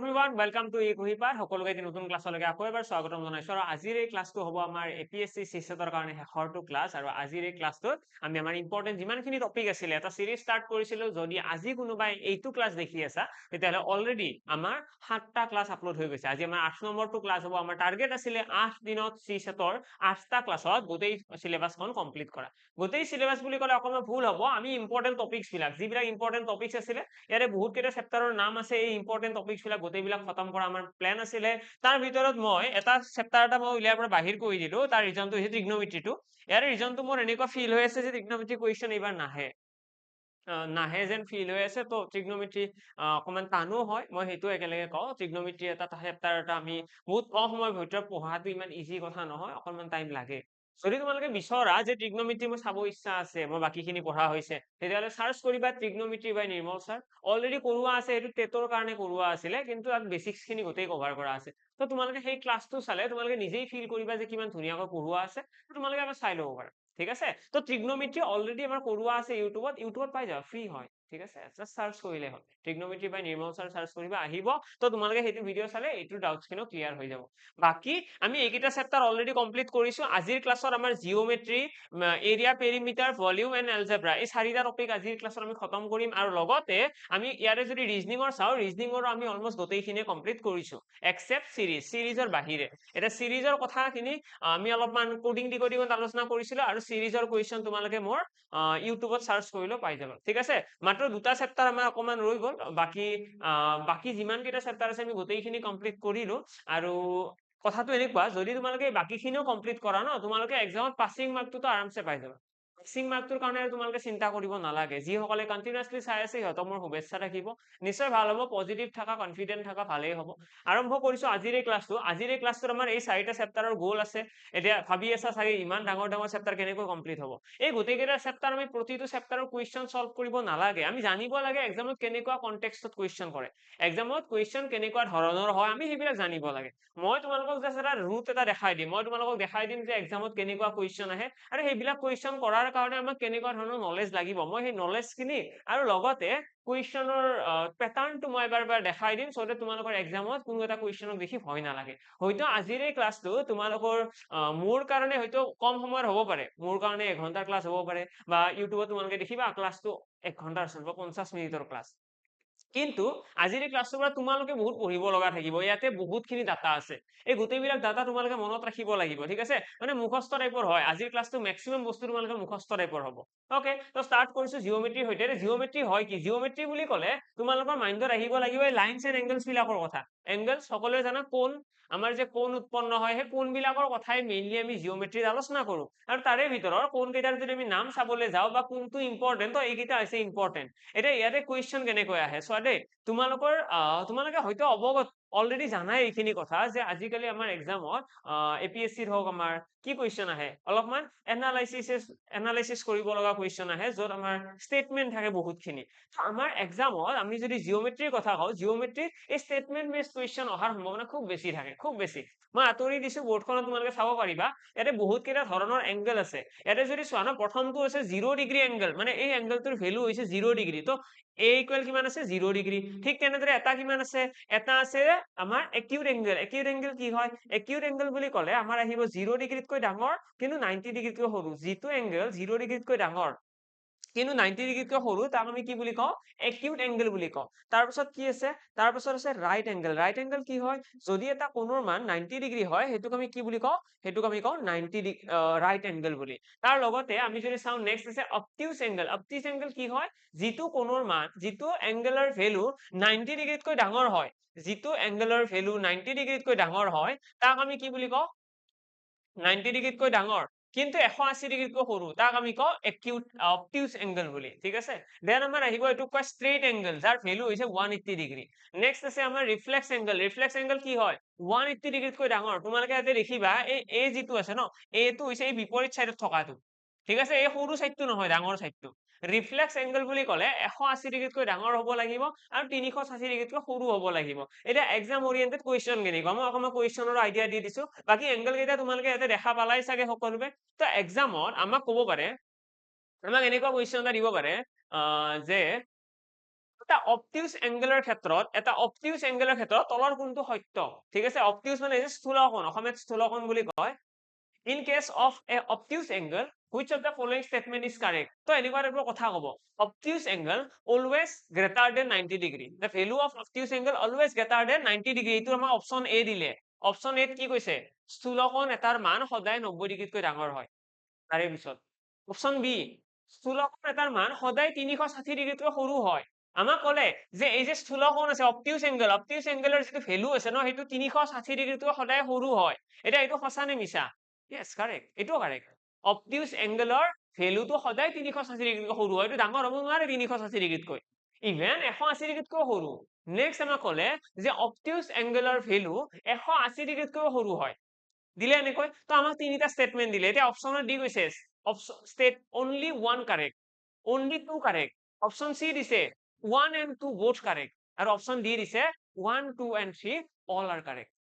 Everyone welcome to ইকুহিপাৰ সকলোকে নতুন ক্লাছলৈকে আকৌ এবাৰ স্বাগতম জনাইছো আৰু আজিৰ এই ক্লাছটো হ'ব আমাৰ এপিএসসি সিসেটৰ কাৰণে শেষৰটো ক্লাছ আৰু আজিৰ এই ক্লাছটোত আমি আমাৰ ইম্পৰ্টেন্ট যিমানখিনি টপিক আছিলে এটা সিৰিজ ষ্টাৰ্ট কৰিছিলো যদি আজি কোনোবাই এইটো ক্লাছ দেখি আছা তেতিয়াহ'লে অলৰেডি আমাৰ 7টা ক্লাছ আপলোড হৈ গৈছে আজি আমাৰ 8 নম্বৰটো ক্লাছ হ'ব আমাৰ টাৰ্গেট আছিলে 8 দিনত সিসেটৰ 8টা ক্লাছত গোটেই সিলেবাসখন কমপ্লিট কৰা গোটেই সিলেবাস বুলি ক'লে অকমান ভুল হ'ব আমি ইম্পৰ্টেন্ট টপিকছ বিলাক যিবিলাক ইম্পৰ্টেন্ট টপিকছ আছিলে ইয়াৰে বহুত কেইটা চেপ্টাৰৰ নাম আছে এই ইম্পৰ্টেন্ট টপিকছ বিলাক গোটেইবিলাক খতম কৰা আমাৰ প্ল্যান আছিলে তাৰ ভিতৰত মই এটা চেপ্টাৰ এটা মই উলিয়াৰ পৰা বাহিৰ কৰি দিলো তাৰ ৰিজনটো হৈছে ট্ৰিগনোমেট্ৰিটো ইয়াৰ ৰিজনটো মোৰ এনেকুৱা ফিল হৈ আছে যে ট্ৰিগনোমেট্ৰি কুৱেশ্যন এইবাৰ নাহে যেন ফিল হৈ আছে তো ট্ৰিগনোমেট্ৰি অকমান টানো হয় মই সেইটো একেলগে কওঁ ট্ৰিগনোমেট্ৰি এটা চেপ্টাৰ এটা আমি বহুত কম সময়ৰ ভিতৰত পঢ়াটো ইমান ইজি কথা নহয় অকমান টাইম লাগে যদি তোমালোকে বিচৰা যে ট্ৰিগনোমেট্ৰি মোৰ চাব ইচ্ছা আছে মই বাকিখিনি পঢ়া হৈছে তেতিয়াহ'লে সাৰ্চ কৰিবা ট্ৰিগনোমেট্ৰি বাই নিৰ্মল ছাৰ অলৰেডি কৰোৱা আছে এইটো টেটৰ কাৰণে কৰোৱা আছিলে কিন্তু তাত বেসিক্স খিনি গোটেই কভাৰ কৰা আছে তো তোমালোকে সেই ক্লাছটো চালে তোমালোকে নিজেই ফিল কৰিবা যে কিমান ধুনীয়াকৈ পঢ়োৱা আছে তোমালোকে এবাৰ চাই ল'ব পাৰা ঠিক আছে তো ট্ৰিগনোমেট্ৰি অলৰেডি আমাৰ কৰোৱা আছে ইউটিউবত পাই যাবা ফ্ৰী হয় ঠিক আছে জাস্ট সাৰ্চ কৰিলে হ'ল ট্ৰিগনোমেট্ৰি বাই নিৰ্মল ছাৰ সাৰ্চ কৰিবা আহিব তো তোমালোকে সেইটো ভিডিঅ' চালে এইটো ডাউটছ খিনিও ক্লিয়াৰ হৈ যাব বাকি আমি এইকেইটা চেপ্টাৰ অলৰেডি কমপ্লিট কৰিছো আজিৰ ক্লাছত আমাৰ geometry area perimeter volume and algebra এই চাৰিটা টপিক আজিৰ ক্লাছত আমি খতম কৰিম আৰু লগতে আমি ইয়াৰে যদি ৰিজনিঙৰ চাওঁ ৰিজনিঙৰ আমি অলমোষ্ট গোটেইখিনি কমপ্লিট কৰিছো এক্সেপ্ট সিৰিজৰ বাহিৰে এটা সিৰিজৰ কথাখিনি আমি অলপমান কোডিং ডিকোডিঙত আলোচনা কৰিছিলো আৰু সিৰিজৰ কুৱেশ্যন তোমালোকে মোৰ ইউটিউবত সাৰ্চ কৰিলেও পাই যাবা ঠিক আছে মাত্ৰ দুটা চেপ্টাৰ আমাৰ অকমান ৰৈ গ'ল বাকি যিমান কেইটা চেপ্টাৰ আছে আমি গোটেইখিনি কমপ্লিট কৰিলো আৰু কথাটো এনেকুৱা যদি তোমালোকে বাকিখিনিও কমপ্লিট কৰা ন তোমালোকে এক্সামত পাছিং মাৰ্কটোতো আৰামছে পাই যাবা পাছিং মাৰ্কটোৰ কাৰণে তোমালোকে চিন্তা কৰিব নালাগে যিসকলে কন্টিনিউয়াছলি চাই আছে সিহঁতক মোৰ শুভেচ্ছা থাকিব নিশ্চয় ভাল হ'ব পজিটিভ থাকা কনফিডেন্ট থাকা ভালেই হ'ব আৰম্ভ কৰিছো আজিৰ এই ক্লাছটোত আমাৰ এই চাৰিটা চেপ্টাৰৰ গোল আছে এতিয়া ভাবি আছা চাগে ইমান ডাঙৰ ডাঙৰ চেপ্টাৰ কেনেকৈ কমপ্লিট হ'ব এই গোটেইকেইটা চেপ্টাৰ আমি প্ৰতিটো চেপ্টাৰৰ কুৱেশ্যন সলভ কৰিব নালাগে আমি জানিব লাগে এক্সামত কেনেকুৱা কনটেক্সটত কুৱেশ্যন কৰে এক্সামত কুৱেশ্যন কেনেকুৱা ধৰণৰ হয় আমি সেইবিলাক জানিব লাগে মই তোমালোকক জাস্ট এটা ৰুট এটা দেখাই দিম মই তোমালোকক দেখাই দিম যে এক্সামত কেনেকুৱা কুৱেশ্যন আহে আৰু সেইবিলাক কুৱেশ্যন কৰাৰ কাৰণে আমাক কেনেকুৱা ধৰণৰ নলেজ লাগিব মই সেই নলেজখিনি আৰু লগতে কুৱেশ্যনৰ পেটাৰ্নটো মই এবাৰ দেখাই দিম সো তোমালোকৰ এক্সামত কোনো এটা কুৱেশ্যনক দেখি ভয় নালাগে হয়তো আজিৰ এই ক্লাছটো তোমালোকৰ মোৰ কাৰণে হয়তো কম সময়ৰ হ'ব পাৰে মোৰ কাৰণে 1 ঘণ্টাৰ ক্লাছ হ'ব পাৰে বা ইউটিউবত তোমালোকে দেখিবা ক্লাছটো 1 ঘণ্টাৰ চলিব 50 মিনিটৰ ক্লাছ কিন্তু আজিৰ এই ক্লাছটোৰ পৰা তোমালোকে বহুত পঢ়িব লগা থাকিব ইয়াতে বহুতখিনি ডাটা আছে এই গোটেইবিলাক ডাটা তোমালোকে মনত ৰাখিব লাগিব ঠিক আছে মানে মুখস্থ টাইপৰ হয় আজিৰ ক্লাছটো মেক্সিমাম বস্তু তোমালোকে মুখস্থ টাইপৰ হ'ব ওকে তো স্টাৰ্ট কৰিছো জিঅমেট্ৰিৰ সৈতে জিঅমেট্ৰি হয় কি জিঅমেট্ৰি বুলি ক'লে তোমালোকৰ মাইণ্ডত আহিব লাগিব এই লাইনছ এণ্ড এংগলছ বিলাকৰ কথা এংগলছ সকলোৱে জানা কোন আমাৰ যে কোন উৎপন্ন হয় সেই কোন বিলাকৰ কথাই মেইনলি আমি জিঅমেট্ৰিত আলোচনা কৰো আৰু তাৰে ভিতৰৰ কোন কেইটাৰ যদি আমি নাম চাবলৈ যাওঁ বা কোনটো ইম্পৰ্টেন্ট তো এইকেইটা হৈছে ইম্পৰ্টেন্ট এতিয়া ইয়াতে কুৱেশ্যন কেনেকৈ আহে চোৱা দেই তোমালোকে হয়তো অৱগত অলৰেডি জানাই এইখিনি কথা যে আজিকালি আমাৰ এক্সামত এপিএসসিৰ হওক আমাৰ কি কুৱেশ্যন আহে অলপমান এনালাইসিস কৰিব লগা কুৱেশ্যন আহে য'ত আমাৰ ষ্টেটমেন্ট থাকে বহুতখিনি আমাৰ এক্সামত আমি যদি জিঅমেট্ৰিৰ কথা কওঁ জিঅমেট্ৰিত এই ষ্টেটমেন্ট বেছড কুৱেশ্যন অহাৰ সম্ভাৱনা খুব বেছি থাকে খুব বেছি মই আঁতৰি দিছো বৰ্ডখনত তোমালোকে চাব পাৰিবা ইয়াতে বহুত কেইটা ধৰণৰ এংগল আছে ইয়াতে যদি চোৱা ন প্ৰথমটো হৈছে 0 ডিগ্ৰী এংগল মানে এই এংগলটোৰ ভ্যালু হৈছে 0 ডিগ্ৰী তো a ইকুৱেল কিমান আছে 0 ডিগ্ৰী ঠিক তেনেদৰে এটা কিমান আছে এটা আছে আমাৰ একিউট এংগল কি হয় একিউট এংগল বুলি ক'লে আমাৰ আহিব 0 ডিগ্ৰীতকৈ ডাঙৰ কিন্তু 90 ডিগ্ৰীতকৈ সৰু যিটো এংগল 0 ডিগ্ৰীতকৈ ডাঙৰ কিন্তু 90 ডিগ্ৰীতকৈ সৰু তাক আমি কি বুলি কওঁ একিউট এংগল বুলি কওঁ তাৰপিছত কি আছে তাৰপিছত আছে ৰাইট এংগল কি হয় যদি এটা কোণৰ মান 90 ডিগ্ৰী হয় সেইটোক আমি কি বুলি কওঁ সেইটোক আমি কওঁ 90 ৰাইট এংগল বুলি তাৰ লগতে আমি যদি চাওঁ নেক্সট আছে অবটিউজ এংগল কি হয় যিটো কোণৰ মান যিটো এংগলৰ ভ্যালু 90 ডিগ্ৰীতকৈ ডাঙৰ হয় যিটো এংগলৰ ভ্যালু 90 ডিগ্ৰীতকৈ ডাঙৰ হয় তাক আমি কি বুলি কওঁ 90 ডিগ্ৰীতকৈ ডাঙৰ কিন্তু 180 ডিগ্ৰীতকৈ সৰু তাক আমি কওঁ অবটিউজ এংগল বুলি ঠিক আছে দেন আমাৰ আহিব এইটো কয় ষ্ট্ৰেইট এংগল যাৰ ভ্যালু হৈছে 180 ডিগ্ৰী নেক্সট আছে আমাৰ ৰিফ্লেক্স এংগল কি হয় 180 ডিগ্ৰীতকৈ ডাঙৰ তোমালোকে ইয়াতে দেখিবা এই যিটো আছে ন এইটো হৈছে এই বিপৰীত চাইডত থকাটো ঠিক আছে এই সৰু সাইডটো নহয় ডাঙৰ সাইডটো ৰিফ্লেক্স এংগল বুলি ক'লে 180 ডিগ্ৰীতকৈ ডাঙৰ হ'ব লাগিব আৰু 360 ডিগ্ৰীতকৈ সৰু হ'ব লাগিব এটা এক্সাম ওৰিয়েন্টেড কুৱেশ্যন কেনেকুৱা মই অকমান কুৱেশ্যনৰ আইডিয়া দি দিছো বাকি এংগল কেইটা তোমালোকে ইয়াতে দেখা পালাই চাগে সকলোৱে তো এক্সামত আমাক ক'ব পাৰে আমাক এনেকুৱা কুৱেশ্যন এটা দিব পাৰে যে এটা অবটিউজ এংগেলৰ ক্ষেত্ৰত তলৰ কোনটো সত্য ঠিক আছে অবটিউজ মানে যে স্থূলকোণ অসমীয়াত স্থূলকোণ বুলি কয় in case of a obtuse angle which of the following statement is correct তো এনেকুৱা টাইপৰ কথা ক'ব obtuse angle always greater than 90 degree the value of obtuse angle always greater than 90 degree এইটো আমাৰ অপচন এ দিলে অপচন এত কি কৈছে স্থূলকোণ এটাৰ মান সদায় 90 ডিগ্ৰীতকৈ ডাঙৰ হয় তাৰে পিছত অপচন বি স্থূলকোণ এটাৰ মান সদায় 360 ডিগ্ৰীতকৈ সৰু হয় আমাক ক'লে যে এই যে স্থূলকোণ আছে অবটিউজ এংগেলৰ যিটো ভ্যালু আছে ন সেইটো 360 ডিগ্ৰীতকৈ সদায় সৰু হয় এটা এইটো সঁচা নে মিছা yes correct এইটো correct obtuse এংগেলৰ ভ্যালুটো সদায় 360 ডিগ্ৰীতকৈ সৰু হয় এইটো ডাঙৰ হ'ব নোৱাৰে 360 ডিগ্ৰীতকৈ ইভেন 180 ডিগ্ৰীতকৈ সৰু নেক্সট আমাক ক'লে যে obtuse এংগেলৰ ভ্যালু 180 ডিগ্ৰীতকৈ সৰু হয় দিলে এনেকৈ তো আমাক তিনিটা স্টেটমেন্ট দিলে এতিয়া অপচনত দি গৈছে state only one correct only two correct option C দিছে 1 and 2 both correct আৰু অপচন ডি দিছে 1 2 and 3 all are correct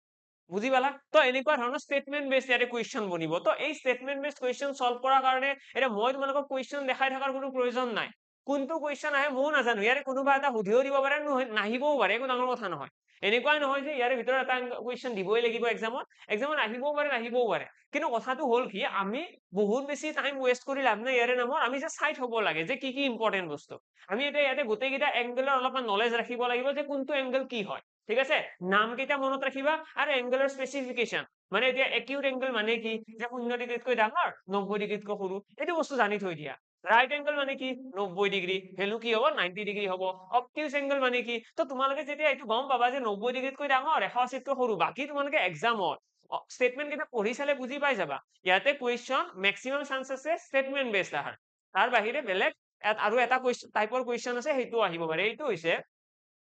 বুজি পালা তো এনেকুৱা ধৰণৰ স্টেটমেন্ট বেস ইয়াতে কোৱেশ্চন বনিব তো এই স্টেটমেন্ট বেস কোৱেশ্চন সলভ কৰাৰ কাৰণে এটা মই তোমালোকক কোৱেশ্চন দেখাই থকাৰ কোনো প্ৰয়োজন নাই কোনটো কোৱেশ্চন আহে মই নাজানো ইয়াৰে কোনোবা এটা সুধিও দিব পাৰে নাহিবও পাৰে একো ডাঙৰ কথা নহয় এনেকুৱাই নহয় যে ইয়াৰে ভিতৰত এটা কোৱেশ্চন দিবই লাগিব এক্সামত আহিবও পাৰে নাহিবও পাৰে কিন্তু কথাটো হ'ল কি আমি বহুত বেছি টাইম ওয়েস্ট কৰি লাভ নাই ইয়াৰে নামৰ আমি যে সাইট হ'ব লাগে যে কি ইম্পৰ্টেন্ট বস্তু আমি এটা ইয়াতে গোটেইকেইটা এংগেলৰ অলপমান নলেজ ৰাখিব লাগিব যে কোনটো এংগেল কি হয় ঠিক আছে নাম কেইটা মনত ৰাখিবা আৰু এংগেলৰ স্পেসিফিকেশন মানে এতিয়া একিউট এংগেল মানে কি যে 0 ডিগ্ৰীতকৈ ডাঙৰ 90 ডিগ্ৰীতকৈ সৰু এইটো বস্তু জানি থৈ দিয়া ৰাইট এংগেল মানে কি 90 ডিগ্ৰী ভ্যালু কি হ'ব 90 ডিগ্ৰী হ'ব অবটিউজ এংগেল মানে কি তো তোমালোকে যেতিয়া এইটো গম পাবা যে 90 ডিগ্ৰীতকৈ ডাঙৰ 180 তকৈ সৰু বাকি তোমালোকে এক্সামত স্টেটমেন্ট কেইটা পঢ়ি চালে বুজি পাই যাবা ইয়াতে কোৱেশ্চন ম্যাক্সিমাম চান্স আছে স্টেটমেন্ট বেসড আহাৰ তাৰ বাহিৰে বেলেগ আৰু এটা টাইপৰ কোৱেশ্চন আছে সেইটো আহিব পাৰে এইটো হৈছে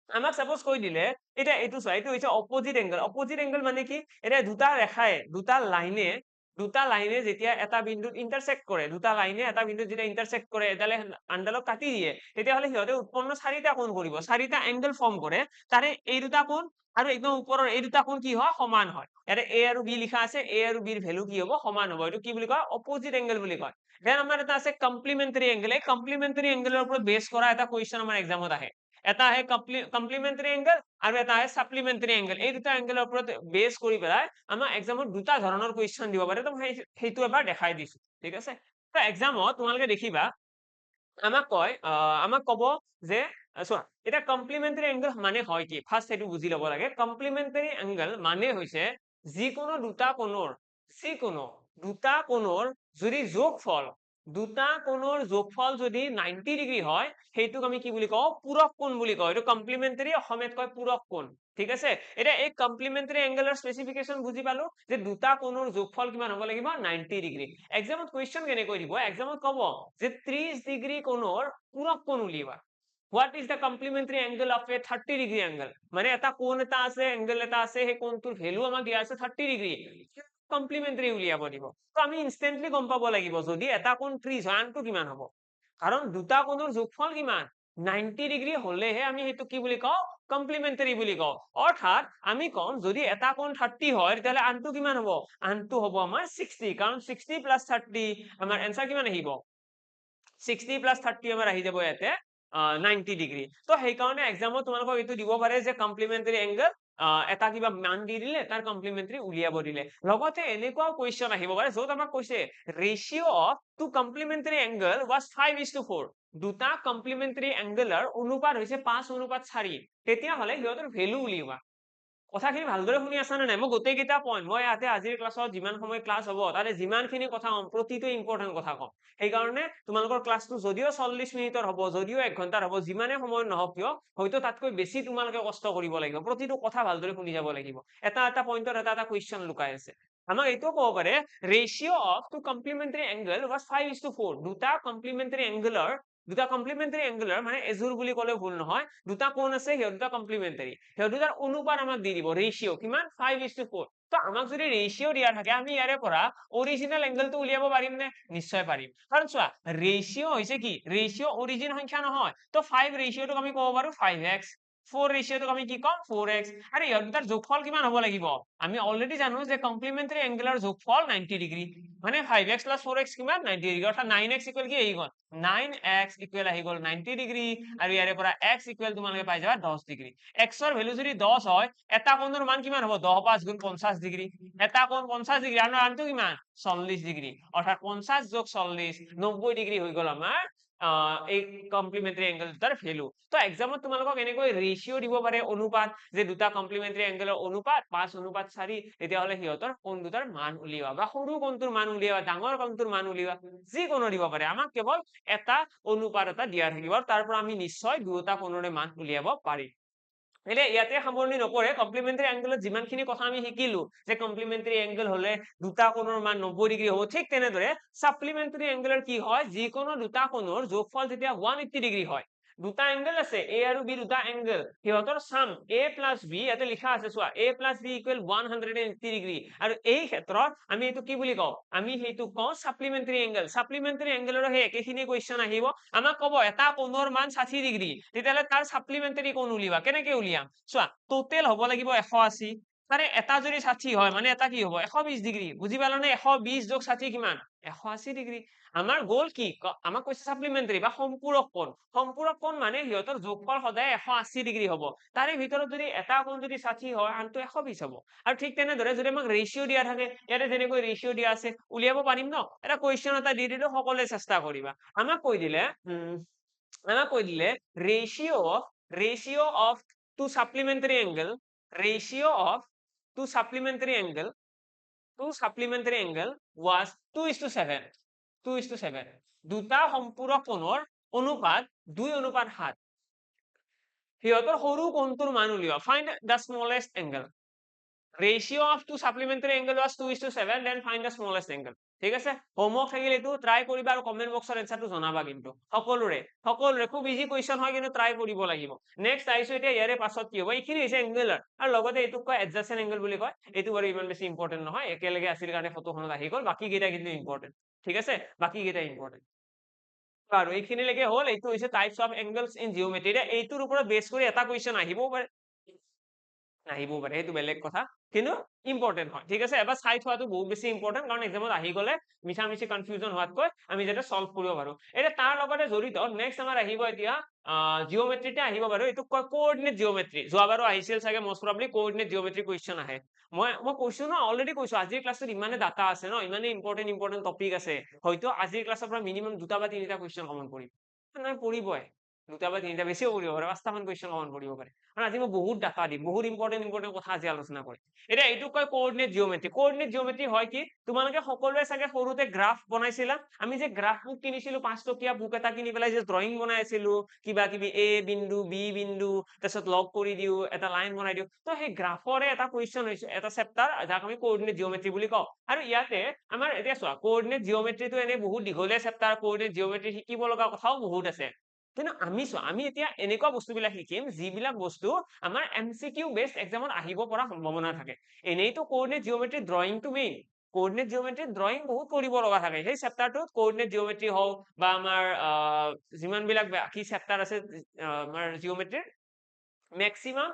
আমাক সাপোজ কৈ দিলে এটা এইটো চোৱা এইটো হৈছে অপোজিট এংগেল মানে কি এটা দুটা ৰেখায়ে দুটা লাইনে যেতিয়া এটা বিন্দুত ইন্টাৰসেক্ট কৰে দুটা লাইনে এটা বিন্দুত যেতিয়া ইন্টাৰসেক্ট কৰে এডালে আনডালক কাটি দিয়ে তেতিয়া হলে সিহঁতে উৎপন্ন চাৰিটা কোণ কৰিব চাৰিটা এংগেল ফৰ্ম কৰে তাৰে এই দুটা কোণ আৰু একদম ওপৰৰ এই দুটা কোণ কি হয় সমান হয় ইয়াতে এ আৰু বি লিখা আছে এ আৰু বিৰ ভ্যালু কি হ'ব সমান হ'ব এইটো কি বুলি কয় অপোজিট এংগেল বুলি কয় দেন আমাৰ এটা আছে কমপ্লিমেন্টাৰী এংগেল এই কমপ্লিমেন্টাৰী এংগেলৰ ওপৰত বেস কৰা এটা কোৱেশ্চন আমাৰ এক্সামত আহে এটা আহে কমপ্লিমেন্টাৰী এংগেল আৰু এটা আহে সাপ্লিমেন্টাৰী এংগেল এই দুটা এংগেলৰ ওপৰত বেস কৰি পেলাই আমাৰ এক্সামত দুটা ধৰণৰ কোৱেশ্চন দিব পাৰে তো সেইটো এবাৰ দেখাই দিছো ঠিক আছে তো এক্সামত তোমালোকে দেখিবা আমাক কব যে চোৱা এটা কমপ্লিমেন্টাৰী এংগেল মানে হয় কি ফাৰ্স্ট সেইটো বুজি ল'ব লাগে কমপ্লিমেন্টাৰী এংগেল মানে হৈছে যিকোনো দুটা কোণৰ যদি যোগফল যদি 90 ডিগ্ৰী হয় সেইটোক আমি কি বুলি কওঁ পূৰক কোণ বুলি কওঁ এইটো কমপ্লিমেন্টাৰী অসমীয়াত কয় পূৰক কোণ ঠিক আছে এতিয়া এই কমপ্লিমেন্টাৰী এংগেলৰ স্পেসিফিকেশন বুজি পালো যে দুটা কোণৰ যোগফল কিমান হ'ব লাগিব 90 ডিগ্ৰী এক্সামত কোৱেশ্চন কেনেকৈ দিব এক্সামত ক'ব যে 30 ডিগ্ৰী কোণৰ পূৰক কোণ উলিওৱা what is the complementary angle of a 30 degree angle মানে এটা কোণ এটা আছে এংগেল এটা আছে সেই কোণটোৰ ভ্যালু আমাক দিয়া আছে 30 ডিগ্ৰী কমপ্লিমেন্টাৰী উলিয়াব দিব তো আমি ইনস্ট্যান্টলি গম পাব লাগিব যদি এটা কোণ 30 হয় আনটো কিমান হ'ব কাৰণ দুটা কোণৰ যোগফল কিমান 90 ডিগ্ৰী হলেহে আমি সেইটো কি বুলি কওঁ কমপ্লিমেন্টাৰী বুলি কওঁ অৰ্থাৎ আমি কম যদি এটা কোণ 30 হয় তেতিয়াহলে আনটো কিমান হ'ব আনটো হ'ব আমাৰ 60 কাৰণ 60 + 30 আমাৰ आंसर কিমান আহিব 60 + 30 আমাৰ আহি যাব ইয়াতে 90 ডিগ্ৰী তো সেই কাৰণে এক্সামত তোমালোকক এইটো দিব পাৰে যে কমপ্লিমেন্টাৰী এংগেল এটা কিবা মান দি দিলে তাৰ কমপ্লিমেন্টাৰী উলিয়াব দিলে লগতে এনেকুৱা কোৱেশ্চন আহিব পাৰে যত আমাক কৈছে ৰেশিও অফ টু কমপ্লিমেন্টাৰী এংগেল ওয়াজ 5:4 দুটা কমপ্লিমেন্টাৰী এংগেলৰ অনুপাত হৈছে 5:4 তেতিয়া হলে সিহঁতৰ ভ্যালু উলিওৱা কথাখিনি ভালদৰে শুনি আছা নে নাই মই গোটেই কেইটা পইণ্ট মই ইয়াতে আজিৰ ক্লাছত যিমান সময় ক্লাছ হ'ব তাৰে যিমানখিনি কথা কম প্ৰতিটো ইম্পৰ্টেন্ট কথা কম সেই কাৰণে তোমালোকৰ ক্লাছটো যদিও 40 মিনিটৰ হ'ব যদিও 1 ঘণ্টাৰ হ'ব যিমানে সময় নহওক কিয় হয়তো তাতকৈ বেছি তোমালোকে কষ্ট কৰিব লাগিব প্ৰতিটো কথা ভালদৰে শুনি যাব লাগিব এটা পইণ্টৰ এটা কোৱেশ্চন লুকাই আছে আমাক এইটো ক'ব পাৰে ৰেশিও অফ টু কমপ্লিমেন্টাৰী এংগেল ওয়াজ 5:4 দুটা কমপ্লিমেন্টাৰী এংগেলৰ মানে এজোৰ বুলি ক'লে ভুল নহয় দুটা কোণ আছে সিহঁত দুটা কমপ্লিমেন্টাৰী সিহঁত দুটাৰ অনুপাত আমাক দি দিব ৰেশিও কিমান 5:4 তো আমাক যদি ৰেশিও দিয়া থাকে আমি ইয়াৰে পৰা অৰিজিনেল এংগেলটো উলিয়াব পাৰিম নে নিশ্চয় পাৰিম কাৰণ চোৱা ৰেশিও হৈছে কি ৰেশিও অৰিজিন সংখ্যা নহয় তো 5 ৰেশিওটোক আমি ক'ব পাৰো 5x 4 ৰেচিঅ'টোক আমি কি কম 4x আৰু ইহঁত দুটাৰ যোগফল কিমান হ'ব লাগিব আমি অলৰেডি জানো যে কমপ্লিমেন্টাৰী এংগলৰ যোগফল 90 ডিগ্ৰী মানে 5x + 4x কিমান 90 ডিগ্ৰী অৰ্থাৎ 9x ইকুৱেল কি আহি গ'ল 9x ইকুৱেল আহি গ'ল 90 ডিগ্ৰী আৰু ইয়াৰে পৰা x ইকুৱেল তোমালোকে পাই যাবা 10 ডিগ্ৰী x ৰ ভ্যালু যদি 10 হয় এটা কোণৰ মান কিমান হ'ব 10 5 গুণ 50 ডিগ্ৰী এটা কোণ 50 ডিগ্ৰী আৰু আনটো কিমান 40 ডিগ্ৰী অৰ্থাৎ 50 যোগ 40 90 ডিগ্ৰী হৈ গ'ল আমাৰ এই কমপ্লিমেন্টাৰী এংগল দুটাৰ ভ্যালু তো এক্সামত তোমালোকক এনেকৈ ৰেশিও দিব পাৰে অনুপাত যে দুটা কমপ্লিমেন্টাৰী এংগলৰ অনুপাত 5:4 তেতিয়াহ'লে সিহঁতৰ কোণ দুটাৰ মান উলিওৱা বা সৰু কোণটোৰ মান উলিওৱা ডাঙৰ কোণটোৰ মান উলিওৱা যিকোনো দিব পাৰে আমাক কেৱল এটা অনুপাত এটা দিয়া থাকিব তাৰ পৰা আমি নিশ্চয় দুটা কোণৰে মান উলিয়াব পাৰিম এতিয়া ইয়াতে সামৰণি নপৰে কমপ্লিমেন্টাৰী এংগলত যিমানখিনি কথা আমি শিকিলো যে কমপ্লিমেন্টাৰী এংগল হলে দুটা কোণৰ মান 90 ডিগ্ৰী হ'ব ঠিক তেনেদৰে সাপ্লিমেন্টাৰী এংগলৰ কি হয় যিকোনো দুটা কোণৰ যোগফল যেতিয়া 180 ডিগ্ৰী হয় দুটা এংগল আছে a আৰু b দুটা এংগল সিহঁতৰ সাম a + b ইয়াতে লিখা আছে চোৱা a + b = 180 ডিগ্ৰী আৰু এই ক্ষেত্ৰত আমি এইটো কি বুলি কওঁ আমি সেইটো কওঁ সাপ্লিমেন্টাৰী এংগল সাপ্লিমেন্টাৰী এংগলৰ সেই একেখিনি কোৱেশ্চন আহিব আমাক ক'ব এটা কোণৰ মান 60 ডিগ্ৰী তেতিয়াহ'লে তাৰ সাপ্লিমেন্টাৰী কোণ উলিওৱা কেনেকে উলিয়াম চোৱা টোটেল হ'ব লাগিব 180 তাৰে এটা যদি 60 হয় মানে এটা কি হ'ব 120 ডিগ্ৰী বুজি পালানে 120 যোগ 60 কিমান 180 ডিগ্ৰী আমাৰ গোল কি আমাক কৈছে সাপ্লিমেন্টাৰী বা সম্পূৰক কোণ মানে সিহঁতৰ যোগফল সদায় 180 ডিগ্ৰী হ'ব তাৰে ভিতৰত যদি এটা কোণ যদি 60 হয় আনটো 120 হ'ব আৰু ঠিক তেনেদৰে যদি আমাক ৰেশিও দিয়া থাকে ইয়াতে যেনেকৈ ৰেশিও দিয়া আছে উলিয়াব পাৰিম ন এটা কুৱেশ্চন এটা দি দিলো সকলোৱে চেষ্টা কৰিবা আমাক কৈ দিলে ratio of two supplementary angle was 2:7 দুটা সম্পূৰক কোণৰ অনুপাত 2:7 সিহঁতৰ সৰু কোণটোৰ মান উলিওৱা find the smallest angle ratio of two supplementary angle was 2:7 then find the smallest angle ঠিক আছে হোমৱৰ্ক থাকিলে এইটো ট্ৰাই কৰিবা আৰু কমেন্ট বক্সৰ এনসাৰটো জনাবা কিন্তু সকলোৰে খুব ইজি কোৱেশ্চন হয় কিন্তু ট্ৰাই কৰিব লাগিব নেক্সট আইছো এতিয়া ইয়াৰে পাছত কি হ'ব এইখিনি হৈছে এংগুলাৰ আৰু লগতে এইটোক কয় এডজাসেন্ট এংগল বুলি কয় এইটো বাৰু ইমান বেছি ইম্পৰ্টেন্ট নহয় একেলগে আছিল কাৰণে ফটোখনত আহি গ'ল বাকি কেইটা কিন্তু ইম্পৰ্টেন্ট ঠিক আছে বাকি কেইটা ইম্পৰ্টেন্ট আৰু এইখিনিলৈকে হ'ল এইটো হৈছে টাইপস অফ এংগলছ ইন জিওমেট্ৰি এইটোৰ ওপৰত বেছ কৰি এটা কুৱেশ্চন আহিবও পাৰে সেইটো বেলেগ কথা কিন্তু ইম্পৰ্টেন্ট হয় ঠিক আছে এবাৰ চাই থোৱাটো বহুত বেছি ইম্পৰ্টেন্ট কাৰণ এক্সামত আহি গ'লে মিছা কনফিউজন হোৱাতকৈ আমি যাতে সলভ কৰিব পাৰো এটা তাৰ লগতে জড়িত নেক্সট আমাৰ আহিব এতিয়া জিওমেট্ৰিতে আহিব বাৰু এইটো কয় কোঅৰ্ডিনেট জিওমেট্ৰি যোৱাবাৰো আহিছিল চাগে মোষ্ট প্ৰবাবলি কোঅৰ্ডিনেট জিওমেট্ৰি কোৱেশ্চন আহে মই কৈছো ন অলৰেডি কৈছো আজিৰ ক্লাছত ইমানে ডাটা আছে ন ইমানে ইম্পৰ্টেন্ট টপিক আছে হয়তো আজিৰ ক্লাছৰ পৰা মিনিমাম দুটা বা তিনিটা কুৱেশ্চন কমন পৰিব নহয় পৰিবই দুটা বা তিনিটা বেছিও পৰিব পাৰে 5টা মান কুৱেশ্চন কমন পৰিব পাৰে কাৰণ আজি মই বহুত ডাটা দিম বহুত ইম্পৰ্টেন্ট কথা আজি আলোচনা কৰিম এতিয়া এইটো কয় কোঅৰ্ডিনেট জিওমেট্ৰি হয় কি তোমালোকে সকলোৱে চাগে সৰুতে গ্ৰাফ বনাইছিলা আমি যে গ্ৰাফ বুক কিনিছিলো 5 টকীয়া বুক এটা কিনি পেলাই যে ড্ৰয়িং বনাই আছিলো কিবা কিবি a বিন্দু b বিন্দু তাৰপিছত লগ কৰি দিও এটা লাইন বনাই দিও তো সেই গ্ৰাফৰে এটা কুৱেশ্চন হৈছে এটা চেপ্টাৰ যাক আমি কোঅৰ্ডিনেট জিওমেট্ৰি বুলি কওঁ আৰু ইয়াতে আমাৰ এতিয়া চোৱা কোঅৰ্ডিনেট জিওমেট্ৰিটো এনে বহুত দীঘলীয়া চেপ্টাৰ কোঅৰ্ডিনেট জিওমেট্ৰি শিকিব লগা কথাও বহুত আছে কিন্তু আমি এতিয়া এনেকুৱা বস্তুবিলাক শিকিম যিবিলাক বস্তু আমাৰ এমসিকিউ বেসড এক্সামত আহিব পৰা সম্ভাৱনা থাকে এনেইতো কোঅৰ্ডিনেট জিওমেট্ৰি ড্ৰয়িংটো মেইন কোঅৰ্ডিনেট জিওমেট্ৰি ড্ৰয়িং বহুত কৰিব লগা থাকে সেই চেপ্টাৰটোত কোঅৰ্ডিনেট জিওমেট্ৰি হওক বা আমাৰ যিমান বিলাক বাকি চেপ্টাৰ আছে আমাৰ জিওমেট্ৰিৰ মেক্সিমাম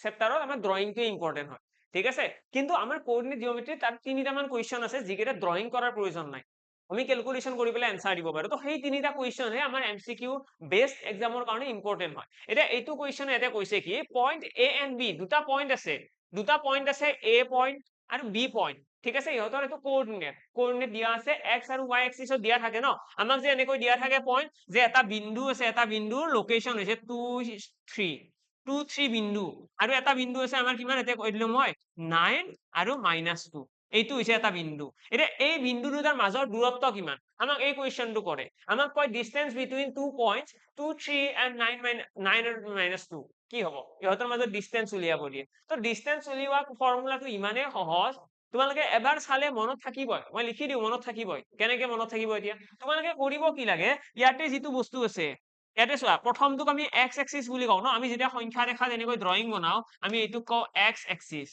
চেপ্টাৰত আমাৰ ড্ৰয়িংটো ইম্পৰ্টেন্ট হয় ঠিক আছে কিন্তু আমাৰ কোঅৰ্ডিনেট জিওমেট্ৰি তাত তিনিটা মান কুৱেশ্চন আছে যিকেইটা ড্ৰয়িং কৰাৰ প্ৰয়োজন নাই আমি ক্যালকুলেশন কৰি পেলাই এনসাৰ দিব পাৰো তো সেই তিনিটা কুৱেশ্চন হে আমাৰ এমসিকিউ বেসড এক্সামৰ কাৰণে ইম্পৰ্টেন্ট হয় এতিয়া এইটো কুৱেশ্চন ইয়াতে কৈছে কি পইণ্ট a and b দুটা পইণ্ট আছে a পইণ্ট আৰু b পইণ্ট ঠিক আছে ইহঁতৰ এইটো কোঅৰ্ডিনেট দিয়া আছে x আৰু y এক্সিছত দিয়া থাকে ন আমাক যে এনেকৈ দিয়া থাকে পইণ্ট যে এটা বিন্দু আছে এটা বিন্দুৰ লোকেশন হৈছে 2 3 বিন্দু আৰু এটা বিন্দু আছে আমাৰ কিমান এতিয়া কৈ দিলো মই 9 আৰু -2 এইটো হৈছে এটা বিন্দু এতিয়া এই বিন্দু দুটাৰ মাজৰ দূৰত্ব কিমান আমাক এই কোৱেশ্চনটো কৰে আমাক কয় ডিসটেন্স বিটুইন 2 পইণ্টস 2 3 and 9 আৰু -2 কি হ'ব ইহঁতৰ মাজত ডিসটেন্স উলিয়াব দিয়ে তো ডিসটেন্স উলিওৱা ফৰ্মুলাটো ইমানে সহজ তোমালোকে এবাৰ চালে মনত থাকিবই মই লিখি দিও মনত থাকিবই কেনেকে মনত থাকিব এতিয়া তোমালোকে কৰিব কি লাগে ইয়াতে যিটো বস্তু আছে ইয়াতে চোৱা প্ৰথমটোক আমি x এক্সিস বুলি কওঁ ন আমি যেতিয়া সংখ্যা ৰেখা এনেকৈ ড্ৰয়িং বনাও আমি এইটোক কওঁ x এক্সিস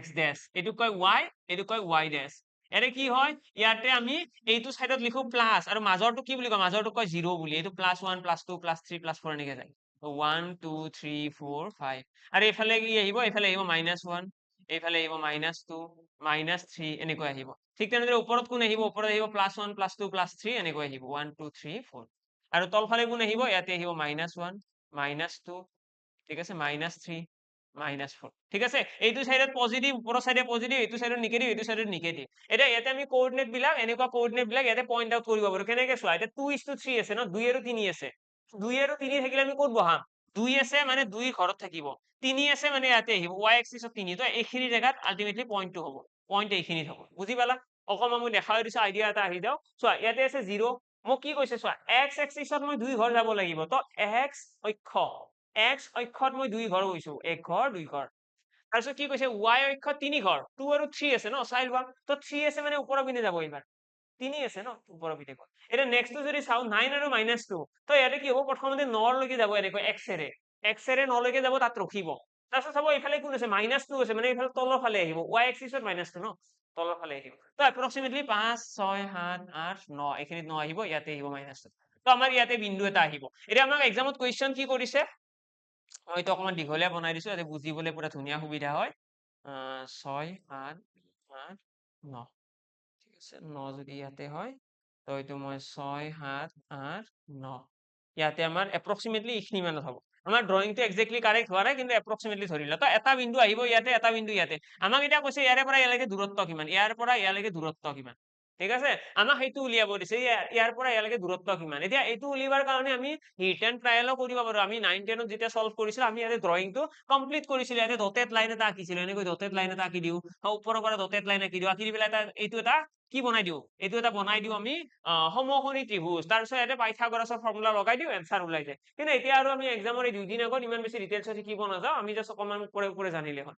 x ড্যাশ এইটো কয় y এইটো কয় y ড্যাশ এনে কি হয় ইয়াতে আমি এইটো সাইডত লিখো প্লাস আৰু মাজৰটো কি বুলি কয় মাজৰটো কয় 0 বুলি এইটো +1 +2 +3 +4 এনেকে যায় 1 2 3 4 5 আৰু এইফালে কি আহিব এইফালে আহিব -1 এইফালে আহিব -2 -3 এনেকৈ আহিব ঠিক তেনেদৰে ওপৰত কোন আহিব ওপৰত আহিব +1 +2 +3 এনেকৈ আহিব 1 2 3 4 আৰু তলফালে কোন আহিব ইয়াতে আহিব -1 -2 ঠিক আছে -3 -4 ঠিক আছে এইটো সাইডত পজিটিভ ওপৰৰ সাইডে পজিটিভ এইটো সাইডত নিগেটিভ এইটো সাইডত নিগেটিভ এটা ইয়াতে আমি কোঅৰ্ডিনেট বিলাক এনেকুৱা কোঅৰ্ডিনেট বিলাক ইয়াতে পইন্ট আউট কৰিব পাৰো কেনেকৈ চোৱা এটা 2:3 আছে ন 2 আৰু 3 আছে 2 আৰু 3 থাকিলে আমি ক'ত বহাম 2 আছে মানে 2 ঘৰত থাকিব 3 আছে মানে ইয়াতে আহিব y এক্সিসত 3 তো এইখিনি জায়গাত আলটিমেটলি পইন্টটো হ'ব পইন্ট এইখিনিত হ'ব বুজি পালা অকমান মই দেখাই দিছো আইডিয়া এটা আহি যাও চোৱা ইয়াতে আছে 0 মোক কি কৈছে চোৱা x এক্সিসত মই 2 ঘৰ যাব লাগিব তো x অক্ষত মই 2 ঘৰ গৈছো 1 ঘৰ 2 ঘৰ তাৰপিছত কি কৈছে y অক্ষত 3 ঘৰ 2 আৰু 3 আছে ন চাই লোৱা তো 3 আছে মানে ওপৰৰ পিনে যাব এইবাৰ 3 আছে ন ওপৰৰ পিনে গ'ল এটা নেক্সটটো যদি চাও 9 আৰু -2 তো ইয়াতে কি হ'ব প্ৰথমতে 9 লৈকে যাব এনেকৈ x এৰে 9 লৈকে যাব তাত ৰখিব তাৰপিছত চাব এইফালে কোন আছে -2 আছে মানে এইফালে তলৰ ফালে আহিব y এক্সিসত -2 ন তলৰ ফালে আহিব তো এপ্ৰক্সিমেটলি 5 6 7 8 9 এইখিনিত 9 আহিব ইয়াতে আহিব -2 তো আমাৰ ইয়াতে বিন্দু এটা আহিব এতিয়া আমাক এক্সামত কোৱেশ্চন কি কৰিছে হয়তো অকমান দীঘলীয়া বনাই দিছো যাতে বুজিবলৈ পুৰা ধুনীয়া সুবিধা হয় 6 7 8 9 ঠিক আছে 9 যদি ইয়াতে হয় তো এইটো মই 6 7 8 9 ইয়াতে আমাৰ এপ্ৰক্সিমেটলি এইখিনি মানত হ'ব আমাৰ ড্ৰয়িংটো এক্স্যাক্টলি কাৰেক্ট হোৱা নাই কিন্তু এপ্ৰক্সিমেটলি ধৰিলা তো এটা বিন্দু আহিব ইয়াতে এটা বিন্দু ইয়াতে আমাক এতিয়া কৈছে ইয়াৰে পৰা ইয়ালৈকে দূৰত্ব কিমান ইয়াৰ পৰা ইয়ালৈকে দূৰত্ব কিমান ঠিক আছে আমাক সেইটো উলিয়াব দিছে ইয়াৰ পৰা ইয়ালৈকে দূৰত্ব কিমান এতিয়া এইটো উলিয়াবৰ কাৰণে আমি ৰিটেন ট্ৰায়ালও কৰিব পাৰো আমি 9 10 ত যেতিয়া সলভ কৰিছিলো আমি ইয়াতে ড্ৰয়িংটো কমপ্লিট কৰিছিলো ইয়াতে ডটেড লাইন এটা আঁকিছিলো এনেকৈ ডটেড লাইন এটা আঁকি দিও ওপৰৰ পৰা ডটেড লাইন আঁকি দিও আঁকি দি পেলাই এইটো এটা কি বনাই দিও এইটো এটা বনাই দিও আমি সমকোণী ত্ৰিভুজ তাৰপিছত ইয়াতে পাইথাগোৰাছৰ ফৰ্মুলা লগাই দিও এনসাৰ ওলাই যায় কিন্তু এতিয়া আৰু আমি এক্সামৰ এই 2 দিন আগত ইমান বেছি ডিটেইলছত শিকিব নাযাও আমি জাস্ট অকমান ওপৰে জানিলে হ'ল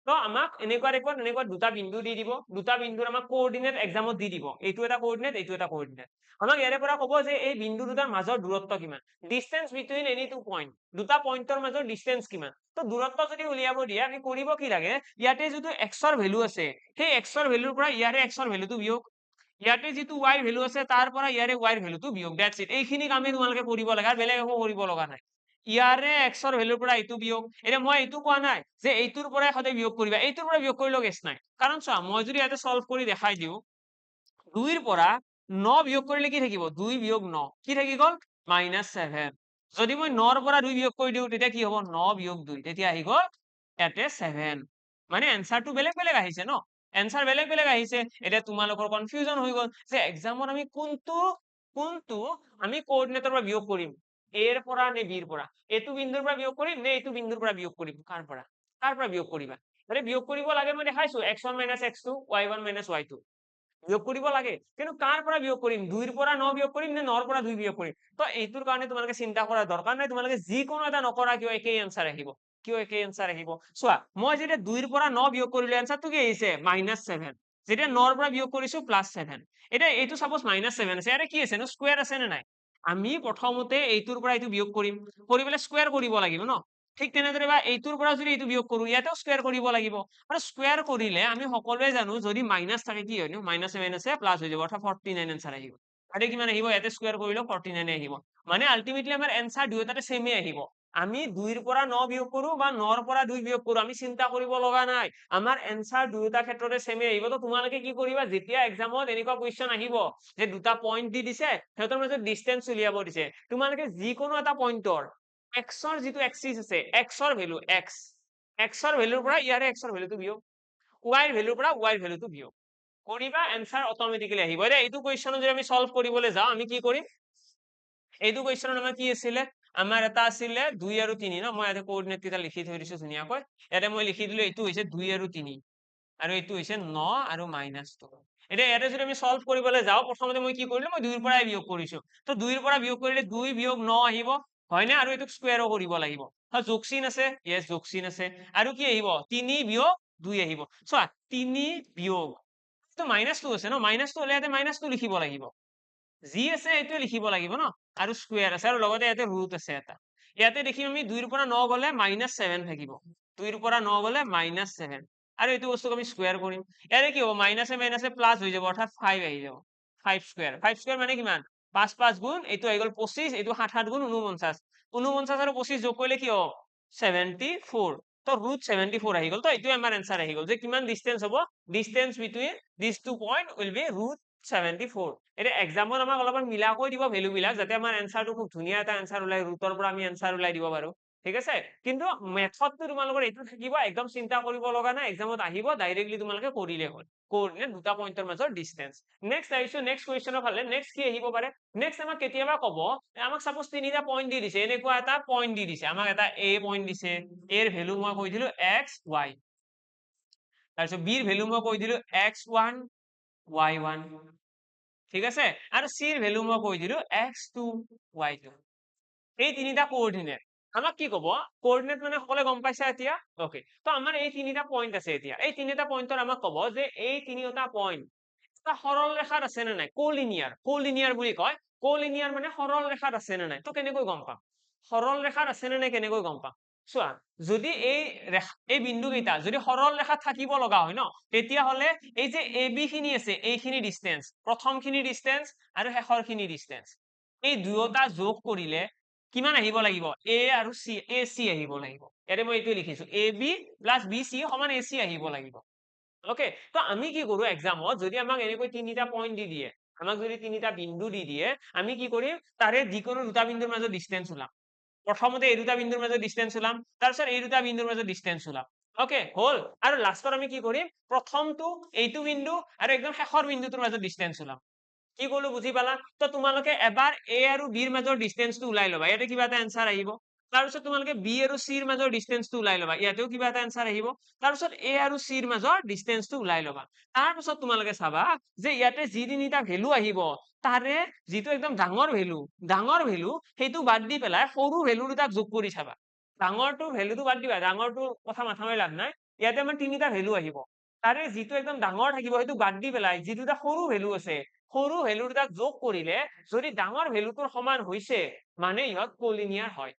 তো আমাক এনেকুৱা দুটা বিন্দু দি দিব দুটা বিন্দুৰ আমাক কোঅৰ্ডিনেট এক্সামত দি দিব এইটো এটা কোঅৰ্ডিনেট এইটো এটা কোঅৰ্ডিনেট আমাক ইয়াৰে পৰা ক'ব যে এই বিন্দু দুটাৰ মাজৰ দূৰত্ব কিমান distance between any two point দুটা পইণ্টৰ মাজৰ ডিসটেন্স কিমান তো দূৰত্ব যদি উলিয়াব দিয়ে আমি কৰিব কি লাগে ইয়াতে যিটো x ৰ ভ্যালু আছে সেই x ৰ ভ্যালুৰ পৰা ইয়াৰে x ৰ ভ্যালুটো বিয়োগ ইয়াতে যিটো y ভ্যালু আছে তাৰ পৰা ইয়াৰে y ৰ ভ্যালুটো বিয়োগ দ্যাটস ইট এইখিনি কামে তোমালোকে কৰিব লাগে আৰু বেলেগ একো কৰিব লগা নাই ইয়াৰে x ৰ ভ্যালুৰ পৰা এইটো বিয়োগ এতিয়া মই এইটো কোৱা নাই যে এইটোৰ পৰাই সদায় বিয়োগ কৰিবা এইটোৰ পৰা বিয়োগ কৰিলেও কেছ নাই কাৰণ চোৱা মই যদি ইয়াতে সলভ কৰি দেখাই দিও 2 ৰ পৰা 9 বিয়োগ কৰিলে কি থাকিব 2 বিয়োগ 9 কি থাকি গল -7 যদি মই 9 ৰ পৰা 2 বিয়োগ কৰি দিও তেতিয়া কি হ'ব 9 বিয়োগ 2 তেতিয়া আহি গল ইয়াতে 7 মানে এনসাৰটো বেলেগ বেলেগ আহিছে ন এনসাৰ বেলেগ বেলেগ আহিছে এতিয়া তোমালোকৰ কনফিউজন হৈ গল যে এক্সামত আমি কোনটো আমি কোঅৰ্ডিনেটৰ পৰা বিয়োগ কৰিম এৰ পৰা নে বিৰ পৰা এইটো বিন্দুৰ পৰা বিয়োগ কৰিম নে এইটো বিন্দুৰ পৰা বিয়োগ কৰিম কাৰ পৰা বিয়োগ কৰিবা মানে বিয়োগ কৰিব লাগে মই দেখাইছো x1 - x2 y1 - y2 বিয়োগ কৰিব লাগে কিন্তু কাৰ পৰা বিয়োগ কৰিম 2 ৰ পৰা 9 বিয়োগ কৰিম নে 9 ৰ পৰা 2 বিয়োগ কৰিম তো এইটোৰ কাৰণে তোমালোকে চিন্তা কৰাৰ দৰকাৰ নাই তোমালোকে যিকোনো এটা নকৰা কিয় একেই এনসাৰ আহিব কিয় একেই এনসাৰ আহিব চোৱা মই যেতিয়া 2 ৰ পৰা 9 বিয়োগ কৰিলে এনসাৰটো কি আহিছে -7 যেতিয়া 9 ৰ পৰা বিয়োগ কৰিছো +7 এতিয়া এইটো সাপোজ -7 আছে ইয়াৰে কি আছে ন স্কয়াৰ আছে নে নাই আমি প্ৰথমতে এইটোৰ পৰা এইটো বিয়োগ কৰিম কৰি পেলাই স্কয়াৰ কৰিব লাগিব ন ঠিক তেনেদৰে বা এইটোৰ পৰা যদি এইটো বিয়োগ কৰো ইয়াতেও স্কয়াৰ কৰিব লাগিব আৰু স্কয়াৰ কৰিলে আমি সকলোৱে জানো যদি মাইনাস থাকে কি হয় মাইনাসে মাইনাসে প্লাস হৈ যাব অৰ্থাৎ 49 এনসাৰ আহিব আৰু কিমান আহিব ইয়াতে স্কয়াৰ কৰিলেও 49 আহিব মানে আলটিমেটলি আমাৰ এনসাৰ দুয়োটাতে সেমে আহিব আমি 2 ৰ পৰা 9 বিয়োগ কৰো বা 9 ৰ পৰা 2 বিয়োগ কৰো আমি চিন্তা কৰিব লগা নাই আমাৰ এনসাৰ দুয়োটা ক্ষেত্ৰতে সেমে আহিব তো তোমালোকে কি কৰিবা যেতিয়া এক্সামত এনেকুৱা কোৱেশ্চন আহিব যে দুটা পইণ্ট দি দিছে সিহঁতৰ মাজত ডিসটেন্স উলিয়াব দিছে তোমালোকে যিকোনো এটা পইণ্টৰ x ৰ যিটো এক্সিস আছে x ৰ ভ্যালু x ৰ ভ্যালুৰ পৰা ইয়াৰে x ৰ ভ্যালুটো বিয়োগ y ৰ ভ্যালুৰ পৰা y ৰ ভ্যালুটো বিয়োগ কৰিবা এনসাৰ অটোমেটিক্যালি আহিব এতিয়া এইটো কোৱেশ্চন যদি আমি সলভ কৰিবলৈ যাওঁ আমি কি কৰিম এইটো কোৱেশ্চনত আমাৰ কি আছিলে আমাৰ এটা আছিলে 2 আৰু 3 ন মই ইয়াতে কোঅৰ্ডিনেট কেইটা লিখি থৈ দিছো ধুনীয়াকৈ ইয়াতে মই লিখি দিলো এইটো হৈছে 2 আৰু 3 আৰু এইটো হৈছে 9 আৰু -2 এতিয়া ইয়াতে যদি আমি সলভ কৰিবলৈ যাওঁ প্ৰথমতে মই কি কৰিলো মই 2 ৰ পৰাই বিয়োগ কৰিছো তো 2 ৰ পৰা বিয়োগ কৰিলে 2 বিয়োগ 9 আহিব হয়নে আৰু এইটোক স্কয়াৰো কৰিব লাগিব যোগচিন আছে ইয়েস যোগচিন আছে আৰু কি আহিব 3 বিয়োগ 2 আহিব চোৱা 3 বিয়োগ তো -2 আছে ন -2 হলে ইয়াতে -2 লিখিব লাগিব যি আছে এইটোৱে লিখিব লাগিব ন আৰু স্কয়াৰ আছে আৰু লগতে ইয়াতে ৰুট আছে এটা ইয়াতে দেখিম আমি 2 ৰ পৰা 9 গলে -7 থাকিব 2 ৰ পৰা 9 গলে -7 আৰু এইটো বস্তুক আমি স্কয়াৰ কৰিম ইয়াৰে কি হ'ব মাইনাসে মাইনাসে প্লাস হৈ যাব অৰ্থাৎ 5 আহি যাব 5 স্কয়াৰ মানে কিমান 5 5 গুণ এইটো আহি গল 25 এইটো 7 7 গুণ 49 49 আৰু 25 যোগ কৰিলে কি হ'ব 74 তো √74 আহি গ'ল তো এইটোৱে আমাৰ এনসাৰ আহি গ'ল যে কিমান ডিসটেন্স হ'ব distance between this two point will be √74 এটা এক্সামত আমাক অলপমান মিলা কৰি দিব ভ্যালু বিলাক যাতে আমাৰ এনসাৰটো খুব ধুনীয়া এটা এনসাৰ ওলাই ৰুটৰ পৰা আমি এনসাৰ ওলাই দিব পাৰো ঠিক আছে কিন্তু মেথডটো তোমালোকৰ এইটো থাকিব একদম চিন্তা কৰিব লগা নাই এক্সামত আহিব ডাইৰেক্টলি তোমালোকে কৰিলে হ'ল কোঅৰ্ডিনেট দুটা পইণ্টৰ মাজৰ ডিসটেন্স নেক্সট আহিছো নেক্সট কুৱেশ্যনৰ ফালে নেক্সট কি আহিব পাৰে নেক্সট আমাক কেতিয়াবা ক'ব আমাক সাপোজ তিনিটা পইণ্ট দি দিছে এনেকুৱা এটা পইণ্ট দি দিছে আমাক এটা a পইণ্ট দিছে a ৰ ভ্যালু মই কৈ দিলো x y তাৰপিছত b ৰ ভ্যালু মই কৈ দিলো x1 y1 ঠিক আছে আৰু c ৰ ভ্যালু মই কৈ দিলো x2 y2 এই তিনিটা কোঅৰ্ডিনেট আমাক কি ক'ব কোঅৰ্ডিনেট মানে সকলোৱে গম পাইছে এতিয়া ওকে তো আমাৰ এই তিনিটা পইণ্ট আছে এতিয়া এই তিনিটা পইণ্টৰ আমাক ক'ব যে এই তিনিটা পইণ্ট এটা সৰল ৰেখাত আছে নে নাই কোলিনিয়াৰ বুলি কয় কোলিনিয়াৰ মানে সৰল ৰেখাত আছে নে নাই তো কেনেকৈ গম পাম সৰল ৰেখাত আছে নে নাই কেনেকৈ গম পাম চোৱা যদি এই বিন্দু কেইটা যদি সৰল ৰেখাত থাকিব লগা হয় ন তেতিয়া হলে এই যে এ বি খিনি আছে এইখিনি ডিসটেন্স প্ৰথম খিনি ডিসটেন্স আৰু শেষৰ খিনি ডিসটেন্স এই দুয়োটা যোগ কৰিলে কিমান আহিব লাগিব a আৰু c ac আহিব লাগিব ইয়াতে মই এইটো লিখিছো ab প্লাস bc সমান ac আহিব লাগিব ওকে তো আমি কি কৰো এক্সামত যদি আমাক এনেকৈ তিনিটা পইণ্ট দি দিয়ে আমাক যদি তিনিটা বিন্দু দি দিয়ে আমি কি কৰিম তাৰে যিকোনো দুটা বিন্দুৰ মাজত ডিসটেন্স ওলাম প্ৰথমতে এই দুটা বিন্দুৰ মাজত ডিসটেন্স ওলাম তাৰপিছত এই দুটা বিন্দুৰ মাজত ডিসটেন্স ওলাম ওকে হল আৰু লাষ্টত আমি কি কৰিম প্ৰথমটো এইটো বিন্দু আৰু একদম শেষৰ বিন্দুটোৰ মাজত ডিসটেন্স ওলাম কি কলো বুজি পালা তো তোমালোকে এবাৰ a আৰু b ৰ মাজৰ ডিসটেন্সটো ওলাই লবা ইয়াতে কিবা এটা এনসাৰ আহিব তাৰপিছত তোমালোকে b আৰু c ৰ মাজৰ ডিসটেন্সটো ওলাই লবা ইয়াতেও কিবা এটা এনসাৰ আহিব তাৰপিছত a আৰু c ৰ মাজৰ ডিসটেন্সটো ওলাই লবা তাৰপিছত তোমালোকে চাবা যে ইয়াতে যি তিনিটা ভ্যালু আহিব তাৰে যিটো একদম ডাঙৰ ভ্যালু সেইটো বাদ দি পেলাই সৰু ভ্যালু দুটাক যোগ কৰি চাবা ডাঙৰটোৰ ভ্যালুটো বাদ দিবা ডাঙৰটোৰ কথা মাথা মাৰি লাভ নাই ইয়াতে আমাৰ তিনিটা ভ্যালু আহিব তাৰে যিটো একদম ডাঙৰ থাকিব সেইটো বাদ দি পেলাই যিটো এটা সৰু ভ্যালু আছে সৰু ভ্যালু দুটাক যোগ কৰিলে যদি ডাঙৰ ভ্যালুটোৰ সমান হৈছে মানে ইহত কোলিনিয়াৰ হয়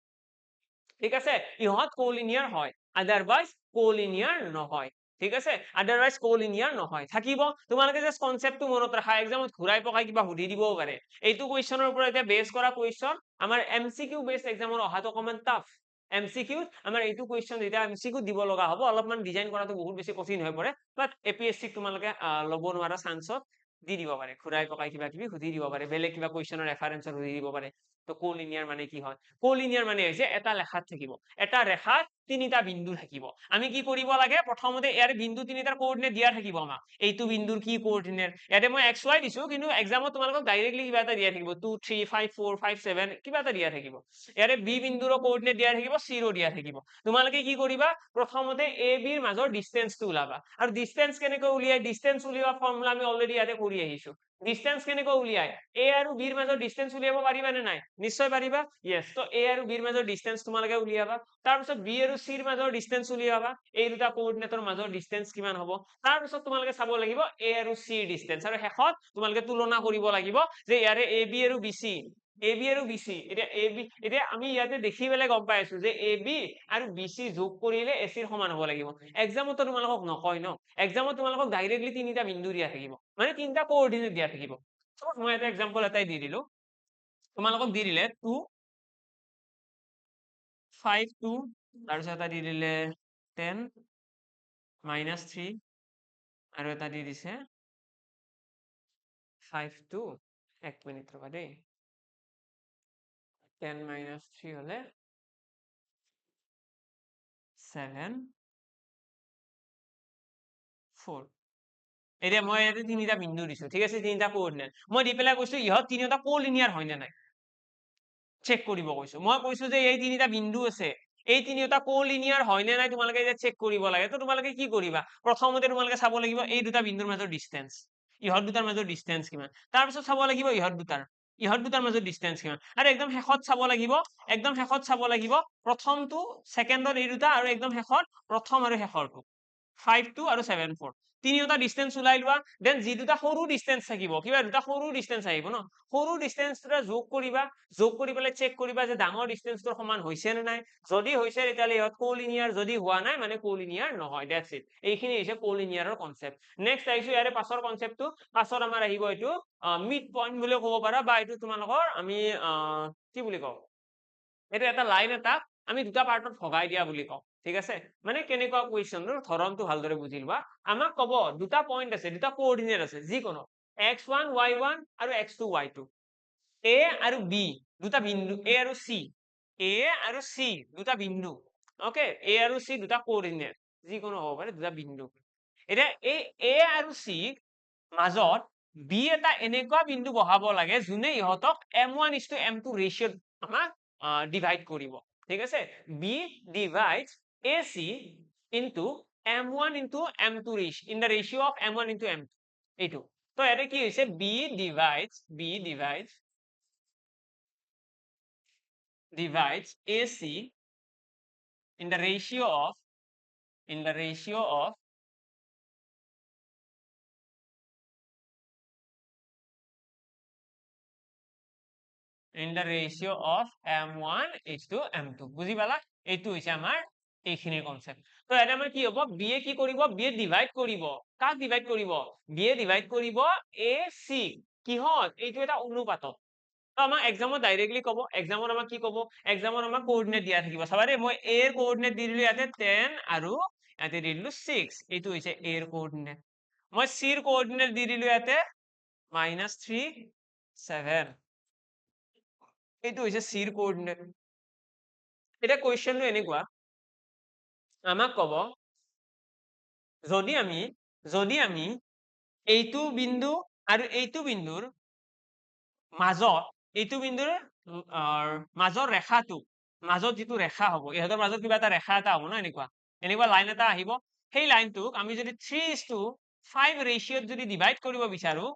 ঠিক আছে ইহত কোলিনিয়াৰ হয় আদাৰৱাইজ কোলিনিয়াৰ নহয় ঠিক আছে আদাৰৱাইজ কোলিনিয়াৰ নহয় থাকিব তোমালোকে জাস্ট কনসেপ্টটো মনত ৰাখা এক্সামত ঘুৰাই পকাই কিবা সুধি দিবও পাৰে এইটো কুৱেশ্যনৰ ওপৰত এতিয়া বেস কৰা কুৱেশ্যন আমাৰ এমসিকিউ বেস এক্সামৰ অহাটো অকমান টাফ এমসিকিউ আমাৰ এইটো কুৱেশ্যন যেতিয়া এমসিকিউ দিব লগা হ'ব অলপমান ডিজাইন কৰাটো বহুত বেছি কঠিন হৈ পৰে বাট এপিএসসি তোমালোকে ল'ব নোৱাৰা চান্সত দি দিব পাৰে ঘুৰাই পকাই কিবা কিবি সুধি দিব পাৰে বেলেগ কিবা কুৱেশ্যনৰ ৰেফাৰেন্সত সুধি দিব পাৰে তো কোলিনিয়াৰ মানে কি হয় কোলিনিয়াৰ মানে হৈছে এটা লেখাত থাকিব এটা ৰেখাত তিনিটা বিন্দু থাকিব আমি কি কৰিব লাগে প্ৰথমতে ইয়াৰ বিন্দু তিনিটাৰ কোঅৰ্ডিনেট দিয়া থাকিব আমাক এইটো বিন্দুৰ কি কোঅৰ্ডিনেট ইয়াতে মই xy দিছো কিন্তু এক্সামত তোমালোকক ডাইৰেক্টলি কিবা এটা দিয়া থাকিব 2 3 5 4 5 7 কিবা এটা দিয়া থাকিব ইয়াৰে বি বিন্দুৰ কোঅৰ্ডিনেট দিয়া থাকিব c ৰো দিয়া থাকিব তোমালোকে কি কৰিবা প্ৰথমতে a b ৰ মাজৰ ডিসটেন্সটো ওলাবা আৰু ডিসটেন্স কেনেকৈ উলিয়াই ডিসটেন্স উলিওৱা ফৰ্মুলা আমি অলৰেডি ইয়াতে কৰি আহিছো ডিসটেন্স কেনেকৈ উলিয়াই a আৰু b ৰ মাজৰ ডিসটেন্স উলিয়াব পাৰিবা নে নাই নিশ্চয় পাৰিবা yes তো a আৰু b ৰ মাজৰ ডিসটেন্স তোমালোকে উলিয়াবা তাৰপিছত b আৰু c ৰ মাজৰ ডিসটেন্স উলিয়াবা এই দুটা কোঅৰ্ডিনেটৰ মাজৰ ডিসটেন্স কিমান হ'ব তাৰপিছত তোমালোকে চাব লাগিব a আৰু c ৰ ডিসটেন্স আৰু শেষত তোমালোকে তুলনা কৰিব লাগিব যে ইয়াৰে ab আৰু bc ab আৰু bc এতিয়া আমি ইয়াতে দেখি পেলাই গম পাই আছো যে ab আৰু bc যোগ কৰিলে ac ৰ সমান হ'ব লাগিব এক্সামত তোমালোকক নকয় ন এক্সামত তোমালোকক ডাইৰেক্টলি তিনিটা বিন্দু দিয়া থাকিব মানে তিনিটা কোঅৰ্ডিনেট দিয়া থাকিব মই এটা এক্সাম্পল এটাই দি দিলো তোমালোকক দি দিলে 2 5 2 তাৰপিছত এটা দি দিলে 10 -3 আৰু এটা দি দিছে 5 2 এক মিনিট ৰবা দেই 10 - 3 হলে 7 4 এতিয়া মই ইয়াতে তিনিটা বিন্দু দিছো ঠিক আছে তিনিটা কোঅৰ্ডিনেট মই দি পেলাই কৈছো ইহত তিনিটা কোলিনিয়াৰ হয় নে নাই চেক কৰিব কৈছো মই কৈছো যে এই তিনিটা বিন্দু আছে এই তিনিটা কোলিনিয়াৰ হয় নে নাই তোমালোকে এতিয়া চেক কৰিব লাগে তো তোমালোকে কি কৰিবা প্ৰথমতে তোমালোকে চাব লাগিব এই দুটা বিন্দুৰ মাজৰ ডিসটেন্স ইহত দুটাৰ মাজৰ ডিসটেন্স কিমান তাৰপিছত চাব লাগিব ইহত দুটাৰ মাজৰ ডিসটেন্স কিমান আৰু একদম শেষত চাব লাগিব প্ৰথমটো সেকেন্ডত এই দুটা আৰু একদম শেষত প্ৰথম আৰু শেষৰটো 5 2 আৰু 7 4 তিনিটা ডিসটেন্স ওলাই লোৱা দেন যি দুটা সৰু ডিসটেন্স থাকিব কিবা দুটা সৰু ডিসটেন্স আহিব ন সৰু ডিসটেন্স দুটা যোগ কৰি পেলাই চেক কৰিবা যে ডাঙৰ ডিসটেন্সটোৰ সমান হৈছে নে নাই যদি হৈছে তেতিয়াহ'লে ইহত কোলিনিয়াৰ যদি হোৱা নাই মানে কোলিনিয়াৰ নহয় দ্যাটস ইট এইখিনি হৈছে কোলিনিয়াৰৰ কনসেপ্ট নেক্সট আহিছো ইয়াৰে পাছৰ কনসেপ্টটো পাছৰ আমাৰ আহিব এইটো মিড পইণ্ট বুলি ক'ব পাৰা বা এইটো তোমালোকৰ আমি কি বুলি কওঁ এটা এটা লাইন এটা আমি দুটা পাৰ্টত ভগাই দিয়া বুলি কওঁ ঠিক আছে মানে কেনেকুৱা কুৱেশ্যনটোৰ ধৰণটো ভালদৰে বুজি লোৱা আমাক ক'ব দুটা পইণ্ট আছে দুটা কোঅৰ্ডিনেট আছে যিকোনো x1 y1 আৰু x2 y2 a আৰু b দুটা বিন্দু a আৰু c দুটা বিন্দু ওকে a আৰু c দুটা কোঅৰ্ডিনেট যিকোনো হ'ব পাৰে দুটা বিন্দু এতিয়া এই a আৰু c মাজত b এটা এনেকুৱা বিন্দু বহাব লাগে যোনে ইহঁতক m1:m2 ৰেচিঅ আমাক ডিভাইড কৰিব ঠিক আছে b divides ac into m1 into m2 ratio in the ratio of m1 into m2 এইটো তো এটা কি হৈছে b divides ac in the ratio of of m1:m2 বুজি পালা এইটো হৈছে আমাৰ এইখিনিৰ কনসেপ্ট তো এটা আমাৰ কি হ'ব b এ কি কৰিব b এ ডিভাইড কৰিব কাক ডিভাইড কৰিব b এ ডিভাইড কৰিব ac কিহত এইটো এটা অনুপাতত তো আমাক এক্সামত ডাইৰেক্টলি ক'ব এক্সামত আমাক কি ক'ব এক্সামত আমাক কোঅৰ্ডিনেট দিয়া থাকিব চাবা দেই মই a এৰ কোঅৰ্ডিনেট দি দিলো ইয়াতে 10 আৰু ইয়াতে দি দিলো 6 এইটো হৈছে a এৰ কোঅৰ্ডিনেট মই c এৰ কোঅৰ্ডিনেট দি দিলো ইয়াতে -3 7 এইটো হৈছে c এৰ কোঅৰ্ডিনেট এটা কোৱেশ্চনটো এনেকুৱা আমাক ক'ব যদি আমি এইটো বিন্দু আৰু এইটো বিন্দুৰ মাজত এইটো বিন্দুৰ মাজৰ ৰেখাটো মাজত যিটো ৰেখা হ'ব ইহঁতৰ মাজত কিবা এটা ৰেখা এটা হ'ব ন এনেকুৱা লাইন এটা আহিব সেই লাইনটোক আমি যদি 3:5 ৰেচিঅত যদি ডিভাইড কৰিব বিচাৰো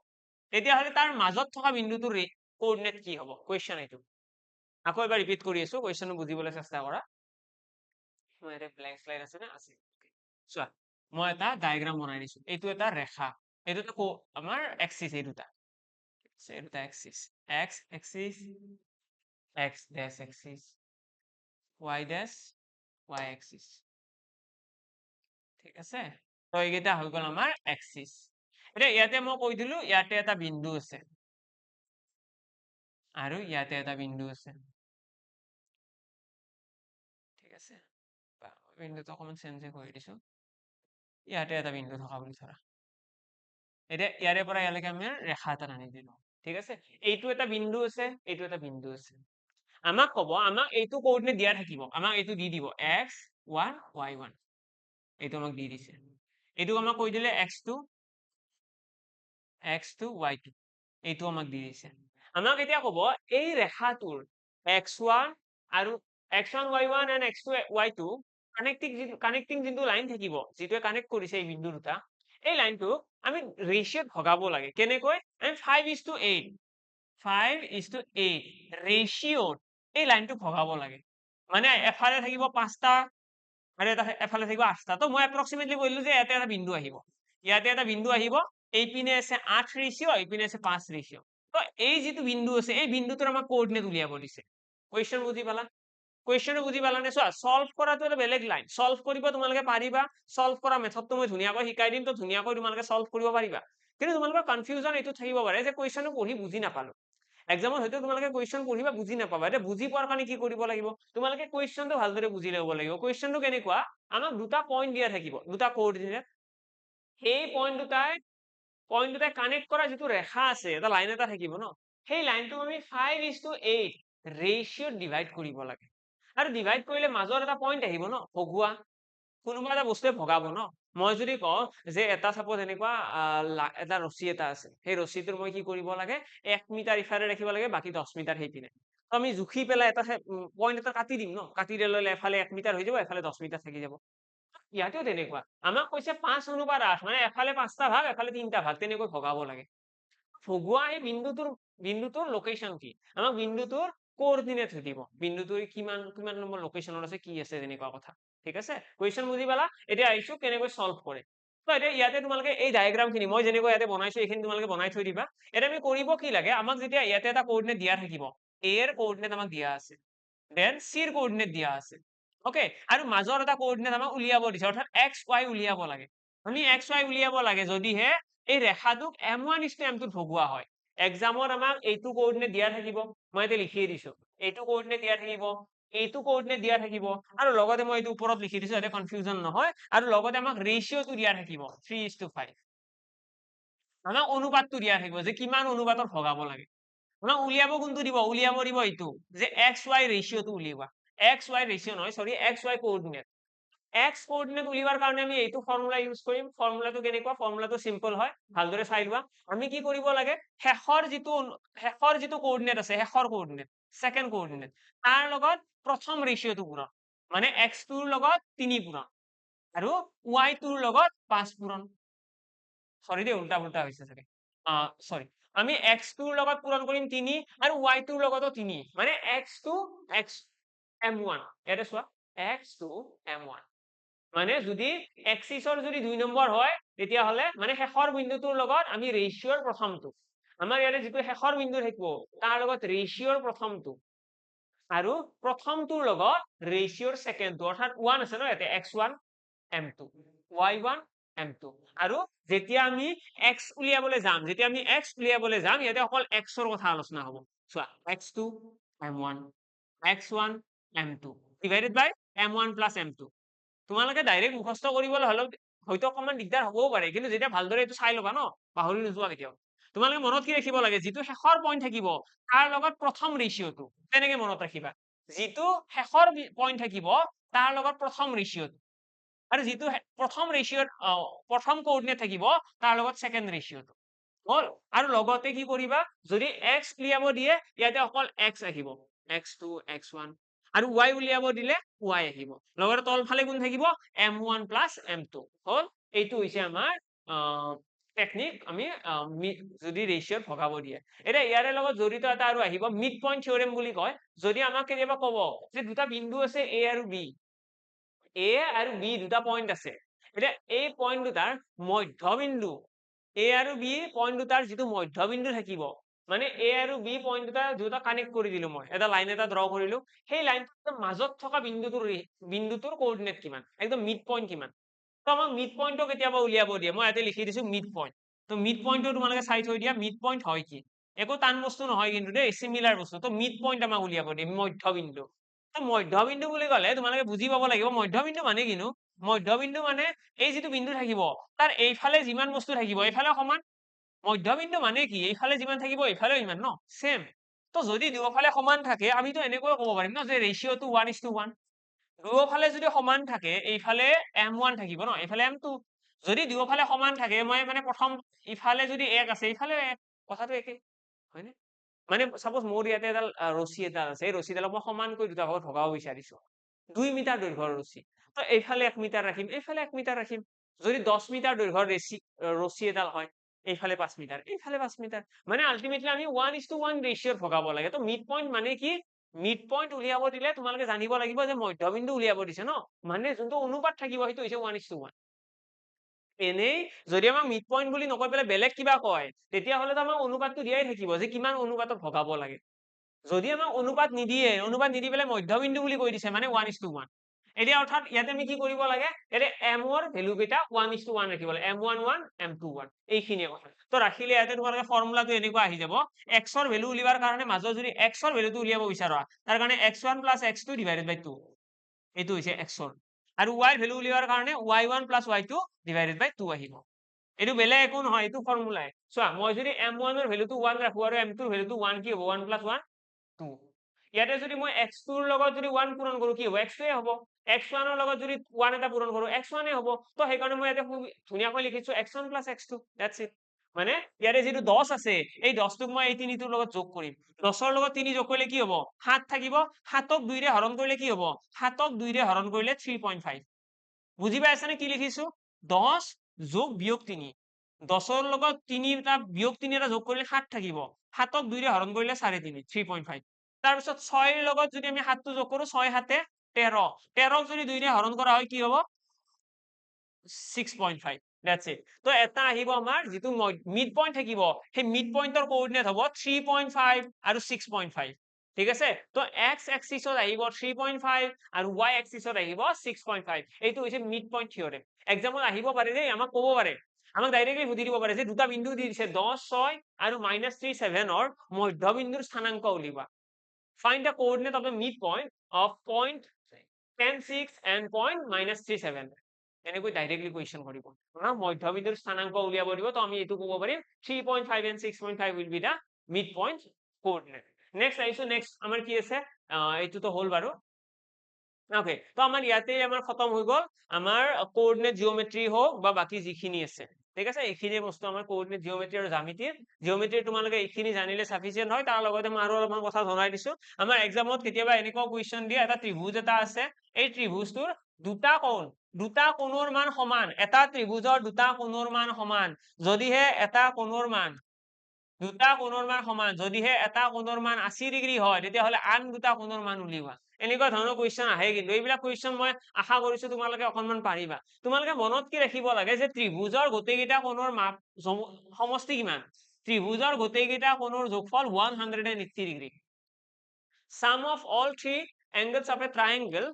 তেতিয়াহ'লে তাৰ মাজত থকা বিন্দুটোৰ কোঅৰ্ডিনেট কি হ'ব কোৱেশ্চন এইটো আকৌ এবাৰ ৰিপিট কৰি আছো কোৱেশ্চনটো বুজিবলৈ চেষ্টা কৰা মই এটা ব্ল্যাঙ্ক স্লাইড আছে না আছে চোৱা মই এটা ডায়াগ্ৰাম বনাই দিছো এইটো এটা ৰেখা এইটো আমাৰ এক্সিস এই দুটা এটা axis x axis x dash axis y dash y axis ঠিক আছে তো এইকেইটা হৈ গ'ল আমাৰ axis এতিয়া ইয়াতে মই কৈ দিলো ইয়াতে এটা বিন্দু আছে আৰু ইয়াতে এটা বিন্দু আছে ঠিক আছে বিন্দুটো অকমান চেঞ্জ কৰি দিছো ইয়াতে এটা বিন্দু থকা বুলি ধৰা এতিয়া ইয়াৰে পৰা ইয়ালৈকে আমি ৰেখা এটা টানি দিলো ঠিক আছে এইটো এটা বিন্দু আছে এইটো এটা বিন্দু আছে আমাক ক'ব আমাক এইটো কোঅৰ্ডিনেট দিয়া থাকিব আমাক এইটো দি দিব x1 y1 এইটো আমাক দি দিছে এইটো আমাক কৈ দিলে x2 y2 এইটো আমাক দি দিছে আমাক এতিয়া ক'ব এই ৰেখাটোৰ x1 আৰু x1 y1 and x2 y2 connecting যোনটো লাইন থাকিব যিটোৱে কানেক্ট কৰিছে এই বিন্দু দুটা এই লাইনটো আমি ৰেচিঅত ভগাব লাগে কেনেকৈ আমি 5:8 ৰেচিঅত এই লাইনটো ভগাব লাগে মানে এফালে থাকিব 5টা আৰু এফালে থাকিব 8টা তো মই এপ্ৰক্সিমেটলি কৈলো যে ইয়াতে এটা বিন্দু আহিব এইপিনে আছে 8 ৰেচিঅ এইপিনে আছে 5 ৰেচিঅ তো এই যিটো বিন্দু আছে এই বিন্দুটোৰ আমাক কোঅৰ্ডিনেট উলিয়াব দিছে কোৱেশ্চন বুজি পালা কোৱেশ্চনটো বুজি পালানে চোৱা সলভ কৰাটো এটা বেলেগ লাইন সলভ কৰিব তোমালোকে পাৰিবা সলভ কৰা মেথডটো মই ধুনীয়াকৈ শিকাই দিম তো ধুনীয়াকৈ তোমালোকে সলভ কৰিব পাৰিবা কিন্তু তোমালোকৰ কনফিউজন এইটো থাকিব পাৰে যে কোৱেশ্চনটো পঢ়ি বুজি নাপালো এক্সামত হয়তো তোমালোকে কোৱেশ্চন পঢ়িবা বুজি নাপাবা এটা বুজি পোৱাৰ কাৰণে কি কৰিব লাগিব তোমালোকে কোৱেশ্চনটো ভালদৰে বুজি ল'ব লাগিব কোৱেশ্চনটো কেনেকুৱা আমাক দুটা পইণ্ট দিয়া থাকিব দুটা কোঅৰ্ডিনেট সেই পইণ্ট দুটাই কানেক্ট কৰা যিটো ৰেখা আছে এটা লাইন এটা থাকিব ন সেই লাইনটো আমি 5:8 ৰেচিঅত ডিভাইড কৰিব লাগে আৰু ডিভাইড কৰিলে মাজৰ এটা পইণ্ট আহিব ন ভগোৱা কোনোবা এটা বস্তুৱে ভগাব ন মই যদি কওঁ যে এটা সাপোজ এনেকুৱা এটা ৰছী এটা আছে সেই ৰছীটোৰ মই কি কৰিব লাগে 1 মিটাৰ ইফালে ৰাখিব লাগে বাকি 10 মিটাৰ সেইপিনে তো আমি জুখি পেলাই এটা পইণ্ট এটা কাটি দিম ন কাটি দিলে এফালে 1 মিটাৰ হৈ যাব এফালে 10 মিটাৰ থাকি যাব ইয়াতেও তেনেকুৱা আমাক কৈছে 5:8 মানে এফালে 5টা ভাগ এফালে 3টা ভাগ তেনেকৈ ভগাব লাগে ভগোৱা এই বিন্দুটোৰ লোকেশন কি আমাক বিন্দুটোৰ কোঅৰ্ডিনেট দিব বিন্দুটোৰ কিমান নম্বৰ লোকেশনত আছে কি আছে তেনেকুৱা কথা ঠিক আছে কোৱেশ্চন বুজি পালা এতিয়া আইছো কেনেকৈ সলভ কৰে তো এতিয়া ইয়াতে তোমালোকে এই ডায়াগ্ৰামখিনি মই যেনেকৈ ইয়াতে বনাইছো এইখিনি তোমালোকে বনাই থৈ দিবা এটা আমি কৰিব কি লাগে আমাক যেতিয়া ইয়াতে এটা কোঅৰ্ডিনেট দিয়া থাকিব a এৰ কোঅৰ্ডিনেট আমাক দিয়া আছে দেন c এৰ কোঅৰ্ডিনেট দিয়া আছে ওকে আৰু মাজৰ এটা কোঅৰ্ডিনেট আমাক উলিয়াব দিছে অৰ্থাৎ x y উলিয়াব লাগে আমি x y উলিয়াব লাগে যদিহে এই ৰেখাটোক m1:m2 ভগোৱা হয় এক্সামত আমাক এইটো কোঅৰ্ডিনেট দিয়া থাকিব মই এতিয়া লিখিয়ে দিছো এইটো কোঅৰ্ডিনেট দিয়া থাকিব এইটো কোঅৰ্ডিনেট দিয়া থাকিব আৰু লগতে মই এইটো ওপৰত লিখি দিছো যাতে কনফিউজন নহয় আৰু লগতে আমাক ৰেশিওটো দিয়া থাকিব 3:5 আমাক অনুপাতটো দিয়া থাকিব যে কিমান অনুপাতত ভগাব লাগে আমাক উলিয়াব কোনটো দিব এইটো যে xy ৰেশিওটো উলিওৱা xy ৰেশিও নহয় সৰি xy কোঅৰ্ডিনেট x কোঅৰ্ডিনেট উলিওৱাৰ কাৰণে আমি এইটো ফৰ্মুলা ইউজ কৰিম ফৰ্মুলাটো কেনেকুৱা ফৰ্মুলাটো সিম্পল হয় ভালদৰে চাই লোৱা আমি কি কৰিব লাগে শেষৰ যিটো কোঅৰ্ডিনেট আছে শেষৰ কোঅৰ্ডিনেট সেকেন্ড কোঅৰ্ডিনেট তাৰ লগত প্ৰথম ৰেশিওটো পূৰণ মানে x2 ৰ লগত 3 পূৰণ আৰু y2 ৰ লগত 5 পূৰণ সৰি দে উল্টা উল্টা হৈছে চাগে সৰি আমি x2 ৰ লগত পূৰণ কৰিম 3 আৰু y2 ৰ লগতো 3 মানে x2 x m1 ইয়াতে চোৱা x2 m1 মানে যদি এক্সিসৰ যদি 2 নম্বৰ হয় তেতিয়া হলে মানে শেষৰ বিন্দুটোৰ লগত আমি ৰেশিওৰ প্ৰথমটো আমাৰ ইয়াতে যিটো শেষৰ বিন্দু থাকিব তাৰ লগত ৰেশিওৰ প্ৰথমটো আৰু প্ৰথমটোৰ লগত ৰেশিওৰ সেকেন্ডটো অৰ্থাৎ 1 আছে ন ইয়াতে x1 m2 y1 m2 আৰু যেতিয়া আমি x উলিয়াবলৈ যাম ইয়াতে অকল x ৰ কথা আলোচনা হ'ব চোৱা x2 m1 x1 m2 divided by m1 plus m2 তোমালোকে ডাইৰেক্ট মুখস্থ কৰিবলৈ হলে হয়তো অকমান দিগদাৰ হ'বও পাৰে কিন্তু যেতিয়া ভালদৰে এইটো চাই ল'বা ন পাহৰি নোযোৱা কেতিয়াও তোমালোকে মনত কি ৰাখিব লাগে যিটো শেষৰ পইণ্ট থাকিব তাৰ লগত প্ৰথম ৰেশিওটো তেনেকে মনত ৰাখিবা যিটো শেষৰ পইণ্ট থাকিব তাৰ লগত প্ৰথম ৰেশিওটো আৰু যিটো প্ৰথম ৰেশিওৰ প্ৰথম কোঅৰ্ডিনেট থাকিব তাৰ লগত সেকেন্ড ৰেশিওটো হল আৰু লগতে কি কৰিবা যদি x উলিয়াব দিয়ে ইয়াতে অকল x আহিব x2 x1 আৰু y উলিয়াব দিলে y আহিব লগতে তলফালে কোন থাকিব m1 plus m2 হল এইটো হৈছে আমাৰ টেকনিক আমি যদি ৰেশিওত ভগাব দিয়ে এতিয়া ইয়াৰে লগত জড়িত এটা আৰু আহিব মিড পইণ্ট থিওৰেম বুলি কয় যদি আমাক কেতিয়াবা ক'ব যে দুটা বিন্দু আছে a আৰু b আৰু b দুটা পইণ্ট আছে এতিয়া এই পইণ্ট দুটাৰ মধ্যবিন্দু a আৰু b পইণ্ট দুটাৰ যিটো মধ্যবিন্দু থাকিব মানে a আৰু b পইণ্ট দুটা কানেক্ট কৰি দিলো মই এটা লাইন এটা ড্ৰ কৰিলো সেই লাইনটোৰ মাজত থকা বিন্দুটোৰ কোঅৰ্ডিনেট কিমান একদম মিড পইণ্ট কিমান তো আমাক মিড পইণ্টটো কেতিয়াবা উলিয়াব দিয়ে মই ইয়াতে লিখি দিছো মিড পইণ্ট তো মিড পইণ্টটো তোমালোকে চাই থৈ দিয়া মিড পইণ্ট হয় কি একো টান বস্তু নহয় কিন্তু দেই সিমিলাৰ বস্তু তো মিড পইণ্ট আমাক উলিয়াব দিয়ে মধ্যবিন্দু তো মধ্যবিন্দু বুলি ক'লে তোমালোকে বুজি পাব লাগিব মধ্যবিন্দু মানে কিনো মধ্যবিন্দু মানে এই যিটো বিন্দু থাকিব তাৰ এইফালে যিমান বস্তু থাকিব এইফালে সমান মধ্যবিন্দু মানে কি এইফালে যিমান থাকিব এইফালেও ইমান ন সেম তো যদি দুয়োফালে সমান থাকে আমিতো এনেকৈ ক'ব পাৰিম ন যে ৰেশিওটো 1:1 দুয়োফালে যদি সমান থাকে এইফালে m1 থাকিব ন এইফালে m2 যদি দুয়োফালে সমান থাকে মই মানে প্ৰথম ইফালে যদি 1 আছে ইফালে 1 কথাটো একে হয়নে মানে সাপোজ মোৰ ইয়াতে এডাল ৰছী এডাল আছে এই ৰছীডালক মই সমানকৈ দুটা ভাগত ভগাব বিচাৰিছো 2 মিটাৰ দৈৰ্ঘ্যৰ ৰছী তো এইফালে 1 মিটাৰ ৰাখিম এইফালে 1 মিটাৰ ৰাখিম যদি 10 মিটাৰ দৈৰ্ঘ্যৰ ৰছী এডাল হয় এইফালে 5 মিটাৰ এইফালে 5 মিটাৰ মানে আলটিমেটলি আমি 1:1 ৰেশিওত ভগাব লাগে তো মিড পইণ্ট মানে কি মিড পইণ্ট উলিয়াব দিলে তোমালোকে জানিব লাগিব যে মধ্যবিন্দু উলিয়াব দিছে ন মানে যোনটো অনুপাত থাকিব সেইটো হৈছে 1:1 এনেই যদি আমাক মিড পইণ্ট বুলি নকৈ পেলাই বেলেগ কিবা কয় তেতিয়াহ'লে তো আমাক অনুপাতটো দিয়াই থাকিব যে কিমান অনুপাতত ভগাব লাগে যদি আমাক অনুপাত নিদি পেলাই মধ্যবিন্দু বুলি কৈ দিছে মানে 1:1 এতিয়া অৰ্থাৎ ইয়াতে আমি কি কৰিব লাগে ইয়াতে m ৰ ভ্যালু কেইটা 1:1 ৰাখিব লাগে m11 m21 এইখিনিয়ে কথা তো ৰাখিলে ইয়াতে তোমালোকে ফৰ্মুলাটো এনেকুৱা আহি যাব x ৰ ভ্যালু উলিয়াৰ কাৰণে মাজত যদি x ৰ ভ্যালুটো উলিয়াব বিচাৰা তাৰ কাৰণে x1 + x2 / 2 এইটো হৈছে x ৰ আৰু y ৰ ভ্যালু উলিয়াৰ কাৰণে y1 + y2 / 2 আহিব এইটো বেলেগ একো নহয় এইটো ফৰ্মুলাই চোৱা মই যদি m1 ৰ ভ্যালুটো 1 ৰাখো আৰু m2 ৰ ভ্যালুটো 1 কি হ'ব 1 + 1 2 ইয়াতে যদি মই x2 ৰ লগত যদি 1 পূৰণ কৰো কি হ'ব x2 এ হ'ব x1 ৰ লগত যদি 1 এটা পূৰণ কৰো x1 এ হ'ব তো সেইকাৰণে মই ইয়াতে ধুনীয়াকৈ লিখিছো x1 + x2 দ্যাটস ইট মানে ইয়াতে যিটো 10 আছে এই 10 টোক মই এই তিনিটোৰ লগত যোগ কৰিম 10 ৰ লগত 3 যোগ কৰিলে কি হ'ব 7 থাকিব 7ক 2 ৰে হৰণ কৰিলে কি হ'ব 7ক 2 ৰে হৰণ কৰিলে 3.5 বুজি পাইছানে কি লিখিছো 10 যোগ বিয়োগ 3 10 ৰ লগত 3 এটা বিয়োগ 3 এটা যোগ কৰিলে 7 থাকিব 7ক 2 ৰে হৰণ কৰিলে 3.5 3.5 তাৰপিছত 6 ৰ লগত যদি আমি 7টো যোগ কৰো 6 × 7 = 13 13ক যদি 2 ৰে হৰণ কৰা হয় কি হ'ব 6.5 দ্যাটস ইট তো এটা আহিব আমাৰ যিটো মিড পইণ্ট থাকিব সেই মিড পইণ্টৰ কোঅৰ্ডিনেট হ'ব 3.5 আৰু 6.5 ঠিক আছে তো x এক্সিসত আহিব 3.5 আৰু y এক্সিসত আহিব 6.5 এইটো হৈছে মিড পইণ্ট থিওৰেম এক্সামত আহিব পাৰে দেই আমাক ক'ব পাৰে আমাক ডাইৰেক্টলি সুধি দিব পাৰে যে দুটা বিন্দু দি দিছে 10 6 আৰু -3 7 ৰ মধ্যবিন্দুৰ স্থানাংক উলিওৱা Find the coordinate of the midpoint of point 10, 6 and point -37. এনেকৈ ডাইৰেক্টলি কুৱেশ্যন কৰিব মধ্যবিন্দুৰ স্থানাংক উলিয়াব দিব তো আমি এইটো ক'ব পাৰিম 3.5 and 6.5 will be the midpoint coordinate. Next আহিছো নেক্সট আমাৰ কি আছে এইটোতো হ'ল বাৰু ওকে তো আমাৰ ইয়াতে আমাৰ খতম হৈ গ'ল আমাৰ কোঅৰ্ডিনেট জিওমেট্ৰি হওক বা বাকি যিখিনি আছে ঠিক আছে এইখিনি বস্তু আমাৰ কোঅৰ্ডিনেট জিওমেট্ৰি আৰু জিওমেট্ৰি তোমালোকে এইখিনি জানিলে সাফিচিয়েন্ট হয় তাৰ লগতে মই আৰু অলপমান কথা জনাই দিছো আমাৰ এক্সামত কেতিয়াবা এনেকুৱা কুৱেশ্যন দিয়ে এটা ত্ৰিভুজ এটা আছে এই ত্ৰিভুজটোৰ দুটা কোণৰ মান সমান এটা ত্ৰিভুজৰ দুটা কোণৰ মান সমান যদিহে এটা কোণৰ মান দুটা কোণৰ মান সমান যদিহে এটা কোণৰ মান 80 ডিগ্ৰী হয় তেতিয়াহ'লে আন দুটা কোণৰ মান উলিওৱা এনেকুৱা ধৰণৰ কুৱেশ্যন আহে কিন্তু এইবিলাক কুৱেশ্যন মই আশা কৰিছো তোমালোকে অকনমান পাৰিবা তোমালোকে মনত কি ৰাখিব লাগে যে ত্ৰিভুজৰ গোটেইকেইটা কোণৰ মাপ সমষ্টি কিমান ত্ৰিভুজৰ গোটেইকেইটা কোণৰ যোগফল 180 degree sum of all three angles of a triangle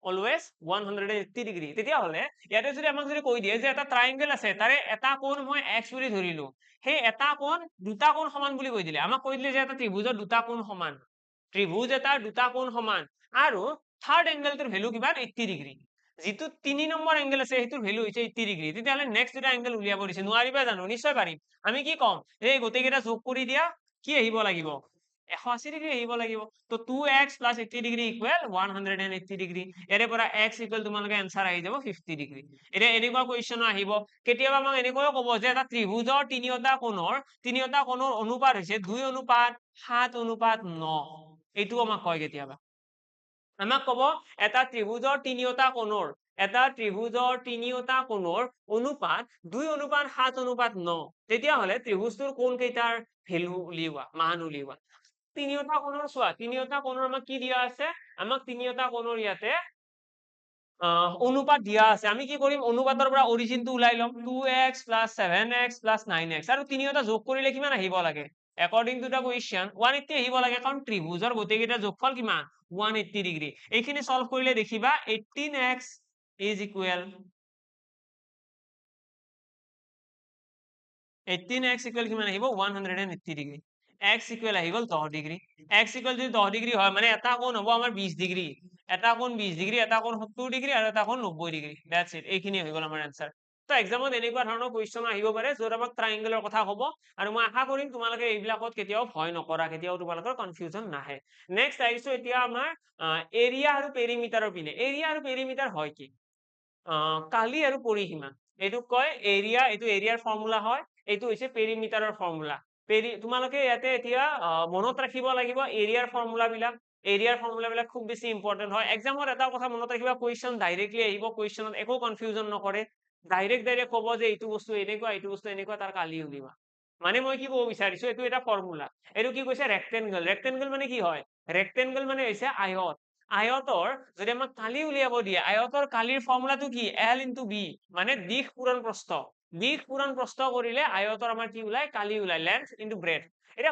always 180 degree তেতিয়াহ'লে ইয়াতে যদি আমাক যদি কৈ দিয়ে যে এটা ট্ৰায়াঙ্গেল আছে তাৰে এটা কোণ মই x বুলি ধৰিলো সেই এটা কোণ দুটা কোণ সমান বুলি কৈ দিলে আমাক কৈ দিলে যে এটা ত্ৰিভুজৰ দুটা কোণ সমান ত্ৰিভুজ এটাৰ দুটা কোণ সমান আৰু থাৰ্ড এংগেলটোৰ ভ্যালু কিমান 80 ডিগ্ৰী যিটো 3 নম্বৰ এংগেল আছে সেইটোৰ ভ্যালু হৈছে 80 ডিগ্ৰী তেতিয়াহ'লে নেক্সট দুটা এংগেল উলিয়াব দিছে নোৱাৰিবা জানো নিশ্চয় পাৰিম আমি কি কম এই গোটেইকেইটা যোগ কৰি দিয়া কি আহিব লাগিব 180 ডিগ্ৰী আহিব লাগিব তো 2x + 80 ডিগ্ৰী = 180 ডিগ্ৰী এৰে পৰা x = তোমালোকে आंसर আহি যাব 50 ডিগ্ৰী এটা এনেকুৱা কোৱেশ্চন আহিব কেতিয়াবা আমাক এনেকৈও ক'ব যে এটা ত্ৰিভুজৰ তিনিটা কোণৰ অনুপাত হৈছে 2:7:9 এইটো আমাক কয় কেতিয়াবা আমাক ক'ব এটা ত্ৰিভুজৰ তিনিটা কোণৰ অনুপাত 2:7:9 তেতিয়াহ'লে ত্ৰিভুজটোৰ কোণ কেইটাৰ ভ্যালু উলিওৱা মান উলিওৱা তিনিটা কোণৰ চোৱা তিনিটা কোণৰ আমাক কি দিয়া আছে আমাক তিনিটা কোণৰ ইয়াতে অনুপাত দিয়া আছে আমি কি কৰিম অনুপাতৰ পৰা অৰিজিনটো ওলাই লম 2x + 7x + 9x আৰু তিনিটা যোগ কৰিলে কিমান আহিব লাগে according to the question 180 আহিব লাগে কাৰণ ত্ৰিভুজৰ গোটেইকেইটা যোগফল কিমান 180 ডিগ্ৰী এইখিনি সলভ কৰিলে দেখিবা 18x is equal 18x equal কিমান আহিব 180 ডিগ্ৰী x equal আহি গ'ল 10 ডিগ্ৰী x equal যদি 10 ডিগ্ৰী হয় মানে এটা কোণ হ'ব আমাৰ 20 ডিগ্ৰী এটা কোণ 20 ডিগ্ৰী এটা কোণ 70 ডিগ্ৰী আৰু এটা কোণ 90 ডিগ্ৰী দ্যাটস ইট এইখিনি হৈ গ'ল আমাৰ आंसर তো এক্সামত এনেকুৱা ধৰণৰ কুৱেশ্যন আহিব পাৰে য'ত আমাক ট্ৰায়াঙ্গেলৰ কথা হ'ব আৰু মই আশা কৰিম তোমালোকে এইবিলাকত কেতিয়াও ভয় নকৰা কেতিয়াও তোমালোকৰ কনফিউজন নাহে নেক্সট আহিছো এতিয়া আমাৰ এৰিয়া আৰু পেৰিমিটাৰৰ পিনে এৰিয়া আৰু পেৰিমিটাৰ হয় কি কালি আৰু পৰিসীমা এইটো কয় এৰিয়া এইটো এৰিয়াৰ ফৰ্মুলা হয় এইটো হৈছে পেৰিমিটাৰৰ ফৰ্মুলা তোমালোকে ইয়াতে এতিয়া মনত ৰাখিব লাগিব এৰিয়াৰ ফৰ্মুলাবিলাক খুব বেছি ইম্পৰ্টেন্ট হয় এক্সামত এটা কথা মনত ৰাখিবা কুৱেশ্যন ডাইৰেক্টলি আহিব কুৱেশ্যনত একো কনফিউজন নকৰে ডাইৰেক্ট ক'ব যে এইটো বস্তু এনেকুৱা তাৰ কালি উলিওৱা মানে মই কি ক'ব বিচাৰিছো এইটো এটা ফৰ্মুলা এইটো কি কৈছে ৰেক্টেংগল মানে কি হয় ৰেক্টেংগল মানে হৈছে আয়তৰ যদি আমাক কালি উলিয়াব দিয়ে আয়তৰ কালিৰ ফৰ্মুলাটো কি L * B মানে দিশ পূৰণ প্ৰস্থ কৰিলে আয়তৰ আমাৰ কি ওলাই কালি ওলাই লেন্থ * ব্ৰেডথ এটা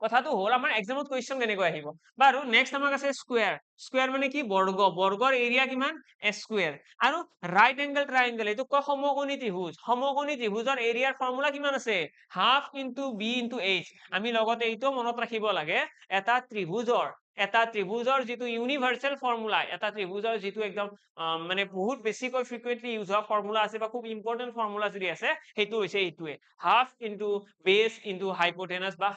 কথাটো হ'ল আমাৰ এক্সামত কুৱেশ্যন কেনেকৈ আহিব বাৰু নেক্সট আমাক আছে স্কয়াৰ মানে কি বৰ্গৰ এৰিয়া কিমান a স্কয়াৰ আৰু ৰাইট এংগল ট্ৰায়াঙ্গেল এইটো কয় সমকোণী ত্ৰিভুজৰ এৰিয়াৰ ফৰ্মুলা কিমান আছে হাফ * b * h আমি লগতে এইটো মনত ৰাখিব লাগে এটা ত্ৰিভুজৰ যিটো ইউনিভাৰ্সেল ফৰ্মুলা এটা ত্ৰিভুজৰ যিটো একদম মানে বহুত বেছিকৈ ফ্ৰিকুৱেন্টলি ইউজ হোৱা ফৰ্মুলা আছে বা খুব ইম্পৰ্টেন্ট ফৰ্মুলা যদি আছে সেইটো হৈছে এইটোৱে হাফ * বেস * হাইপোটেনাস বা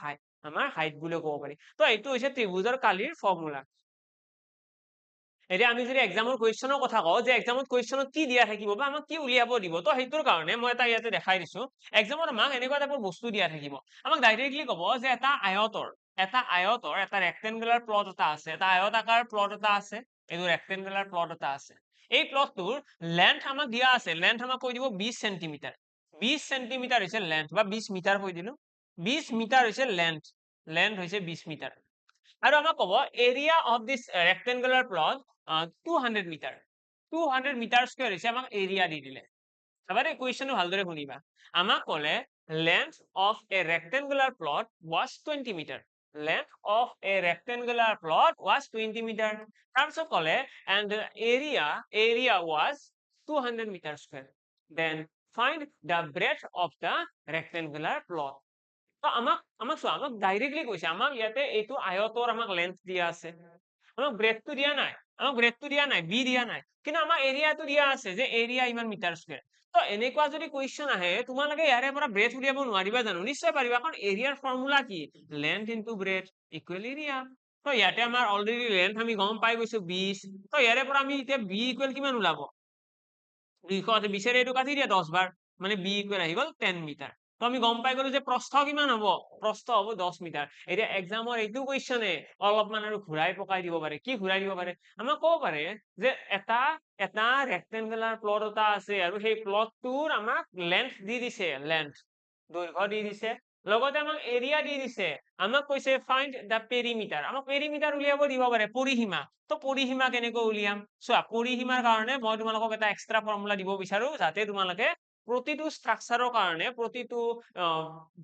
আমাৰ হাইট বুলিও ক'ব পাৰি তো এইটো হৈছে ত্ৰিভুজৰ কালিৰ ফৰ্মুলা এতিয়া আমি যদি এক্সামৰ কুৱেশ্যনৰ কথা কওঁ যে এক্সামত কুৱেশ্যনত কি দিয়া থাকিব বা আমাক কি উলিয়াব দিব তো সেইটোৰ কাৰণে মই এটা ইয়াতে দেখাই দিছো এক্সামত আমাক এনেকুৱা টাইপৰ বস্তু দিয়া থাকিব আমাক ডাইৰেক্টলি ক'ব যে এটা ৰেক্টেংগুলাৰ প্লট এটা আছে এটা আয়তাকাৰ প্লট এটা আছে এইটো ৰেক্টেংগুলাৰ প্লট এটা আছে এই প্লটটোৰ লেন্থ আমাক দিয়া আছে লেন্থ আমাক কৈ দিব 20 সেন্টিমিটাৰ 20 সেন্টিমিটাৰ হৈছে লেন্থ বা 20 মিটাৰ কৈ দিলো 20 মিটাৰ হৈছে লেন্থ হৈছে 20 মিটাৰ আৰু আমাক ক'ব area of this rectangular plot 200 meter 200 meter square হৈছে আমাক এৰিয়া দি দিলে এবাৰে কুৱেশ্যনটো ভালদৰে শুনিবা আমাক ক'লে length of a rectangular plot was 20 meter length of a rectangular plot was 20 meter তাৰপিছত ক'লে and the area was 200 meter square then find the breadth of the rectangular plot তো আমাক চোৱা আমাক ডাইৰেক্টলি কৈছে আমাক ইয়াতে এইটো আয়তৰ আমাক লেন্থ দিয়া আছে আমাক ব্ৰেডটো দিয়া নাই আমাক ব্ৰেডটো দিয়া নাই বি দিয়া নাই কিন্তু আমাক এৰিয়াটো দিয়া আছে যে এৰিয়া ইমান মিটাৰ স্কুৱেৰ তো এনেকুৱা যদি কুৱেশ্যন আহে তোমালোকে ইয়াৰে পৰা ব্ৰেড উলিয়াব নোৱাৰিবা জানো নিশ্চয় পাৰিবা কাৰণ এৰিয়াৰ ফৰ্মুলা কি length into bread equal area তো ইয়াতে আমাৰ অলৰেডি লেন্থ আমি গম পাই গৈছো 20 তো ইয়াৰে পৰা আমি এতিয়া বি ইকুৱেল কিমান ওলাব 200 আছে 20 এইটো কাটি দিয়া 10 বাৰ মানে বি ইকুৱেল আহি গ'ল 10 মিটাৰ তো আমি গম পাই গলো যে প্ৰস্থ কিমান হ'ব প্ৰস্থ হ'ব 10 মিটাৰ এতিয়া এক্সামৰ এইটো কুৱেশ্যনে অলপমান আৰু ঘূৰাই পকাই দিব পাৰে কি ঘূৰাই দিব পাৰে আমাক ক'ব পাৰে যে এটা ৰেক্টেংগুলাৰ প্লট এটা আছে আৰু সেই প্লটটোৰ আমাক লেন্থ দি দিছে লেন্থ দৈৰ্ঘ্য দি দিছে লগতে আমাক এৰিয়া দি দিছে আমাক কৈছে ফাইন্ড দা পেৰিমিটাৰ আমাক পেৰিমিটাৰ উলিয়াব দিব পাৰে পৰিসীমা তো পৰিসীমা কেনেকৈ উলিয়াম চোৱা পৰিসীমাৰ কাৰণে মই তোমালোকক এটা এক্সট্ৰা ফৰ্মুলা দিব বিচাৰো যাতে তোমালোকে প্ৰতিটো ষ্ট্ৰাকচাৰৰ কাৰণে প্ৰতিটো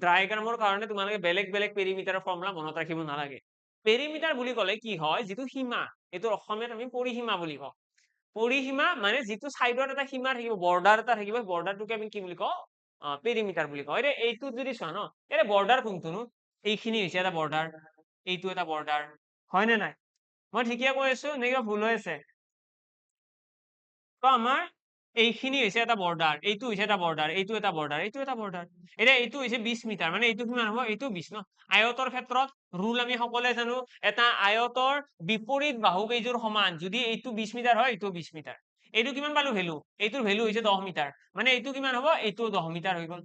ডায়াগ্ৰামৰ কাৰণে তোমালোকে বেলেগ বেলেগ পেৰিমিটাৰৰ ফৰ্মুলা মনত ৰাখিব নালাগে পেৰিমিটাৰ বুলি ক'লে কি হয় যিটো সীমা এইটো অসমীয়াত আমি পৰিসীমা বুলি কওঁ পৰিসীমা মানে যিটো সাইডত এটা সীমা থাকিব বৰ্ডাৰ এটা থাকিব বৰ্ডাৰটোকে আমি কি বুলি কওঁ পেৰিমিটাৰ বুলি কওঁ এতিয়া এইটো যদি চোৱা ন এতিয়া বৰ্ডাৰ কোনটোনো এইখিনি হৈছে এটা বৰ্ডাৰ এইটো এটা বৰ্ডাৰ হয় নে নাই মই ঠিকে কৈ আছো নে কিবা ভুল হৈ আছে তো আমাৰ এইখিনি হৈছে এটা বৰ্ডাৰ এইটো হৈছে এটা বৰ্ডাৰ এইটো এটা বৰ্ডাৰ এইটো এটা বৰ্ডাৰ এতিয়া এইটো হৈছে 20 মিটাৰ মানে এইটো কিমান হ'ব এইটো 20 ন আয়তৰ ক্ষেত্ৰত ৰুল আমি সকলোৱে জানো এটা আয়তৰ বিপৰীত বাহু কেইযোৰ সমান যদি এইটো 20 মিটাৰ হয় এইটো 20 মিটাৰ এইটো কিমান পালো ভেলু এইটোৰ ভেলু হৈছে 10 মিটাৰ মানে এইটো কিমান হ'ব এইটো 10 মিটাৰ হৈ গ'ল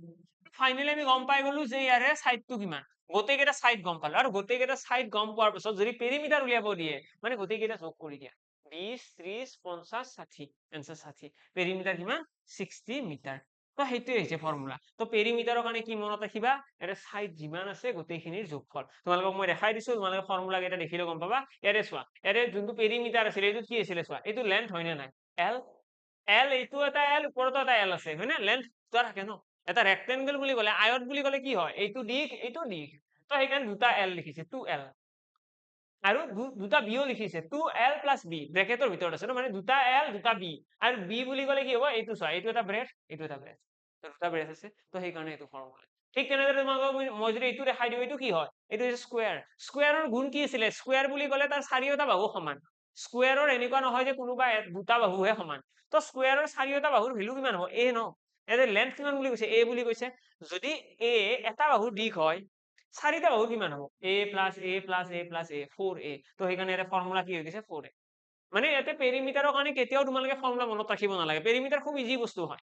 ফাইনেলি আমি গম পাই গলো যে ইয়াৰে সাইডটো কিমান গোটেইকেইটা সাইড গম পালো আৰু গোটেইকেইটা সাইড গম পোৱাৰ পিছত যদি পেৰিমিটাৰ উলিয়াব দিয়ে মানে গোটেইকেইটা যোগ কৰি দিয়া 20 30 50 60 এনসাৰ 60 পেৰিমিটাৰ কিমান 60 মিটাৰ তো সেইটোৱে হৈছে ফৰ্মুলা তো পেৰিমিটাৰৰ কাৰণে কি মনত ৰাখিবা এটা সাইড যিমান আছে গোটেইখিনিৰ যোগফল তোমালোকক মই দেখাই দিছো তোমালোকে ফৰ্মুলা কেইটা দেখিলে গম পাবা ইয়াৰে চোৱা ইয়াৰে যোনটো পেৰিমিটাৰ আছিল এইটো কি আছিল চোৱা এইটো লেন্থ হয় নে নাই এল এল এইটো এটা এল ওপৰতো এটা এল আছে হয় না লেন্থ দুটা থাকে ন এটা ৰেক্টেংগল বুলি ক'লে আয়ত বুলি ক'লে কি হয় এইটো দিশ এইটো দিশ তো সেইকাৰণে দুটা এল লিখিছে 2l আৰু দুটা বিও লিখিছে 2l প্লাছ বি ব্ৰেকেটৰ ভিতৰত আছে ন মানে দুটা এল দুটা বি আৰু বি বুলি ক'লে কি হ'ব এইটো চোৱা এইটো এটা ব্ৰেড এইটো এটা ব্ৰেড দুটা ব্ৰেড আছে তো সেইকাৰণে এইটো ফৰ্মুলা ঠিক তেনেদৰে তোমালোকক মই যদি এইটো দেখাই দিওঁ এইটো কি হয় এইটো হৈছে স্কুৱেৰ স্কুৱেৰৰ গুণ কি আছিলে স্কুৱেৰ বুলি ক'লে তাৰ চাৰিওটা বাহু সমান স্কুৱেৰৰ এনেকুৱা নহয় যে কোনোবা দুটা বাহুহে সমান তো স্কুৱেৰৰ চাৰিওটা বাহুৰ ভেলু কিমান হ'ব এ ন ইয়াতে লেন্থ কিমান বুলি কৈছে এ বুলি কৈছে যদি এ এটা বাহুৰ দিশ হয় চাৰিটা বাহু কিমান হ'ব a plus a plus a plus a 4a তো সেইকাৰণে এটা ফৰ্মুলা কি হৈ গৈছে 4a মানে ইয়াতে পেৰিমিটাৰৰ কাৰণে কেতিয়াও তোমালোকে ফৰ্মুলা মনত ৰাখিব নালাগে পেৰিমিটাৰ খুব ইজি বস্তু হয়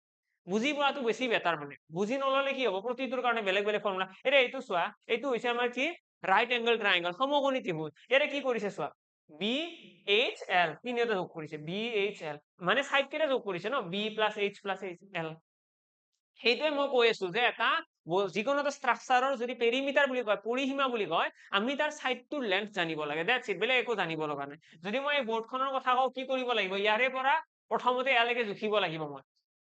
বুজি পোৱাটো বেছি বেটাৰ মানে বুজি নললে কি হ'ব প্ৰতিটোৰ কাৰণে বেলেগ বেলেগ ফৰ্মুলা এতিয়া এইটো চোৱা এইটো হৈছে আমাৰ কি ৰাইট এংগল ট্ৰায়াংগল সমকোণী ত্ৰিভুজ ইয়াতে কি কৰিছে চোৱা বি এইচ এল তিনিটা যোগ কৰিছে বি এইচ এল মানে সাইড কেইটা যোগ কৰিছে ন B plus H plus H L সেইটোৱে মই কৈ আছো যে এটা যিকোনো এটা ষ্ট্ৰাকচাৰৰ যদি পেৰিমিটাৰ বুলি কয় পৰিসীমা বুলি কয় আমি তাৰ সাইডটোৰ লেন্থ জানিব লাগে দ্যাটছ ইট বেলেগ একো জানিব লগা নাই যদি মই এই বৰ্ডখনৰ কথা কওঁ কি কৰিব লাগিব ইয়াৰে পৰা প্ৰথমতে ইয়ালৈকে জুখিব লাগিব মই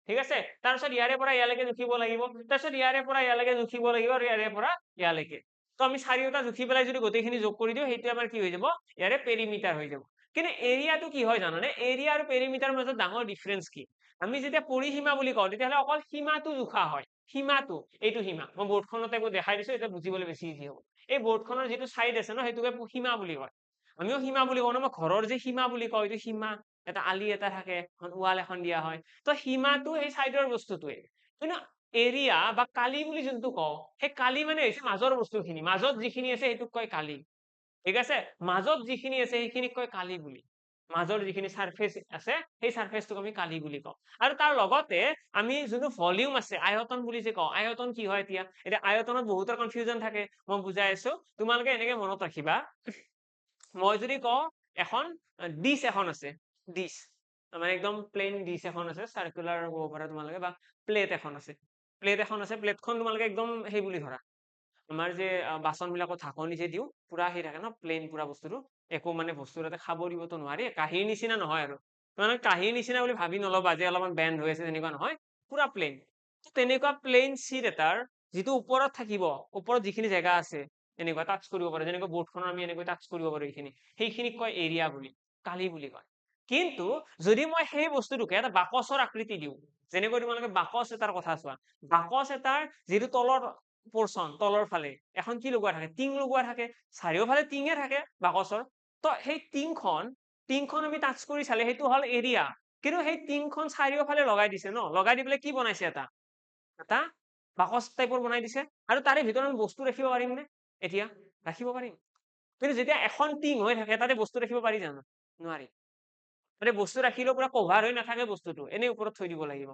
ঠিক আছে তাৰপিছত ইয়াৰে পৰা ইয়ালৈকে জুখিব লাগিব তাৰপিছত ইয়াৰে পৰা ইয়ালৈকে জুখিব লাগিব আৰু ইয়াৰে পৰা ইয়ালৈকে তো আমি চাৰিওটা জুখি পেলাই যদি গোটেইখিনি যোগ কৰি দিওঁ সেইটো আমাৰ কি হৈ যাব ইয়াৰে পেৰিমিটাৰ হৈ যাব কিন্তু এৰিয়াটো কি হয় জানানে এৰিয়া আৰু পেৰিমিটাৰৰ মাজত ডাঙৰ ডিফাৰেন্স কি আমি যেতিয়া পৰিসীমা বুলি কওঁ তেতিয়াহ'লে অকল সীমাটো জোখা হয় সীমাটো এইটো সীমা মই বৰ্ডখনতে দেখাই দিছো এটা বুজিবলৈ বেছি ইজি হ'ব এই বৰ্ডখনৰ যিটো সাইড আছে ন সেইটোকে সীমা বুলি কয় আমিও সীমা বুলি কওঁ ন মই ঘৰৰ যে সীমা বুলি কওঁ এইটো সীমা এটা আলি এটা থাকে ৱাল এখন দিয়া হয় তো সীমাটো এই সাইডৰ বস্তুটোৱে কিন্তু এৰিয়া বা কালি বুলি যোনটো কওঁ সেই কালি মানে হৈছে মাজৰ বস্তুখিনি মাজত যিখিনি আছে সেইটোক কয় কালি ঠিক আছে মাজত যিখিনি আছে সেইখিনিক কয় কালি বুলি মাজৰ যিখিনি সাৰফেস আছে সেই সাৰফেসটোক আমি কালি বুলি কওঁ আৰু তাৰ লগতে আমি যোনটো ভলিউম আছে আয়তন বুলি যে কওঁ আয়তন কি হয় এতিয়া আয়তনত বহুতৰ কনফিউজন থাকে মই বুজাই আছো তোমালোকে এনেকে মনত ৰাখিবা মই যদি কওঁ এখন ডিশ এখন আছে ডিশ মানে একদম প্লেন ডিশ এখন আছে সাৰ্কুলাৰ ক'ব পাৰা তোমালোকে বা প্লেট এখন আছে প্লেটখন তোমালোকে একদম সেই বুলি ধৰা আমাৰ যে বাচন বিলাকত ঢাকনি যে দিওঁ পুৰা সেই থাকে ন প্লেন পুৰা বস্তুটো একো মানে বস্তু তাতে খাব দিবতো নোৱাৰি কাঁহীৰ নিচিনা নহয় আৰু মানে কাঁহীৰ নিচিনা বুলি ভাবি নলবা যে অলপমান বেণ্ড হৈ আছে তেনেকুৱা নহয় পুৰা প্লেন তেনেকুৱা প্লেন চিট এটাৰ যিটো ওপৰত থাকিব ওপৰত যিখিনি জেগা আছে এনেকুৱা টাচ কৰিব পাৰে যেনেকৈ বৰ্ডখনৰ আমি এনেকৈ টাচ কৰিব পাৰো সেইখিনিক কয় এৰিয়া বুলি কালি বুলি কয় কিন্তু যদি মই সেই বস্তুটোকে এটা বাকচৰ আকৃতি দিওঁ যেনেকৈ তোমালোকে বাকচ এটাৰ কথা চোৱা বাকচ এটাৰ যিটো তলৰ পোৰ্শন তলৰ ফালে এখন কি লগোৱা থাকে টিং লগোৱা থাকে চাৰিওফালে টিঙে থাকে বাকচৰ তো সেই টিংখন আমি টাচ কৰি চালে সেইটো হল এৰিয়া কিন্তু সেই টিংখন চাৰিওফালে লগাই দিছে ন লগাই দি পেলাই কি বনাইছে এটা বাকচ টাইপৰ বনাই দিছে আৰু তাৰে ভিতৰত আমি বস্তু ৰাখিব পাৰিম নে এতিয়া ৰাখিব পাৰিম কিন্তু যেতিয়া এখন টিং হৈ থাকে তাতে বস্তু ৰাখিব পাৰি জানো নোৱাৰি মানে বস্তু ৰাখিলেও পুৰা কভাৰ হৈ নাথাকে বস্তুটো এনেই ওপৰত থৈ দিব লাগিব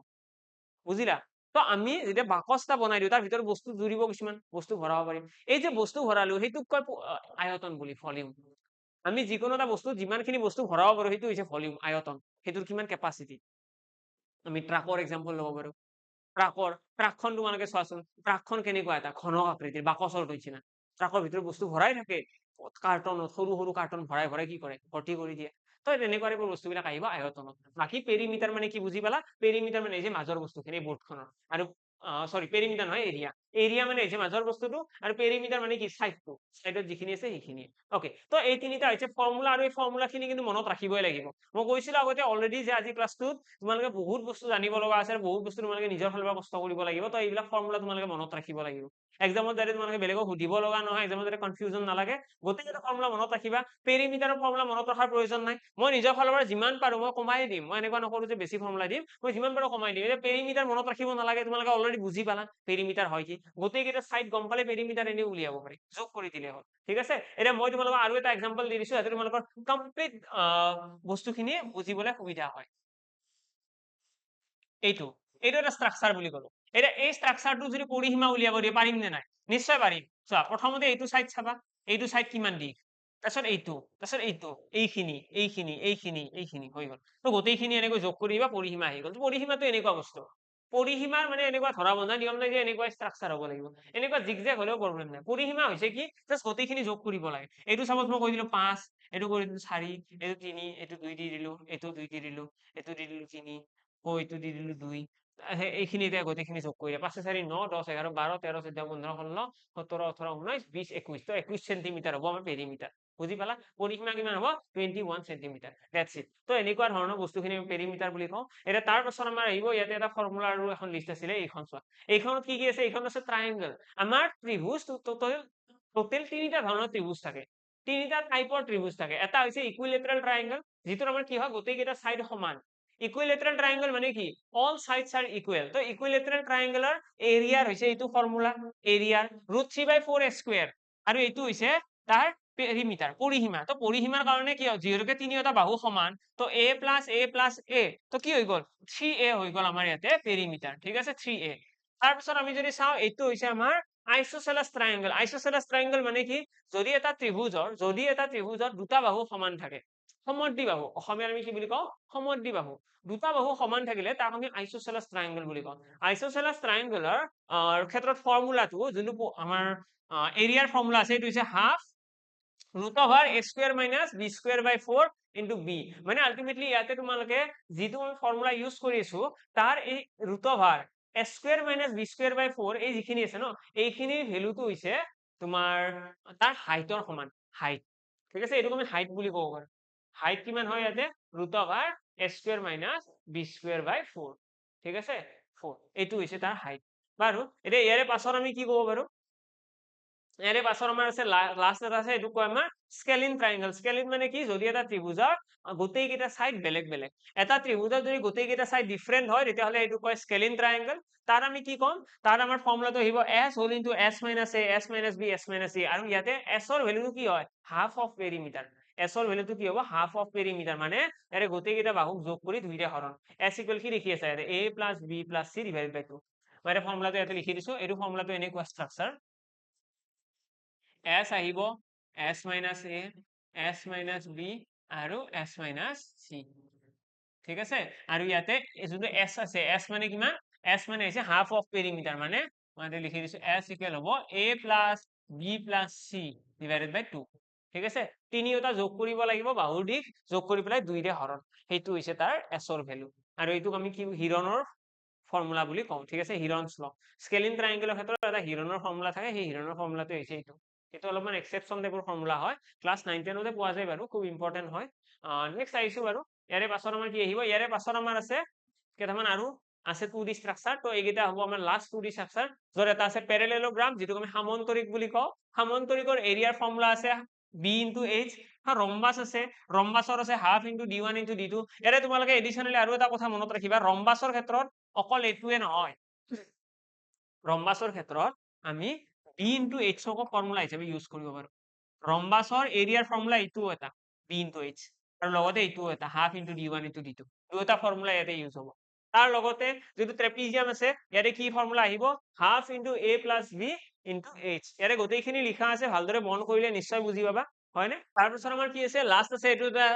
বুজিলা তো আমি যেতিয়া বাকচ এটা বনাই দিওঁ তাৰ ভিতৰত বস্তু জুৰিব কিছুমান বস্তু ভৰাব পাৰিম এই যে বস্তু ভৰালো সেইটোক কয় আয়তন বুলি ভলিউম আমি যিকোনো এটা বস্তু যিমানখিনি বস্তু ভৰাব পাৰো সেইটো হৈছে ভলিউম আয়তন সেইটোৰ কিমান কেপাচিটি আমি ট্ৰাকৰ এক্সাম্পল ল'ব পাৰো ট্ৰাকখন তোমালোকে চোৱাচোন ট্ৰাকখন কেনেকুৱা এটা ঘন আকৃতিৰ বাকচৰ নিচিনা ট্ৰাকৰ ভিতৰত বস্তু ভৰাই থাকে কাৰ্টনত সৰু সৰু কাৰ্টন ভৰাই ভৰাই কি কৰে ভৰ্তি কৰি দিয়ে তো তেনেকুৱা টাইপৰ বস্তুবিলাক আহিব আয়তনত বাকী পেৰিমিটাৰ মানে কি বুজি পালা পেৰিমিটাৰ মানে যে মাজৰ বস্তুখিনি বৰ্ডখনৰ আৰু সৰি পেৰিমিটাৰ নহয় এৰিয়া মানে হৈছে মাজৰ বস্তুটো আৰু পেৰিমিটাৰ মানে কি সাইডত যিখিনি আছে সেইখিনি ওকে তো এই তিনিটা হৈছে ফৰ্মুলা আৰু এই ফৰ্মুলাখিনি কিন্তু মনত ৰাখিবই লাগিব মই কৈছিলো আগতে অলৰেডি যে আজি ক্লাছটোত তোমালোকে বহুত বস্তু জানিব লগা আছে আৰু বহুত বস্তু তোমালোকে নিজৰ ফালৰ পৰা কষ্ট কৰিব লাগিব তো এইবিলাক ফৰ্মুলা তোমালোকে মনত ৰাখিব লাগিব এক্সামত যাতে তোমালোকে বেলেগক সুধিব লগা নহয় এক্সামত যাতে কনফিউজন নালাগে গোটেইকেইটা ফৰ্মুলা মনত ৰাখিবা পেৰিমিটাৰৰ ফৰ্মুলা মনত ৰখাৰ প্ৰয়োজন নাই মই নিজৰ ফালৰ পৰা যিমান পাৰো মই কমাই দিম মই এনেকুৱা নকৰো যে বেছি ফৰ্মুলা দিম মই যিমান পাৰো কমাই দিম এতিয়া পেৰিমিটাৰ মনত ৰাখিব নালাগে তোমালোকে অলৰেডি বুজি পালা পেৰিমিটাৰ হয় কি গোটেইকেইটা সাইড গম পালে পেৰিমিটাৰ এনেই উলিয়াব পাৰি যোগ কৰি দিলে হ'ল ঠিক আছে এতিয়া মই তোমালোকক আৰু এটা এক্সাম্পল দি দিছো যাতে তোমালোকৰ কমপ্লিট বস্তুখিনি বুজিবলৈ সুবিধা হয় এইটো এটা স্ট্ৰাকচাৰ বুলি কলো এতিয়া এই স্ট্ৰাকচাৰটো যদি পৰিসীমা উলিয়াব দিয়ে পাৰিম নে নাই নিশ্চয় পাৰিম চোৱা প্ৰথমতে এইটো সাইড চাবা এইটো সাইড কিমান দিশ তাৰপিছত এইটো এইখিনি হৈ গল তো গোটেইখিনি এনেকৈ যোগ কৰিবা পৰিসীমা আহি গল পৰিসীমাটো এনেকুৱা বস্তু পৰিসীমাৰ মানে এনেকুৱা ধৰা বন্ধা নিয়ম নাই যে এনেকুৱা স্ট্ৰাকচাৰ হ'ব লাগিব এনেকুৱা জিগজেগ হলেও প্ৰব্লেম নাই পৰিসীমা হৈছে কি জাষ্ট গোটেইখিনি যোগ কৰিব লাগে এইটো চাপোজ মই কৈ দিলো 5 এইটো কৰি দিলো 4 এইটো 3 এইটো 2 দি দিলো এইটো 2 দি দিলো এইটো দি দিলো 3 এইটো দি দিলো 2 এইখিনি এতিয়া গোটেইখিনি যোগ কৰি 5 4 9 10 11 12 13 14 15 16 17 18 19 20 21 তো 21 সেন্টিমিটাৰ হ'ব আমাৰ পেৰিমিটাৰ বুজি পালা পৰিসীমা কিমান হ'ব 21 সেন্টিমিটাৰ দ্যাটস ইট তো এনেকুৱা ধৰণৰ বস্তুখিনি আমি পেৰিমিটাৰ বুলি কওঁ এটা তাৰ পাছত আমাৰ আহিব ইয়াতে এটা ফৰ্মুলা আৰু এখন লিষ্ট আছিলে এইখন চোৱা এইখনত কি আছে এইখন আছে ট্ৰায়াঙ্গল আমাৰ ত্ৰিভুজ টোটেল তিনিটা ধৰণৰ ত্ৰিভুজ থাকে তিনিটা টাইপৰ ত্ৰিভুজ থাকে এটা হৈছে ইকুইলেটাৰেল ট্ৰায়াঙ্গল যিটোৰ আমাৰ কি হয় গোটেইকেইটা সাইড সমান ইকুইলেটাৰেল ট্ৰায়াঙ্গল মানে কি অল সাইডস আৰ ইকুয়াল তো ইকুইলেটাৰেল ট্ৰায়াঙ্গেলৰ এৰিয়াৰ হৈছে এইটো ফৰ্মুলা এৰিয়াৰ √3/4 স্কয়াৰ আৰু এইটো হৈছে তাৰ পেৰিমিটাৰ পৰিসীমা তো পৰিসীমাৰ কাৰণে কি হয় যিহেতুকে তিনিটা বাহু সমান তো a + a তো কি হৈ গল 3a হৈ গল আমাৰ ইয়াতে পেৰিমিটাৰ ঠিক আছে 3a তাৰ পিছত আমি যদি চাও এইটো হৈছে আমাৰ আইসোসেলাস ট্ৰায়াঙ্গল মানে কি যদি এটা ত্ৰিভুজৰ দুটা বাহু সমান থাকে সমদ্বিবাহু অসমীয়াত আমি কি বুলি কওঁ সমদ্বিবাহু দুটা বাহু সমান থাকিলে তাক আমি আইসোসেলাস ট্রায়াঙ্গল বুলি কওঁ আইসোসেলাস ট্ৰায়াঙ্গলৰ ক্ষেত্ৰত ফৰ্মুলাটো যোনটো আমাৰ এৰিয়াৰ ফৰ্মুলা আছে এইটো হৈছে হাফ √a² - b² b মানে আলটিমেটলি ইয়াতে তোমালোকে যিটো ফৰ্মুলা ইউজ কৰি আছো তাৰ এই √a² - b² এই যিখিনি আছে ন এইখিনিৰ ভ্যালুটো হৈছে তোমাৰ তাৰ হাইটৰ সমান হাইট ঠিক আছে এইটোক আমি হাইট বুলি ক'ব পাৰো হাইট কিমান হয় ইয়াতে √a² - b²/4 ঠিক আছে 4 এইটো হৈছে তাৰ হাইট বাৰু এতিয়া ইয়াৰে পাছত আমি কি ক'ব পাৰো ইয়াৰে পাছত আমাৰ আছে লাষ্ট এটা আছে এইটো কয় আমাৰ স্কেলিন ট্ৰায়াঙ্গল স্কেলিন মানে কি যদি এটা ত্ৰিভুজৰ গোটেইকেইটা সাইড বেলেগ বেলেগ এটা ত্ৰিভুজৰ যদি গোটেইকেইটা সাইড ডিফাৰেন্ট হয় তেতিয়াহ'লে এইটো কয় স্কেলিন ট্ৰায়াঙ্গল তাৰ আমি কি ক'ম তাৰ আমাৰ ফৰ্মুলাটো আহিব s * s - a s - b s - c আৰু ইয়াতে s ৰ ভ্যালুটো কি হয় হাফ অফ পেৰিমিটাৰ s ৰ ভ্যালুটো কি হ'ব হাফ অফ পেৰিমিটাৰ মানে ইয়াৰে গোটেইকেইটা বাহুক যোগ কৰি দুইৰে হৰণ s = কি লিখি আছে ইয়াতে a + b + c / 2 মই এটা ফৰ্মুলাটো ইয়াতে লিখি দিছো এইটো ফৰ্মুলাটো এনেকুৱা স্ট্ৰাকচাৰ s আহিব s - a s - b আৰু s - c ঠিক আছে আৰু ইয়াতে যোনটো s আছে s মানে কিমান s মানে হৈছে হাফ অফ পেৰিমিটাৰ মানে মই লিখি দিছো s = হ'ব a + b + c / 2 ঠিক আছে তিনিওটা যোগ কৰিব লাগিব বাহুৰ দিশ যোগ কৰি পেলাই দুইৰে হৰণ সেইটো হৈছে তাৰ s ৰ ভ্যালু আৰু এইটোক আমি কি হিৰণৰ ফৰ্মুলা বুলি কওঁ ঠিক আছে হিৰনছ ল স্কেলিন ট্ৰায়াঙ্গলৰ ক্ষেত্ৰত এটা হিৰণৰ ফৰ্মুলা থাকে সেই হিৰণৰ ফৰ্মুলাটো হৈছে এইটো এইটো অলপমান এক্সেপচন টাইপৰ ফৰ্মুলা হয় ক্লাছ 9 10 পোৱা যায় বাৰু খুব ইম্পৰ্টেন্ট হয় নেক্সট আহিছো বাৰু ইয়াৰে পাছত আমাৰ কি আহিব ইয়াৰে পাছত আমাৰ আছে কেইটামান আৰু আছে 2D স্ট্ৰাকচাৰ তো এইকেইটা হ'ব আমাৰ লাষ্ট 2D স্ট্ৰাকচাৰ য'ত এটা আছে পেৰেলেলোগ্ৰাম যিটোক আমি সামন্তৰিক বুলি কওঁ সামন্তৰিকৰ এৰিয়াৰ ফৰ্মুলা আছে b into h ৰম্বাস আছে ৰম্বাসৰ আছে half into d1 into d2 ইয়াৰে তোমালোকে এডিশনালি আৰু এটা কথা মনত ৰাখিবা ৰম্বাসৰ ক্ষেত্ৰত অকল এইটোৱে নহয় ৰম্বাসৰ ক্ষেত্ৰত আমি b into h ক ফৰ্মুলা হিচাপে ইউজ কৰিব পাৰো ৰম্বাসৰ এৰিয়াৰ ফৰ্মুলা এইটোও এটা b into h আৰু লগতে এইটোও এটা half into d1 into d2 দুটা ফৰ্মুলা ইয়াতে ইউজ হ'ব তাৰ লগতে যেটো ট্ৰেপিজিয়াম আছে ইয়াতে কি ফৰ্মুলা আহিব half into a plus b into h ইয়াতে গোটেইখিনি লিখা আছে ভালদৰে মন কৰিলে নিশ্চয় বুজি পাবা হয়নে তাৰপিছত আমাৰ কি আছে লাষ্ট আছে এইটো এটা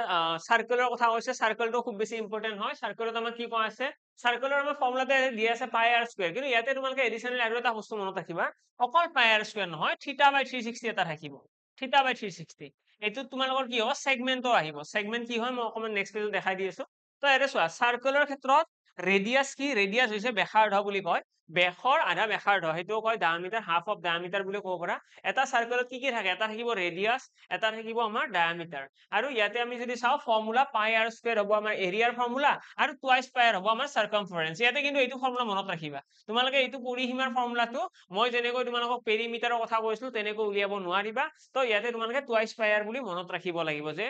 সাৰ্কেলৰ কথা কৈছে সাৰ্কেলটো খুব বেছি ইম্পৰ্টেন্ট হয় সাৰ্কেলত আমাৰ কি কোৱা আছে সাৰ্কেলৰ আমাৰ ফৰ্মুলাতে দিয়া আছে পাই r স্কয়াৰ কিন্তু ইয়াতে তোমালোকে এডিশনালি আৰু এটা বস্তু মনত ৰাখিবা অকল পাই r স্কয়াৰ নহয় θ/360 এটা থাকিব θ/360 এইটো তোমালোকৰ কি হ'ব সেগমেন্টও আহিব সেগমেন্ট কি হয় মই অকমান নেক্সট পেজত দেখাই দি আছো তো এৰে চোৱা সাৰ্কেলৰ ক্ষেত্ৰত ৰেডিয়াস কি ৰেডিয়াস হৈছে ব্যাসাৰ্ধ বুলি কয় বেখৰ আধা ব্যাসাৰ্ধ হেতু কয় ডায়ামিটাৰ হাফ অফ ডায়ামিটাৰ বুলি ক'ব পাৰা এটা সাৰ্কেলত কি থাকে এটা থাকিব ৰেডিয়াস এটা থাকিব আমাৰ ডায়ামিটাৰ আৰু ইয়াতে আমি যদি চাও ফৰ্মুলা পাই r স্কয়াৰ হ'ব আমাৰ এৰিয়াৰ ফৰ্মুলা আৰু টুৱাইস পাই r হ'ব আমাৰ সাৰকামফাৰেন্স ইয়াতে কিন্তু এইটো ফৰ্মুলা মনত ৰাখিবা তোমালোকে এইটো পৰিসীমাৰ ফৰ্মুলাটো মই যেনেকৈ তোমালোকক পেৰিমিটাৰৰ কথা কৈছিলো তেনেকৈ উলিয়াব নোৱাৰিবা তো ইয়াতে তোমালোকে টুৱাইস পাই r বুলি মনত ৰাখিব লাগিব যে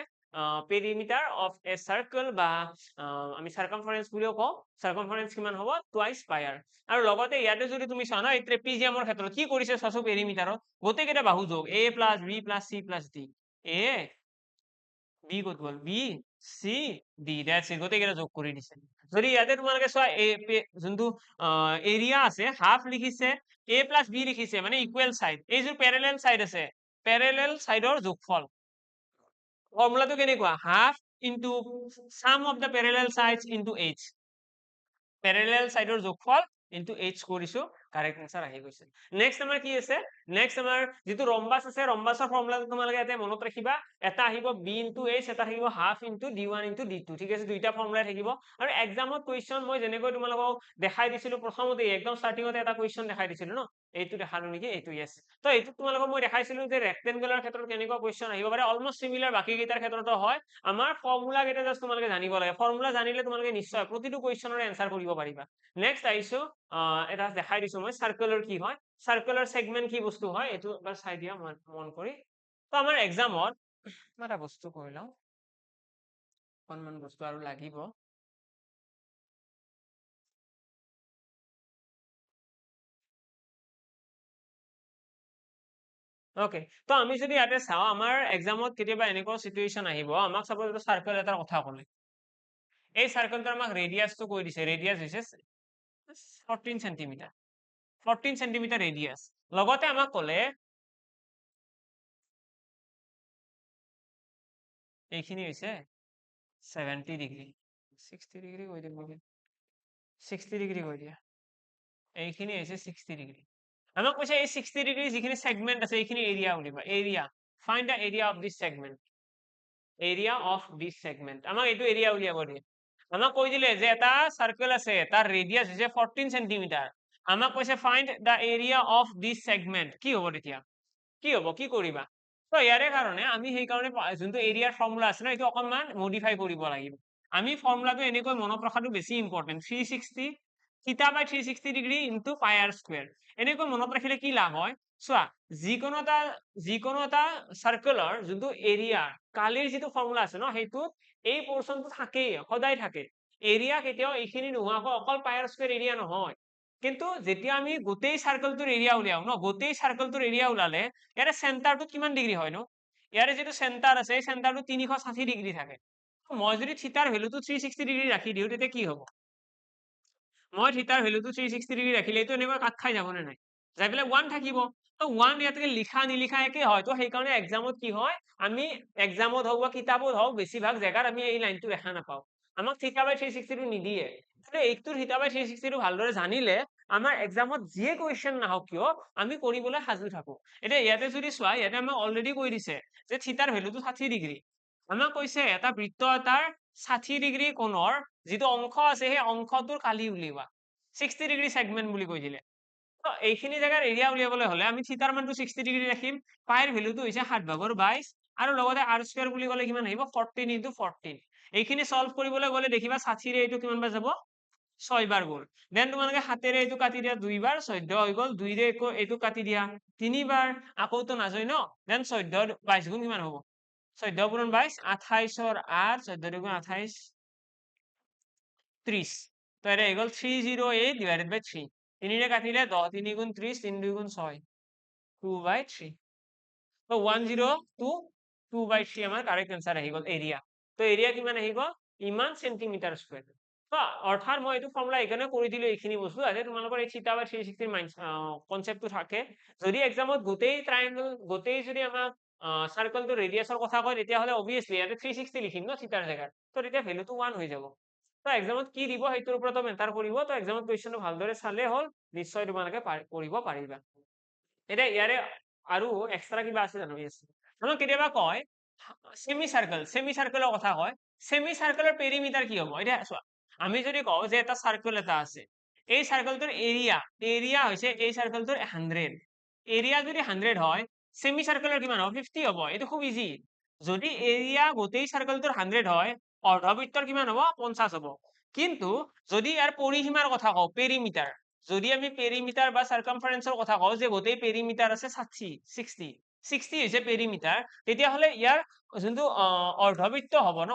পেৰিমিটাৰ অফ এ সাৰ্কেল বা আমি সাৰকামফাৰেন্স বুলিও কওঁ সাৰকামফাৰেন্স কিমান হ'ব টুৱাইস পাই r আৰু লগতে ইয়াতে যদি তুমি চাও না এই ট্ৰেপিজিয়ামৰ ক্ষেত্ৰত কি কৰিছে চাচো পেৰিমিটাৰত গোটেই কেইটা বাহু যোগ a plus b plus c plus d a b কত গল b c d that's it গোটেই কেইটা যোগ কৰি দিছে যদি ইয়াতে তোমালোকে চোৱা যোনটো এৰিয়া আছে হাফ লিখিছে a প্লাস b লিখিছে মানে ইকুৱেল সাইড এই যে প্যাৰালেল সাইড আছে প্যাৰালেল সাইডৰ যোগফল ফৰ্মুলাটো কেনেকুৱা half into sum of the parallel sides into h parallel সাইডৰ যোগফল ইনটু h কৰিছো কাৰেক্ট আনসাৰ আহি গৈছে নেক্সট আমাৰ কি আছে নেক্সট আমাৰ যেটো ৰম্বাস আছে ৰম্বাসৰ ফৰ্মুলাটো তোমালোকে ইয়াতে মনত ৰাখিবা এটা আহিব b ইনটু h এটা থাকিব half into d1 into d2 ঠিক আছে দুইটা ফৰ্মুলা থাকিব আৰু এক্সামত কোৱেশ্চন মই যেনেকৈ তোমালোকক দেখাই দিছিলো প্ৰথমতে একদম ষ্টাৰ্টিংতে এটা কোৱেশ্চন দেখাই দিছিলো ন এইটো দেখালো নেকি এইটো ইয়েস তো এইটো তোমালোকক মই দেখাইছিলো যে ৰেক্টেংগুলাৰ ক্ষেত্ৰত কেনেকুৱা কোৱেশ্চন আহিব পাৰে অলমোস্ট সিমিলাৰ বাকি কেইটাৰ ক্ষেত্ৰতো হয় আমাৰ ফৰ্মুলা কেইটা জাস্ট তোমালোকে জানিব লাগে ফৰ্মুলা জানিলে তোমালোকে নিশ্চয় প্ৰতিটো কোৱেশ্চনৰ এনসাৰ কৰিব পাৰিবা নেক্সট আইছো এটা দেখাই দিছো মই সাৰ্কেলৰ কি হয় সাৰ্কেলৰ সেগমেন্ট কি বস্তু হয় এটো এবাৰ চাই দিয়া মন কৰি তো আমাৰ এক্সামত এটা বস্তু কৰি লও কোনমান বস্তু আৰু লাগিব ওকে তো আমি যদি ইয়াতে চাও আমাৰ এক্সামত কেতিয়াবা এনেকুৱা সিচুৱেশন আহিব আমাক সাপোজ এটা সাৰ্কেল এটাৰ কথা ক'লে এই সাৰ্কেলটো আমাক ৰেডিয়াসটো কৈ দিছে ৰেডিয়াস হৈছে 14 সেন্টিমিটাৰ 14 সেন্টিমিটাৰ ৰেডিয়াস লগতে আমাক ক'লে এইখিনি হৈছে 70 ডিগ্ৰী 60 ডিগ্ৰী কৈ দিম নেকি 60 ডিগ্ৰী কৈ দিয়া এইখিনি হৈছে 60 ডিগ্ৰী আমাক কৈছে এই 60 ডিগ্ৰী যিখিনি সেগমেন্ট আছে এইখিনি এৰিয়া উলিবা area find the area of this segment area of this segment আমাক এইটো এৰিয়া উলিয়াব দিয়ে আমাক কৈ দিলে যে এটা সাৰ্কেল আছে তাৰ ৰেডিয়াস হৈছে 14 সেন্টিমিটাৰ আমাক কৈছে find the area of this segment কি হ'ব তেতিয়া কি হ'ব কি কৰিবা তো ইয়াৰে কাৰণে আমি সেই কাৰণে যোনটো এৰিয়াৰ ফৰ্মুলা আছে না এইটো অকমান মডিফাই কৰিব লাগিব আমি ফৰ্মুলাটো এনেকৈ মনত ৰখাটো বেছি important 360 θ/360 degree into pi r square এনেকৈ মনত ৰাখিলে কি লাভ হয় চোৱা যিকোনো এটা সাৰ্কেলৰ যোনটো এৰিয়া কালিৰ যিটো ফৰ্মুলা আছে ন সেইটো এই পোৰশনটো থাকেই সদায় থাকে এৰিয়া কেতিয়াও এইখিনি নোহোৱাকৈ অকল পাই r স্কয়াৰ এৰিয়া নহয় কিন্তু যেতিয়া আমি গোটেই সাৰ্কেলটোৰ এৰিয়া উলিয়াও ন গোটেই সাৰ্কেলটোৰ এৰিয়া উলালে ইয়াৰে সেন্টাৰটো কিমান ডিগ্ৰী হয় নো ইয়াৰে যেটো সেন্টাৰ আছে এই সেন্টাৰটো 360 ডিগ্ৰী থাকে মই যদি থিটাৰ ভ্যালুটো 360 ডিগ্ৰী ৰাখি দিও তেতিয়া কি হ'ব মই থিটাৰ ভ্যালুটো 360 ডিগ্ৰী ৰাখিলে এইটো এনেকৈ কাট খাই যাব নে নাই যাই পেলাই 1 থাকিব তো 1 ইয়াতে লিখা নিলিখা একে হয় তো সেই কাৰণে এক্সামত কি হয় আমি এক্সামত হোক বা কিতাপত হোক বেছিভাগ জায়গাত আমি এই লাইনটো দেখা নাপাও আমাক θ/360 টো নিদিয়ে তো এইটোৰ θ/360 টো ভালদৰে জানিলে আমাৰ এক্সামত যিয়ে কোৱেশ্চন নাহক কিয় আমি কৰিবলৈ সাজু থাকো এতিয়া ইয়াতে যদি চোৱা ইয়াতে আমাক অলৰেডি কৈ দিছে যে থিটাৰ ভ্যালুটো 60 ডিগ্ৰী আমাক কৈছে এটা বৃত্ত এটাৰ 60 ডিগ্ৰী কোণৰ যিটো অংশ আছে সেই অংশটোৰ কালি উলিওৱা 60 ডিগ্ৰী সেগমেন্ট বুলি কৈ দিলে তো এইখিনি জায়গাৰ এৰিয়া উলিয়াবলৈ হলে আমি থিটাৰ মানটো 60 ডিগ্ৰী ৰাখিম পাইৰ ভ্যালুটো হৈছে 7/22 আৰু লগতে r স্কয়াৰ বুলি ক'লে কিমান আহিব 14 * 14 এইখিনি সলভ কৰিবলৈ গলে দেখিবা 60 ৰে এইটো কিমান বা যাব 6 বাৰ গ'ল দেন তোমালোকে হাতেৰে এইটো কাটি দিয়া 2 বাৰ 14 হৈ গ'ল 2 ৰে এইটো কাটি দিয়া 3 বাৰ আকৌতো নাযায় ন দেন 14 22 গুণ কিমান হ'ব 14 পূৰণ 22 28 8 14 গুণ 28 30 তো এটা হৈ গ'ল 308 ডিভাইডেড বাই 3 3 ৰে কাটিলে 10 3 গুণ 30 3 2 গুণ 6 2/3 তো 102 2/3 আমাৰ কাৰেক্ট এনসাৰ আহি গ'ল এৰিয়া তো এৰিয়া কিমান আহি গ'ল ইমান সেন্টিমিটাৰ স্কয়াৰ তো অৰ্থাৎ মই এইটো ফৰ্মুলা এখানে কৰি দিলো এইখিনি বস্তু যাতে তোমালোকৰ এই থিটা বাই 360 মাইনাস কনসেপ্টটো থাকে যদি এক্সামত গোটেই ট্ৰায়াঙ্গল গোটেই যদি আমাক সাৰ্কেলটো ৰেডিয়াসৰ কথা কয় তেতিয়া হলে অবিয়াসলি ইয়াতে 360 লিখিম ন থিটাৰ জায়গাত তো তেতিয়া ভ্যালুটো 1 হৈ যাব তো এক্সামত কি দিব সেইটোৰ ওপৰত মেটাৰ কৰিব তো এক্সামত কোৱেশ্চনটো ভালদৰে চালে হ'ল নিশ্চয় তোমালোকে কৰিব পাৰিবা এটা ইয়াৰে আৰু এক্সট্ৰা কিবা আছে জানো আছে মানে কেতিয়াবা কয় সেমি সাৰ্কেলৰ কথা কয় সেমি সাৰ্কেলৰ পেৰিমিটাৰ কি হ'ব এটা চোৱা আমি যদি কওঁ যে এটা সাৰ্কেল এটা আছে এই সাৰ্কেলটোৰ এৰিয়া হৈছে এই সাৰ্কেলটোৰ 100 এৰিয়া যদি 100 হয় সেমি সাৰ্কেলৰ কিমান হ'ব 50 হ'ব এইটো খুব ইজি যদি এৰিয়া গোটেই সাৰ্কেলটোৰ 100 হয় অৰ্ধবৃত্তৰ কিমান হ'ব 50 হ'ব কিন্তু যদি ইয়াৰ পৰিসীমাৰ কথা কওঁ পেৰিমিটাৰ যদি আমি পেৰিমিটাৰ বা সাৰ্কামফাৰেন্সৰ কথা কওঁ যে গোটেই পেৰিমিটাৰ আছে 60 হৈছে পেৰিমিটাৰ তেতিয়া হলে ইয়াৰ যোনটো অৰ্ধবৃত্ত হ'ব ন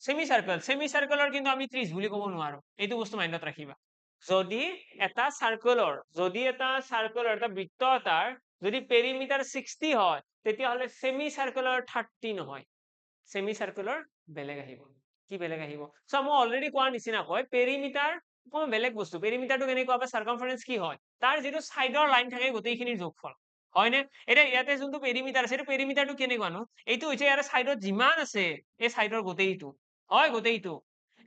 সেমি সাৰ্কেলৰ কিন্তু আমি 30 বুলি ক'ব নোৱাৰো এইটো বস্তু মাইণ্ডত ৰাখিবা যদি এটা সাৰ্কেলৰ এটা বৃত্ত এটাৰ যদি পেৰিমিটাৰ 60 হয় তেতিয়া হলে সেমি সাৰ্কেলৰ 30 নহয় সেমি সাৰ্কেলৰ বেলেগ আহিব কি বেলেগ আহিব সো মই অলৰেডি কোৱাৰ নিচিনা কয় পেৰিমিটাৰ কোন বেলেগ বস্তু পেৰিমিটাৰটো কেনেকুৱা বা সাৰ্কামফাৰেন্স কি হয় তাৰ যেটো সাইডৰ লাইন থাকে গোটেইখিনিৰ যোগফল হয় নে এটা ইয়াতে যোনটো পেৰিমিটাৰ আছে পেৰিমিটাৰটো কেনেকুৱানো এইটো হৈছে ইয়াৰ সাইডত যিমান আছে এই সাইডৰ গোটেইটো হয় গোটেইটো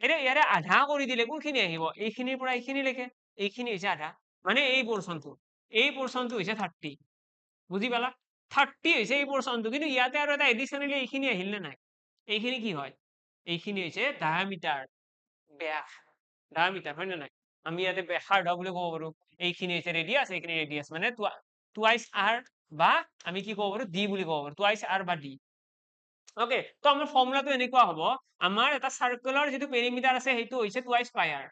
এটা ইয়াৰে আধা কৰি দিলে কোনখিনি আহিব এইখিনিৰ পৰা এইখিনিলৈকে এইখিনি হৈছে আধা মানে এই পোৰচনটো হৈছে 30 বুজি পালা 30 হৈছে এই পোৰচনটো কিন্তু ইয়াতে আৰু এটা এডিশনালি এইখিনি আহিল নে নাই এইখিনি কি হয় এইখিনি হৈছে ডায়ামিটাৰ ব্যাস ডায়ামিটাৰ হয় নে নাই আমি ইয়াতে ব্যাসাৰ্ধ বুলি ক'ব পাৰো এইখিনি হৈছে ৰেডিয়াস এইখিনি ৰেডিয়াস মানে টুৱাইস r বা আমি কি ক'ব পাৰো d বুলি ক'ব পাৰো টুৱাইস r বা d ওকে তো আমাৰ ফৰ্মুলাটো এনেকুৱা হ'ব আমাৰ এটা সাৰ্কেলৰ যেটো পেৰিমিটাৰ আছে সেইটো হৈছে টুৱাইস পাই r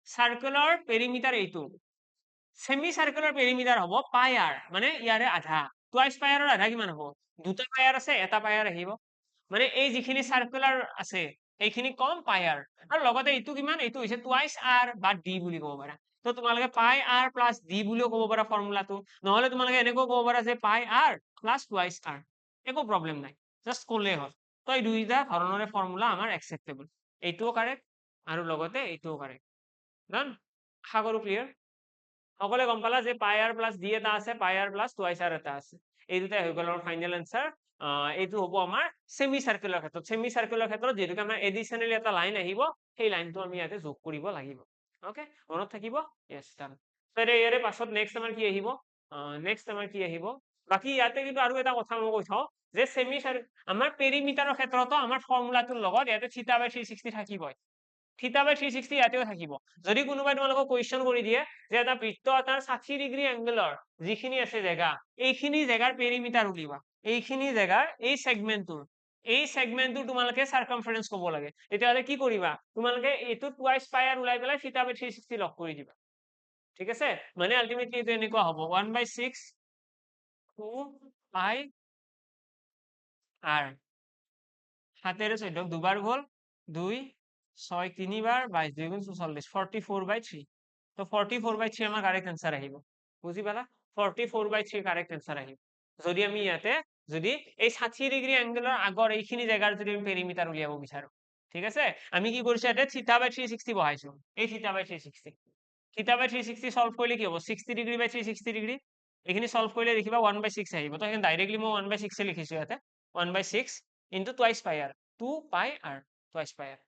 সাৰ্কেলৰ পেৰিমিটাৰ এইটো সেমি সাৰ্কেলৰ পেৰিমিটাৰ হ'ব পাই r মানে ইয়াৰে আধা টুৱাইস পাই r ৰ আধা কিমান হ'ব দুটা পাই r আছে এটা পাই r আহিব মানে এই যিখিনি সাৰ্কুলাৰ আছে এইখিনি কম পাই r আৰু লগতে এইটো কিমান এইটো হৈছে টুৱাইস r বা d বুলি ক'ব পাৰা তো তোমালোকে পাই r প্লাস d বুলিও ক'ব পাৰা ফৰ্মুলাটো নহলে তোমালোকে এনেকৈ ক'ব পাৰা যে পাই r প্লাস টুৱাইস r একো প্ৰবলেম নাই জাস্ট ক'লে হ'ল তো এই দুইটা ধৰণৰে ফৰ্মুলা আমাৰ একসেপ্টেবল এইটোও কাৰেক্ট আৰু লগতে এইটোও কাৰেক্ট ডান আশা কৰো ক্লিয়াৰ সকলে গম পালা যে পাই r প্লাস d এটা আছে পাই r প্লাস টুৱাইস r এটা আছে এই দুটাই হৈ গ'ল আমাৰ ফাইনেল এনসাৰ এইটো হ'ব আমাৰ সেমি সাৰ্কুলাৰ ক্ষেত্ৰত যেহেতু আমাৰ এডিশনালি এটা লাইন আহিব সেই লাইনটো আমি ইয়াতে যোগ কৰিব লাগিব ওকে মনত থাকিব ইয়েস ডান তো ইয়াৰে পাছত নেক্সট আমাৰ কি আহিব বাকি ইয়াতে কিন্তু আৰু এটা কথা মই কৈ থওঁ যে সেমি আমাৰ পেৰিমিটাৰৰ ক্ষেত্ৰতো আমাৰ ফৰ্মুলাটোৰ লগত ইয়াতে থিটা বাই 360 থাকিবই থিটা বাই 360 ইয়াতেও থাকিব যদি কোনোবাই তোমালোকক কুৱেশ্যন কৰি দিয়ে যে এটা বৃত্ত এটাৰ 60 ডিগ্ৰী এংগেলৰ যিখিনি আছে জেগা এইখিনি জেগাৰ পেৰিমিটাৰ উলিওৱা এইখিনি জেগাৰ এই সেগমেন্টটোৰ তোমালোকে সাৰ্কামফাৰেন্স ক'ব লাগে তেতিয়াহ'লে কি কৰিবা তোমালোকে এইটো টুৱাইস পাই r উলাই পেলাই থিটা বাই 360 লগ কৰি দিবা ঠিক আছে মানে আলটিমেটলি এইটো এনেকুৱা হ'ব 1/6 2 পাই r হাতেৰে 14 দুবাৰ গ'ল 2 6 তিনিবাৰ 22 2 গুণ 44 44/3 তো 44/3 আমাৰ কাৰেক্ট আনসাৰ আহিব বুজি পালা 44/3 কাৰেক্ট আনসাৰ আহিব যদি আমি ইয়াতে যদি এই 60 ডিগ্ৰী এংগেলৰ আগৰ এইখিনি জেগাৰ যদি আমি পেৰিমিটাৰ উলিয়াব বিচাৰো ঠিক আছে আমি কি কৰিছো ইয়াতে থিটা বাই 360 বহাইছো এই থিটা বাই 360 সলভ কৰিলে কি হ'ব 60 ডিগ্ৰী বাই 360 ডিগ্ৰী এইখিনি সলভ কৰিলে দেখিবা 1/6 আহিব তো এখানে ডাইৰেক্টলি মই 1/6 লিখিছো ইয়াতে 1/6 ইনটু টুৱাইস পাই r 2 পাই r টুৱাইস পাই r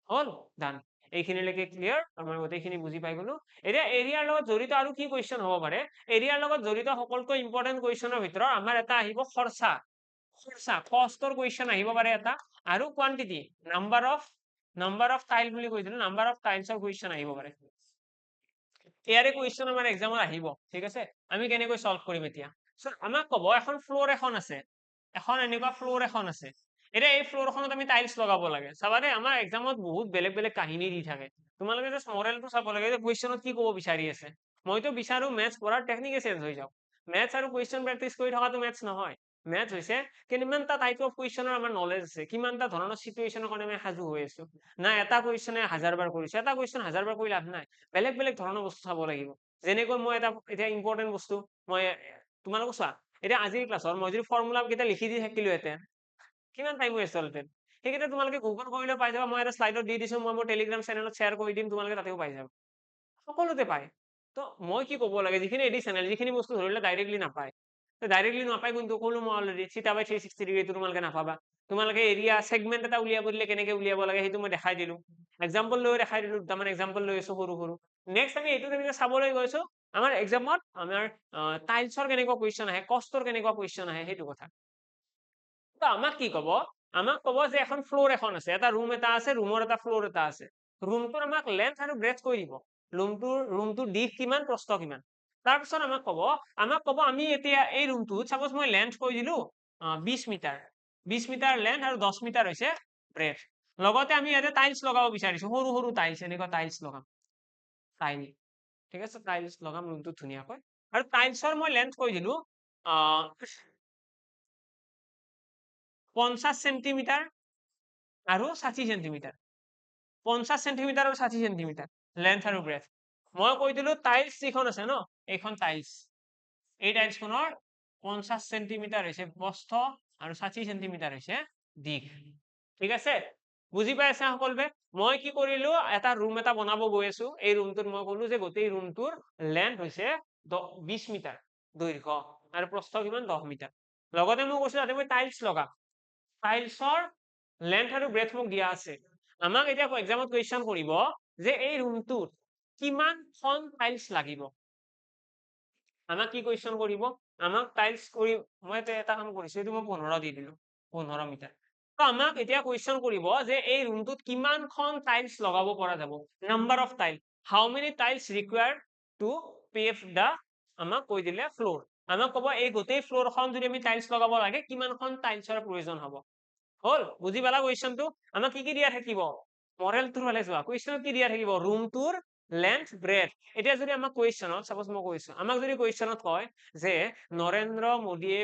হল ডান এইখিনিলৈকে ক্লিয়াৰ আমাৰ গোটেইখিনি বুজি পাই গলো এতিয়া এৰিয়াৰ লগত জড়িত আৰু কি কুৱেশ্যন হ'ব পাৰে এৰিয়াৰ লগত জড়িত সকলোতকৈ ইম্পৰ্টেন্ট কুৱেশ্যনৰ ভিতৰত আমাৰ এটা আহিব খৰচা কষ্টৰ কুৱেশ্যন আহিব পাৰে এটা আৰু কোৱান্টিটি নাম্বাৰ অফ টাইল বুলি কৈছিলো নাম্বাৰ অফ টাইলছৰ কুৱেশ্যন আহিব পাৰে ইয়াৰে কুৱেশ্যন আমাৰ এক্সামত আহিব ঠিক আছে আমি কেনেকৈ সলভ কৰিম এতিয়া আমাক ক'ব এখন ফ্লোৰ এখন আছে এখন এনেকুৱা ফ্লোৰ এখন আছে এতিয়া এই ফ্লোৰখনত আমি টাইলছ লগাব লাগে চাবা দে আমাৰ এক্সামত বহুত বেলেগ বেলেগ কাহিনী দি থাকে তোমালোকে জাস্ট মৰেলটো চাব লাগে যে কুৱেশ্যনত কি ক'ব বিচাৰি আছে মইতো বিচাৰো মেথছ পঢ়াৰ টেকনিকে চেঞ্জ হৈ যাওক মেথছ আৰু কুৱেশ্যন প্ৰেক্টিচ কৰি থকাটো মেথছ নহয় মেথছ হৈছে কিমানটা টাইপ অফ কুৱেশ্যনৰ আমাৰ নলেজ আছে কিমানটা ধৰণৰ চিটুৱেশ্যনৰ কাৰণে আমি সাজু হৈ আছো না এটা কুৱেশ্যনে 1000 বাৰ কৰিছো এটা কুৱেশ্যন 1000 বাৰ কৰি লাভ নাই বেলেগ বেলেগ ধৰণৰ বস্তু চাব লাগিব যেনেকৈ মই এটা এতিয়া ইম্পৰ্টেণ্ট বস্তু মই তোমালোকক চোৱা এতিয়া আজিৰ ক্লাছৰ মই যদি ফৰ্মুলা কেইটা লিখি দি থাকিলোহেঁতেন কিমান টাইম ৱেষ্ট হ'লহেঁতেন সেইকেইটা তোমালোকে গুগল কৰিলে পাই যাবা মই এটা শ্লাইডত দি দিছো মই মোৰ টেলিগ্ৰাম চেনেলত শ্বেয়াৰ কৰি দিম তোমালোকে তাতেও পাই যাবা সকলোতে পায় তো মই কি ক'ব লাগে যিখিনি এডি চেনেল যিখিনি বস্তু ধৰিলে ডাইৰেক্টলি নাপায় ডাইৰেক্টলি নাপায় কিন্তু ক'লো মই অলৰেডি থিটা বাই 360 ডিগ্ৰীটো তোমালোকে নাপাবা তোমালোকে এৰিয়া সেগমেন্ট এটা উলিয়াব দিলে কেনেকে উলিয়াব লাগে সেইটো মই দেখাই দিলো এক্সাম্পল লৈ দেখাই দিলো দুটামান এক্সাম্পল লৈ আছো সৰু সৰু নেক্সট আমি এইটো তেনেকে চাবলৈ গৈছো আমাৰ এক্সামত আমাৰ টাইলছৰ কেনেকুৱা কুৱেশ্যন আহে কষ্টৰ কেনেকুৱা কুৱেশ্যন আহে সেইটো কথা তো আমাক কি ক'ব আমাক ক'ব যে এখন ফ্লোৰ এখন আছে এটা ৰুম এটা আছে ৰুমৰ এটা ফ্লোৰ এটা আছে ৰুমটোৰ আমাক লেন্থ আৰু ব্ৰেথ কৈ দিব ৰুমটোৰ দিশ কিমান প্ৰস্থ কিমান তাৰপিছত আমাক ক'ব আমি এতিয়া এই ৰুমটোত সাপোজ মই লেন্থ কৈ দিলো 20 মিটাৰ 20 মিটাৰ লেন্থ আৰু 10 মিটাৰ হৈছে ব্ৰেথ লগতে আমি ইয়াতে টাইলছ লগাব বিচাৰিছো সৰু সৰু টাইলছ এনেকুৱা টাইলছ লগাম টাইল ঠিক আছে টাইলছ লগাম ৰুমটো ধুনীয়াকৈ আৰু টাইলছৰ মই লেন্থ কৈ দিলো 50 সেন্টিমিটাৰ আৰু 60 সেন্টিমিটাৰ 50 সেন্টিমিটাৰ আৰু 60 সেন্টিমিটাৰ লেন্থ আৰু ব্ৰেথ মই কৈ দিলো টাইলছ যিখন আছে ন এইখন টাইলছ এই টাইলছখনৰ 50 সেন্টিমিটাৰ হৈছে প্ৰস্থ আৰু 60 সেন্টিমিটাৰ হৈছে দিশ ঠিক আছে বুজি পাইছা সকলোৱে মই কি কৰিলো এটা ৰুম এটা বনাব গৈ আছো এই ৰুমটোত মই ক'লো যে গোটেই ৰুমটোৰ লেন্থ হৈছে 20 মিটাৰ দৈৰ্ঘ্য আৰু প্ৰস্থ কিমান 10 মিটাৰ লগতে মই কৈছো তাতে মই টাইলছ লগাম টাইলছৰ লেন্থ আৰু ব্ৰেথ মোক দিয়া আছে আমাক এতিয়া এক্সামত কুৱেশ্যন কৰিব যে এই ৰুমটোত কিমানখন টাইলছ লাগিব আমাক কি কুৱেশ্যন কৰিব আমাক টাইলছ কৰি মই এটা কাম কৰিছো এইটো মই 15 দি দিলো 15 মিটাৰ তো আমাক এতিয়া কুৱেশ্যন কৰিব যে এই ৰুমটোত কিমানখন টাইলছ লগাব পৰা যাব number of tile how many tiles required to pave the আমাক কৈ দিলে ফ্লোৰ আমাক ক'ব এই গোটেই ফ্লোৰখন যদি আমি টাইলছ লগাব লাগে কিমানখন টাইলছৰ প্ৰয়োজন হ'ব হল বুজি পালা কুৱেশ্যনটো আমাক কি দিয়া থাকিব মৰেলটোৰ ফালে যোৱা কুৱেশ্যনত কি দিয়া থাকিব ৰুমটোৰ লেন্থ ব্ৰেথ এতিয়া যদি আমাক কুৱেশ্যনত সাপোজ মই কৈছো আমাক যদি কুৱেশ্যনত কয় যে নৰেন্দ্ৰ মোদীয়ে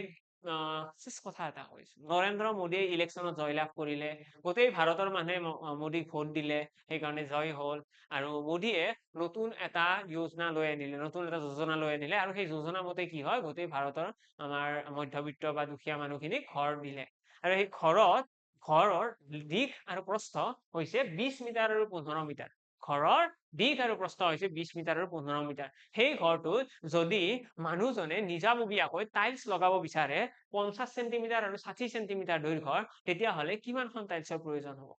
কথা এটা কৈছো নৰেন্দ্ৰ মোদীয়ে ইলেকশ্যনত জয়লাভ কৰিলে গোটেই ভাৰতৰ মানুহে মোদীক ভোট দিলে সেইকাৰণে জয় হল আৰু মোদীয়ে নতুন এটা যোজনা লৈ আনিলে নতুন এটা যোজনা লৈ আনিলে আৰু সেই যোজনা মতে কি হয় গোটেই ভাৰতৰ আমাৰ মধ্যবিত্ত বা দুখীয়া মানুহখিনিক ঘৰ দিলে আৰু সেই ঘৰৰ দিশ আৰু প্ৰস্থ হৈছে 20 মিটাৰ আৰু 15 মিটাৰ ঘৰৰ দিশ আৰু প্ৰস্থ হৈছে 20 মিটাৰ আৰু 15 মিটাৰ সেই ঘৰটোত যদি মানুহজনে নিজাববীয়াকৈ টাইলছ লগাব বিচাৰে 50 সেন্টিমিটাৰ আৰু 60 সেন্টিমিটাৰ দৈৰ্ঘ্যৰ তেতিয়াহ'লে কিমানখন টাইলছৰ প্ৰয়োজন হ'ব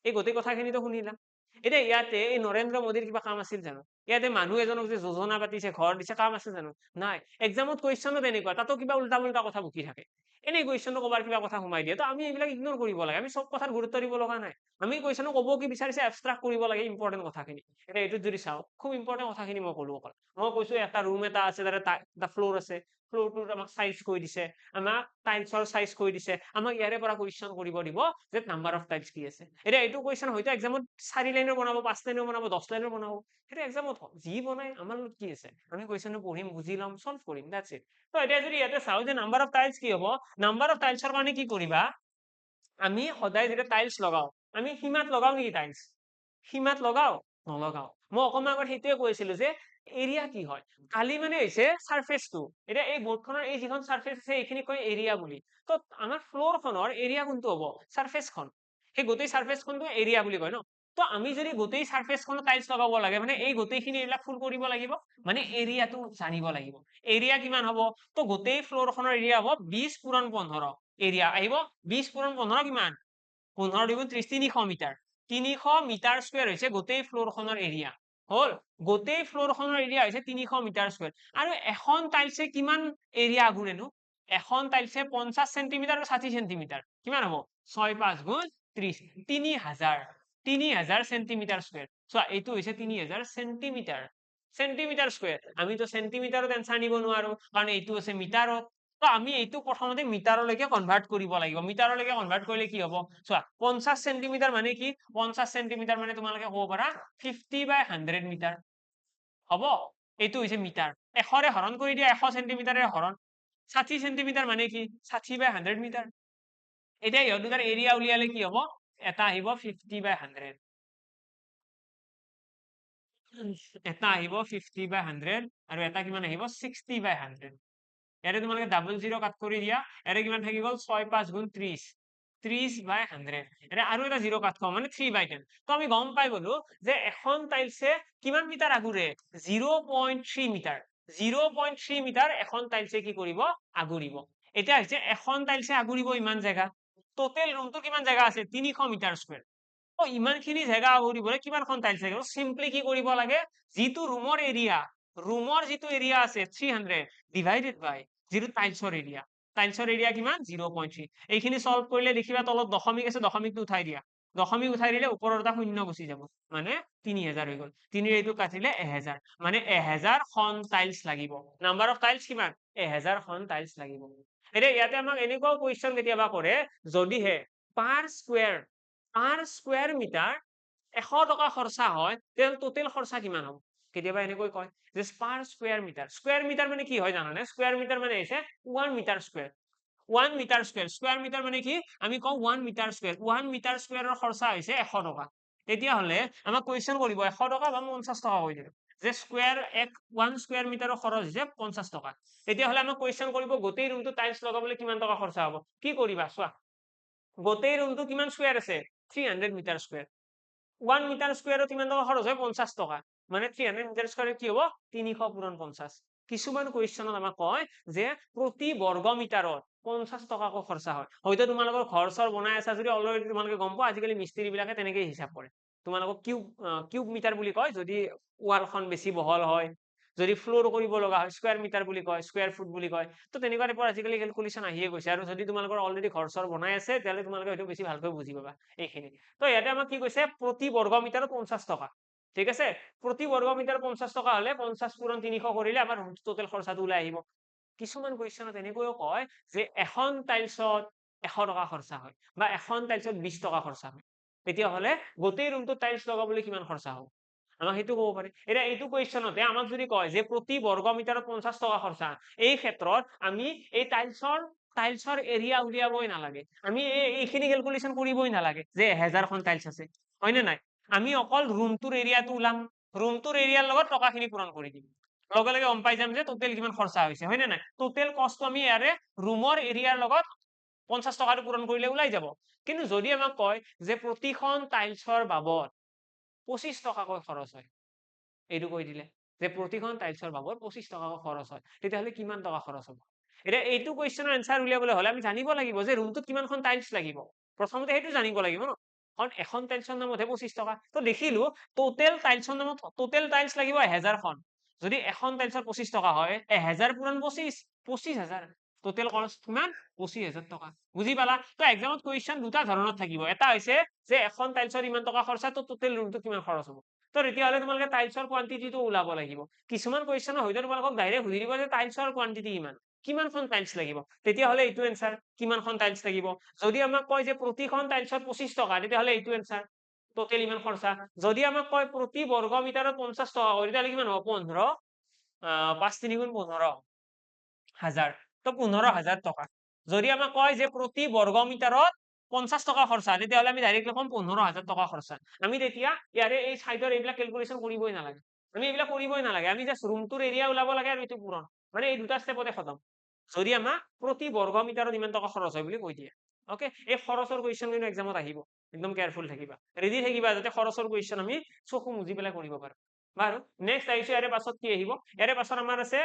এই গোটেই কথাখিনিতো শুনিলা এতিয়া ইয়াতে এই নৰেন্দ্ৰ মোদীৰ কিবা কাম আছিল জানো ইয়াতে মানুহ এজনক যে যোজনা পাতিছে ঘৰ দিছে কাম আছে জানো নাই এক্সামত কুৱেশ্যনো তেনেকুৱা তাতো কিবা উল্টা পুল্টা কথা বকি থাকে এনেই কুৱেশ্যনটো ক'বাৰ কিবা কথা সোমাই দিয়ে তো আমি এইবিলাক ইগনোৰ কৰিব লাগে আমি চব কথাত গুৰুত্ব দিব লগা নাই আমি কুৱেশ্যনো ক'ব কি বিচাৰিছে এবষ্ট্ৰাক্ট কৰিব লাগে ইম্পৰ্টেণ্ট কথাখিনি এতিয়া এইটোত যদি চাওঁ খুব ইম্পৰ্টেণ্ট কথাখিনি মই ক'লো অকল মই কৈছো এটা ৰুম এটা আছে তাতে এটা ফ্লোৰ আছে ফ্লোৰটোত আমাক সাইজ কৈ দিছে আমাক টাইলছৰ সাইজ কৈ দিছে আমাক ইয়াৰে পৰা কুৱেশ্যন কৰিব দিব যে নাম্বাৰ অফ টাইলছ কি আছে এতিয়া এইটো কুৱেশ্যন হয়তো এক্সামত 4 লাইনৰ বনাব 5 লাইনৰ বনাব 10 লাইনৰ বনাব সেইটো এক্সামত যি বনাই আমাৰ লগত কি আছে আমি কুৱেশ্যনটো পঢ়িম বুজি ল'ম সলভ কৰিম দ্যাটছ ইট তো এতিয়া যদি ইয়াতে চাওঁ যে নাম্বাৰ অফ টাইলছ কি হ'ব নাম্বাৰ অফ টাইলছৰ কাৰণে কি কৰিবা আমি সদায় যেতিয়া টাইলছ লগাও আমি সীমাত লগাও নেকি টাইলছ সীমাত লগাও নলগাও মই অকণমান আগত সেইটোৱে কৈছিলো যে এৰিয়া কি হয় কালি মানে হৈছে সাৰফেসটো এতিয়া এই বোৰ্ডখনৰ এই যিখন সাৰফেস আছে এইখিনি কয় এৰিয়া বুলি তো আমাৰ ফ্লোৰখনৰ এৰিয়া কোনটো হ'ব সাৰফেসখন সেই গোটেই সাৰফেসখনটো এৰিয়া বুলি কয় ন তো আমি যদি গোটেই সাৰফেসখনত টাইলছ লগাব লাগে মানে এই গোটেইখিনি এইবিলাক ফুল কৰিব লাগিব মানে এৰিয়াটো জানিব লাগিব এৰিয়া কিমান হ'ব তো গোটেই ফ্লোৰখনৰ এৰিয়া হ'ব 20 পূৰণ 15 এৰিয়া আহিব 20 পূৰণ 15 কিমান 15 দুগুণ 30 300 মিটাৰ 300 মিটাৰ স্কয়াৰ হৈছে গোটেই ফ্লোৰখনৰ এৰিয়া হল গোটেই ফ্লোৰখনৰ এৰিয়া হৈছে 300 মিটাৰ স্কয়াৰ আৰু এখন টাইলছে কিমান এৰিয়া আগুৰেনো এখন টাইলছে 50 সেন্টিমিটাৰ আৰু 60 সেন্টিমিটাৰ কিমান হ'ব 6 5 গুণ 30 3000 সেন্টিমিটাৰ স্কয়াৰ চোৱা এইটো হৈছে 3000 সেন্টিমিটাৰ স্কয়াৰ আমিতো সেন্টিমিটাৰত এনসাৰ নিব নোৱাৰো কাৰণ এইটো আছে মিটাৰত তো তো আমি এইটো প্ৰথমতে মিটাৰলৈকে কনভাৰ্ট কৰিব লাগিব মিটাৰলৈকে কনভাৰ্ট কৰিলে কি হ'ব চোৱা 50 সেন্টিমিটাৰ মানে কি 50 সেন্টিমিটাৰ মানে তোমালোকে ক'ব পাৰা 50/100 মিটাৰ হ'ব এইটো হৈছে মিটাৰ 100ৰে হৰণ কৰি দিয়া 100 সেন্টিমিটাৰে হৰণ 60 সেন্টিমিটাৰ মানে কি 60/100 মিটাৰ এতিয়া ইহঁত দুটাৰ এৰিয়া উলিয়ালে কি হ'ব এটা আহিব 50/100 এটা আহিব 50/100 আৰু এটা কিমান আহিব 60/100 ইয়াতে তোমালোকে ডাবল জিৰ' কাট কৰি দিয়া ইয়াতে কিমান থাকি গ'ল 6 5 গুণ 30 30/100 ইয়াতে আৰু এটা জিৰ' কাট খাওঁ মানে 3/10 তো আমি গম পাই গলো যে এখন টাইলছে কিমান মিটাৰ আগুৰে 0.3 মিটাৰ 0.3 মিটাৰ এখন টাইলছে কি কৰিব আগুৰিব এতিয়া হৈছে এখন টাইলছে আগুৰিব ইমান জেগা টোটেল ৰুমটো কিমান জেগা আছে 300 মিটাৰ স্কয়াৰ ইমানখিনি জেগা আগুৰিবলৈ কিমানখন টাইলছ লাগিব সিম্পলি কি কৰিব লাগে যিটো ৰুমৰ যিটো এৰিয়া আছে 300 ডিভাইডেড বাই যিটো টাইলছৰ এৰিয়া কিমান 0.3 এইখিনি সলভ কৰিলে দেখিবা তলত দশমিক আছে দশমিকটো উঠাই দিয়া দশমিক উঠাই দিলে ওপৰৰ এটা শূন্য গুচি যাব মানে 3000 হৈ গ'ল 3 এইটো কাটিলে 1000 মানে 1000 খন টাইলছ লাগিব নাম্বাৰ অফ টাইলছ কিমান 1000 খন টাইলছ লাগিব এতিয়া ইয়াতে আমাক এনেকুৱাও কুৱেশ্যন কেতিয়াবা কৰে যদিহে পাৰ স্কুৱেৰ মিটাৰ 100 টকা খৰচা হয় তেতিয়াহ'লে টোটেল খৰচা কিমান হ'ব কেতিয়াবা এনেকৈ কয় যে পাৰ স্কুৱেৰ মিটাৰ মানে কি হয় জানানে স্কুৱেৰ মিটাৰ মানে হৈছে 1 meter square 1 meter square meter মানে কি আমি কওঁ 1 মিটাৰ স্কুৱেৰৰ খৰচা হৈছে 100 টকা তেতিয়াহ'লে আমাক কুৱেশ্যন কৰিব 100 টকা বা 50 টকা কৈ দিলো যে 1 স্কুৱেৰ মিটাৰৰ খৰচ হৈছে 50 টকা তেতিয়াহ'লে আমাক কুৱেশ্যন কৰিব গোটেই ৰুমটো টাইলছ লগাবলৈ কিমান টকা খৰচা হ'ব কি কৰিবা চোৱা গোটেই ৰুমটো কিমান স্কুৱেৰ আছে 300 মিটাৰ স্কুৱেৰ 1 মিটাৰ স্কুৱেৰত কিমান টকা খৰচ হয় 50 টকা মানে 300 মিটাৰ স্কুৱেৰত কি হ'ব 300 পূৰণ 50 কিছুমান কুৱেশ্যনত আমাক কয় যে প্ৰতি বৰ্গ মিটাৰত 50 টকাকৈ খৰচা হয় হয়তো তোমালোকৰ ঘৰ চৰ বনাই আছা যদি অলৰেডি তোমালোকে গম পোৱা আজিকালি মিস্ত্ৰী বিলাকে তেনেকৈ হিচাপ কৰে তোমালোকক কিউব মিটাৰ বুলি কয় যদি ৱালখন বেছি বহল হয় যদি ফ্লোৰ কৰিব লগা হয় স্কুৱেৰ মিটাৰ বুলি কয় স্কুৱেৰ ফুট বুলি কয় তো তেনেকুৱা টাইপৰ আজিকালি কেলকুলেশ্যন আহিয়ে গৈছে আৰু যদি তোমালোকৰ অলৰেডি ঘৰ চৰ বনাই আছে তেতিয়াহ'লে তোমালোকে হয়তো বেছি ভালকৈ বুজি পাবা এইখিনি তো ইয়াতে আমাক কি কৈছে প্ৰতি বৰ্গ মিটাৰত 50 টকা ঠিক আছে প্ৰতি বৰ্গ মিটাৰ 50 টকা হলে 50 পূৰণ 300 কৰিলে আমাৰ টোটেল খৰচাটো ওলাই আহিব কিছুমান কুৱেশ্যনত এনেকৈও কয় যে এখন টাইলছত 100 টকা খৰচা হয় বা এখন টাইলছত 20 টকা খৰচা হয় তেতিয়াহ'লে গোটেই ৰুমটো টাইলছ লগাবলৈ কিমান খৰচা হ'ব আমাক সেইটো ক'ব পাৰে এতিয়া এইটো কুৱেশ্যনতে আমাক যদি কয় যে প্ৰতি বৰ্গ মিটাৰত 50 টকা খৰচা এই ক্ষেত্ৰত আমি এই টাইলছৰ এৰিয়া উলিয়াবই নালাগে আমি এইখিনি কেলকুলেশ্যন কৰিবই নালাগে যে 1000 খন টাইলছ আছে হয়নে নাই আমি অকল ৰুমটোৰ এৰিয়াটো ওলাম ৰুমটোৰ এৰিয়াৰ লগত টকাখিনি পূৰণ কৰি দিম লগে লগে গম পাই যাম যে টোটেল কিমান খৰচা হৈছে হয়নে নাই টোটেল কষ্টটো আমি ইয়াৰে ৰুমৰ এৰিয়াৰ লগত 50 টকাটো পূৰণ কৰিলে ওলাই যাব কিন্তু যদি আমাক কয় যে প্ৰতিখন টাইলছৰ বাবদ 25 টকাকৈ খৰচ হয় এইটো কৈ দিলে যে প্ৰতিখন টাইলছৰ বাবদ 25 টকাকৈ খৰচ হয় তেতিয়াহ'লে কিমান টকা খৰচ হ'ব এতিয়া এইটো কুৱেশ্যনৰ এনসাৰ উলিয়াবলৈ হ'লে আমি জানিব লাগিব যে ৰুমটোত কিমানখন টাইলছ লাগিব প্ৰথমতে সেইটো জানিব লাগিব ন কাৰণ এখন টাইলছৰ নামতহে 25 টকা তো দেখিলো টোটেল টাইলছৰ নামত টোটেল টাইলছ লাগিব 1000 খন যদি এখন টাইলছৰ 25 টকা হয় 1000 পূৰণ 25 25000 টোটেল খৰচ কিমান 25000 টকা বুজি পালা তো এক্সামত কুৱেশ্যন দুটা ধৰণত থাকিব এটা হৈছে যে এখন টাইলছৰ ইমান টকা খৰচা তো টোটেল ৰুমটো কিমান খৰচ হ'ব তো তেতিয়াহ'লে তোমালোকে টাইলছৰ কোৱান্টিটিটো ওলাব লাগিব কিছুমান কুৱেশ্যন হয়তো তোমালোকক ডাইৰেক্ট সুধি দিব যে টাইলছৰ কোৱান্টিটি কিমানখন টাইলছ লাগিব তেতিয়াহ'লে এইটো এনসাৰ কিমানখন টাইলছ লাগিব যদি আমাক কয় যে প্ৰতিখন টাইলছৰ 25 টকা তেতিয়াহ'লে এইটো এনসাৰ টোটেল ইমান খৰচা যদি আমাক কয় প্ৰতি বৰ্গ মিটাৰত 50 টকা হয় তেতিয়াহ'লে কিমান হ'ব 15 5 3 গুণ 15000 তো 15000 টকা যদি আমাক কয় যে প্ৰতি বৰ্গ মিটাৰত 50 টকা খৰচা তেতিয়াহ'লে আমি ডাইৰেক্ট লিখম 15000 টকা খৰচা আমি তেতিয়া ইয়াৰে এই সাইডৰ এইবিলাক কেলকুলেশ্যন কৰিবই নালাগে আমি জাষ্ট ৰুমটোৰ এৰিয়া ওলাব লাগে আৰু এইটো পূৰণ মানে এই দুটা ষ্টেপতে খতম যদি আমাক প্ৰতি বৰ্গ মিটাৰত ইমান টকা খৰচ হয় বুলি কৈ দিয়ে ওকে এই খৰচৰ কুৱেশ্যন কিন্তু এক্সামত আহিব একদম কেয়াৰফুল থাকিবা ৰেডি থাকিবা যাতে খৰচৰ কুৱেশ্যন আমি চকু মুজি পেলাই কৰিব পাৰো বাৰু নেক্সট আহিছো ইয়াৰে পাছত কি আহিব ইয়াৰে পাছত আমাৰ আছে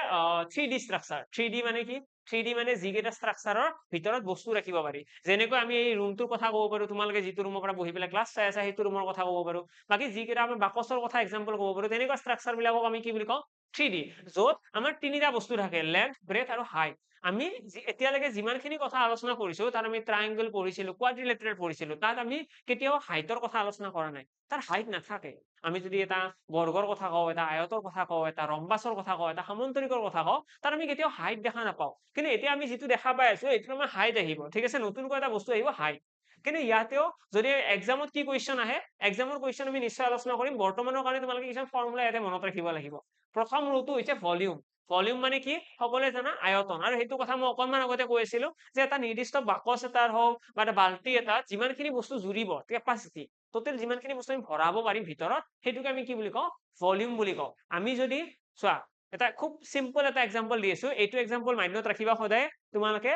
3D ষ্ট্ৰাকচাৰ 3D মানে কি 3D মানে যিকেইটা ষ্ট্ৰাকচাৰৰ ভিতৰত বস্তু ৰাখিব পাৰি যেনেকৈ আমি এই ৰুমটোৰ কথা ক'ব পাৰো তোমালোকে যিটো ৰুমৰ পৰা বহি পেলাই ক্লাছ চাই আছা সেইটো ৰুমৰ কথা ক'ব পাৰো বাকি যিকেইটা আমি বাকচৰ কথা এক্সাম্পল ক'ব পাৰো তেনেকুৱা ষ্ট্ৰাকচাৰ বিলাকক আমি কি বুলি কওঁ 3D য'ত আমাৰ তিনিটা বস্তু থাকে লেন্থ ব্ৰেথ আৰু হাইট আমি এতিয়ালৈকে যিমানখিনি কথা আলোচনা কৰিছো তাত আমি ট্ৰায়াংগল পঢ়িছিলো কোৱাড্ৰিলেটাৰেল পঢ়িছিলো তাত আমি কেতিয়াও হাইটৰ কথা আলোচনা কৰা নাই তাৰ হাইট নাথাকে আমি যদি এটা বৰ্গৰ কথা কওঁ এটা আয়তৰ কথা কওঁ এটা ৰম্বাসৰ কথা কওঁ এটা সামন্তৰিকৰ কথা কওঁ তাত আমি কেতিয়াও হাইট দেখা নাপাওঁ কিন্তু এতিয়া আমি যিটো দেখা পাই আছো এইটো আমাৰ হাইট আহিব ঠিক আছে নতুনকৈ এটা বস্তু আহিব হাইট কিন্তু ইয়াতেও যদি এক্সামত কি কুৱেশ্যন আহে এক্সামৰ কুৱেশ্যন আমি নিশ্চয় আলোচনা কৰিম বৰ্তমানৰ কাৰণে তোমালোকে কিছুমান ফৰ্মুলা ইয়াতে মনত ৰাখিব লাগিব প্ৰথম ৰূটো হৈছে ভলিউম ভলিউম মানে কি সকলোৱে জানা আয়তন আৰু সেইটো কথা মই অকনমান আগতে কৈ আছিলো যে এটা নিৰ্দিষ্ট বাকচ এটাৰ হওক বা এটা বাল্টি এটাত যিমানখিনি বস্তু জুৰিব কেপাচিটি টোটেল যিমানখিনি বস্তু আমি ভৰাব পাৰিম ভিতৰত সেইটোকে আমি কি বুলি কওঁ ভলিউম বুলি কওঁ আমি যদি চোৱা এটা খুব চিম্পল এটা এক্সাম্পল দি আছো এইটো এক্সাম্পল মাইণ্ডত ৰাখিবা সদায় তোমালোকে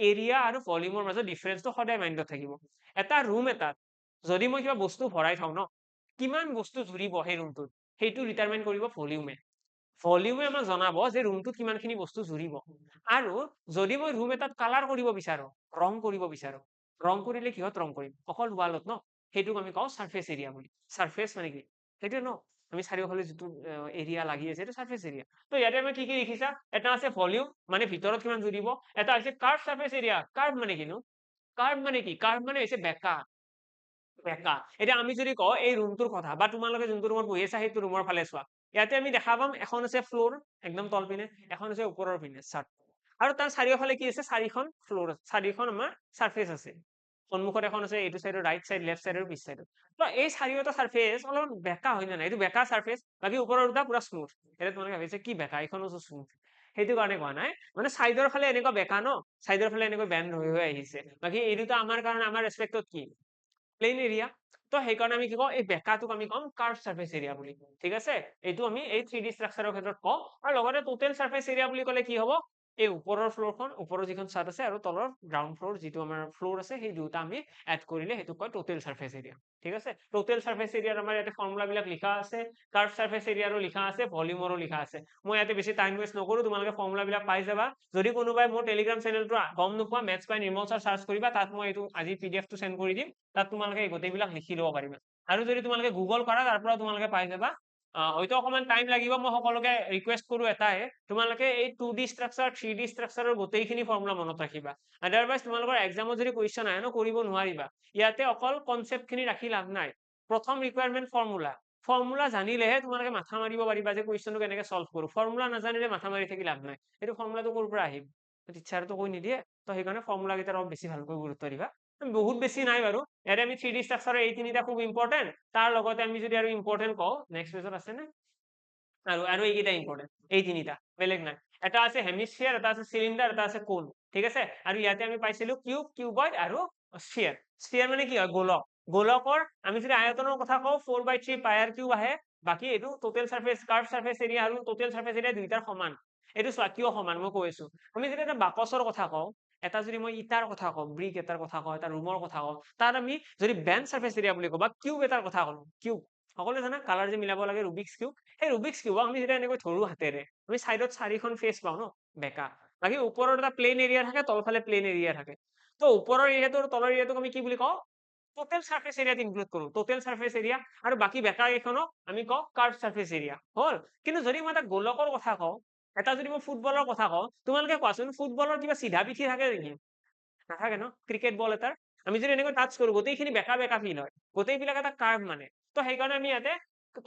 এৰিয়া আৰু ভলিউমৰ মাজত ডিফাৰেন্সটো সদায় মাইণ্ডত থাকিব এটা ৰুম এটাত যদি মই কিবা বস্তু ভৰাই থওঁ ন কিমান বস্তু জুৰিব সেই ৰুমটোত সেইটো ডিটাৰমাইন কৰিব ভলিউমে ভলিউমে আমাক জনাব যে ৰুমটোত কিমানখিনি বস্তু জুৰিব আৰু যদি মই ৰুম এটাত কালাৰ কৰিব বিচাৰো ৰং কৰিব বিচাৰো ৰং কৰিলে কিহত ৰং কৰিম অকল ৱালত ন সেইটোক আমি কওঁ সাৰফেস এৰিয়া বুলি সাৰফেস মানে কি সেইটোৱে ন আমি চাৰিওফালে যিটো এৰিয়া লাগি আছে সেইটো সাৰফেস এৰিয়া তো ইয়াতে আমি কি কি লিখিছা এটা আছে ভলিউম মানে ভিতৰত কিমান জুৰিব এটা আছে কাৰ্ভ সাৰফেস এৰিয়া কাৰ্ভ মানে কিনো কাৰ্ভ মানে কি কাৰ্ভ মানে হৈছে বেকা বেকা এতিয়া আমি যদি কওঁ এই ৰুমটোৰ কথা বা তোমালোকে যোনটো ৰুমত বহি আছা সেইটো ৰুমৰ ফালে চোৱা ইয়াতে আমি দেখা পাম এখন আছে ফ্লোৰ একদম তল পিনে এখন আছে ওপৰৰ পিনে চাৰ্ট আৰু তাৰ চাৰিওফালে কি আছে চাৰিখন ফ্লোৰ চাৰিখন আমাৰ সাৰফেস আছে সন্মুখত এখন আছে এইটো চাইডৰ ৰাইট চাইড লেফট চাইড আৰু পিছ চাইডত তো এই চাৰিওটা সাৰফেস অলপ বেকা হয় নে নাই এইটো বেকা সাৰফেস বাকী ওপৰৰ দুটা পুৰা স্মুথ এতিয়া তোমালোকে ভাবিছে কি বেকা এইখনো স্মুথ সেইটো কাৰণে কোৱা নাই মানে চাইডৰ ফালে এনেকুৱা বেকা ন চাইডৰ ফালে এনেকৈ বেণ্ড হৈ আহিছে বাকী এই দুটা আমাৰ কাৰণে আমাৰ ৰেসপেক্টত কি প্লেন এৰিয়া তো সেইকাৰণে আমি কি কওঁ এই বেকাটোক আমি কম কাৰ্ভ সাৰফেস এৰিয়া বুলি ঠিক আছে এইটো আমি এই 3D ষ্ট্ৰাকচাৰৰ ক্ষেত্ৰত কওঁ আৰু লগতে টোটেল সাৰফেস এৰিয়া বুলি ক'লে কি হ'ব এই ওপৰৰ ফ্লোৰখন ওপৰৰ যিখন চাৰ্ট আছে আৰু তলৰ গ্ৰাউণ্ড ফ্লোৰ যিটো আমাৰ ফ্লোৰ আছে সেই দুটা আমি এড কৰিলে সেইটো কয় টোটেল সাৰফেস এৰিয়া ঠিক আছে টোটেল সাৰফেস এৰিয়াৰ আমাৰ ইয়াতে ফৰ্মুলা বিলাক লিখা আছে কাৰ্ভ সাৰফেস এৰিয়াৰো লিখা আছে ভলিউমৰো লিখা আছে মই ইয়াতে বেছি টাইম ৱেষ্ট নকৰো তোমালোকে ফৰ্মুলা বিলাক পাই যাবা যদি কোনোবাই মোৰ টেলিগ্ৰাম চেনেলটো গম নোপোৱা মেথছ বাই নিৰ্মল ছাৰ চাৰ্চ কৰিবা তাত মই এইটো আজি PDF টো সেন্ড কৰি দিম তাত তোমালোকে এই গোটেইবিলাক লিখি ল'ব পাৰিবা আৰু যদি তোমালোকে গুগল কৰা তাৰ পৰা তোমালোকে পাই যাবা হয়তো অকমান টাইম লাগিব মই সকলোকে ৰিকুৱেষ্ট কৰো এটাই তোমালোকে এই 2D ষ্ট্ৰাকচাৰ 3D ষ্ট্ৰাকচাৰৰ গোটেইখিনি ফৰ্মুলা মনত ৰাখিবা আদাৰৱাইজ তোমালোকৰ এক্সামত যদি কুৱেশ্যন আহে ন কৰিব নোৱাৰিবা ইয়াতে অকল কনচেপ্ট খিনি ৰাখি লাভ নাই প্ৰথম ৰিকুৱাৰমেণ্ট ফৰ্মুলা ফৰ্মুলা জানিলেহে তোমালোকে মাথা মাৰিব পাৰিবা যে কুৱেশ্যনটো কেনেকে সলভ কৰো ফৰ্মুলা নাজানিলে মাথা মাৰি থাকি লাভ নাই এইটো ফৰ্মুলাটো ক'ৰ পৰা আহিব টিচাৰটো কৈ নিদিয়ে তো সেইকাৰণে ফৰ্মুলা কেইটাৰ অলপ বেছি ভালকৈ গুৰুত্ব দিবা বহুত বেছি নাই বাৰু ইয়াতে আমি 3D ষ্ট্ৰাকচাৰৰ এই তিনিটা খুব ইম্পৰ্টেণ্ট তাৰ লগতে আমি যদি আৰু ইম্পৰ্টেণ্ট কওঁ নেক্সট পেজত আছে নে আৰু এইকেইটা ইম্পৰ্টেণ্ট এই তিনিটা বেলেগ নাই এটা আছে হেমিস্ফিয়াৰ এটা আছে চিলিণ্ডাৰ এটা আছে কোন ঠিক আছে আৰু ইয়াতে আমি পাইছিলো কিউব কিউবইড আৰু স্ফিয়াৰ স্ফিয়াৰ মানে কি হয় গোলক গোলকৰ আমি যদি আয়তনৰ কথা কওঁ 4/3 পাই আৰ কিউব আহে বাকী এইটো total surface curve surface area আৰু টোটেল সাৰফেস এৰিয়া দুইটাৰ সমান এইটো চোৱা কিয় সমান মই কৈ আছো আমি যদি এটা বাকচৰ কথা কওঁ এটা যদি মই ইটাৰ কথা কওঁ ব্ৰিক এটাৰ কথা কওঁ এটা ৰুমৰ কথা কওঁ তাত আমি যদি বেণ্ড সাৰফেস এৰিয়া বুলি কওঁ বা কিউব এটাৰ কথা কওঁ কিউব সকলোৱে জানা কালাৰ যে মিলাব লাগে ৰুবিক্স কিউব সেই ৰুবিক্স কিউব আমি যেতিয়া এনেকৈ ধৰো হাতেৰে আমি চাইডত চাৰিখন ফেচ পাওঁ ন বেকা বাকী ওপৰত এটা প্লেন এৰিয়া থাকে তলফালে প্লেন এৰিয়া থাকে তো ওপৰৰ এৰিয়াটো আৰু তলৰ এৰিয়াটোক আমি কি বুলি কওঁ টোটেল সাৰফেস এৰিয়াত ইনক্লুড কৰো টোটেল সাৰফেস এৰিয়া আৰু বাকী বেকা কেইখনক আমি কওঁ কাৰ্ভ সাৰফেস এৰিয়া হল কিন্তু যদি মই এটা গোলকৰ কথা কওঁ এটা যদি মই ফুটবলৰ কথা কওঁ তোমালোকে কোৱাচোন ফুটবলৰ কিবা চিধা পিঠি থাকে নেকি নাথাকে ন ক্ৰিকেট বল এটাৰ আমি যদি এনেকৈ টাচ কৰো গোটেইখিনি বেকা বেকা ফিল হয় গোটেইবিলাক এটা কাৰ্ভ মানে তো সেইকাৰণে আমি ইয়াতে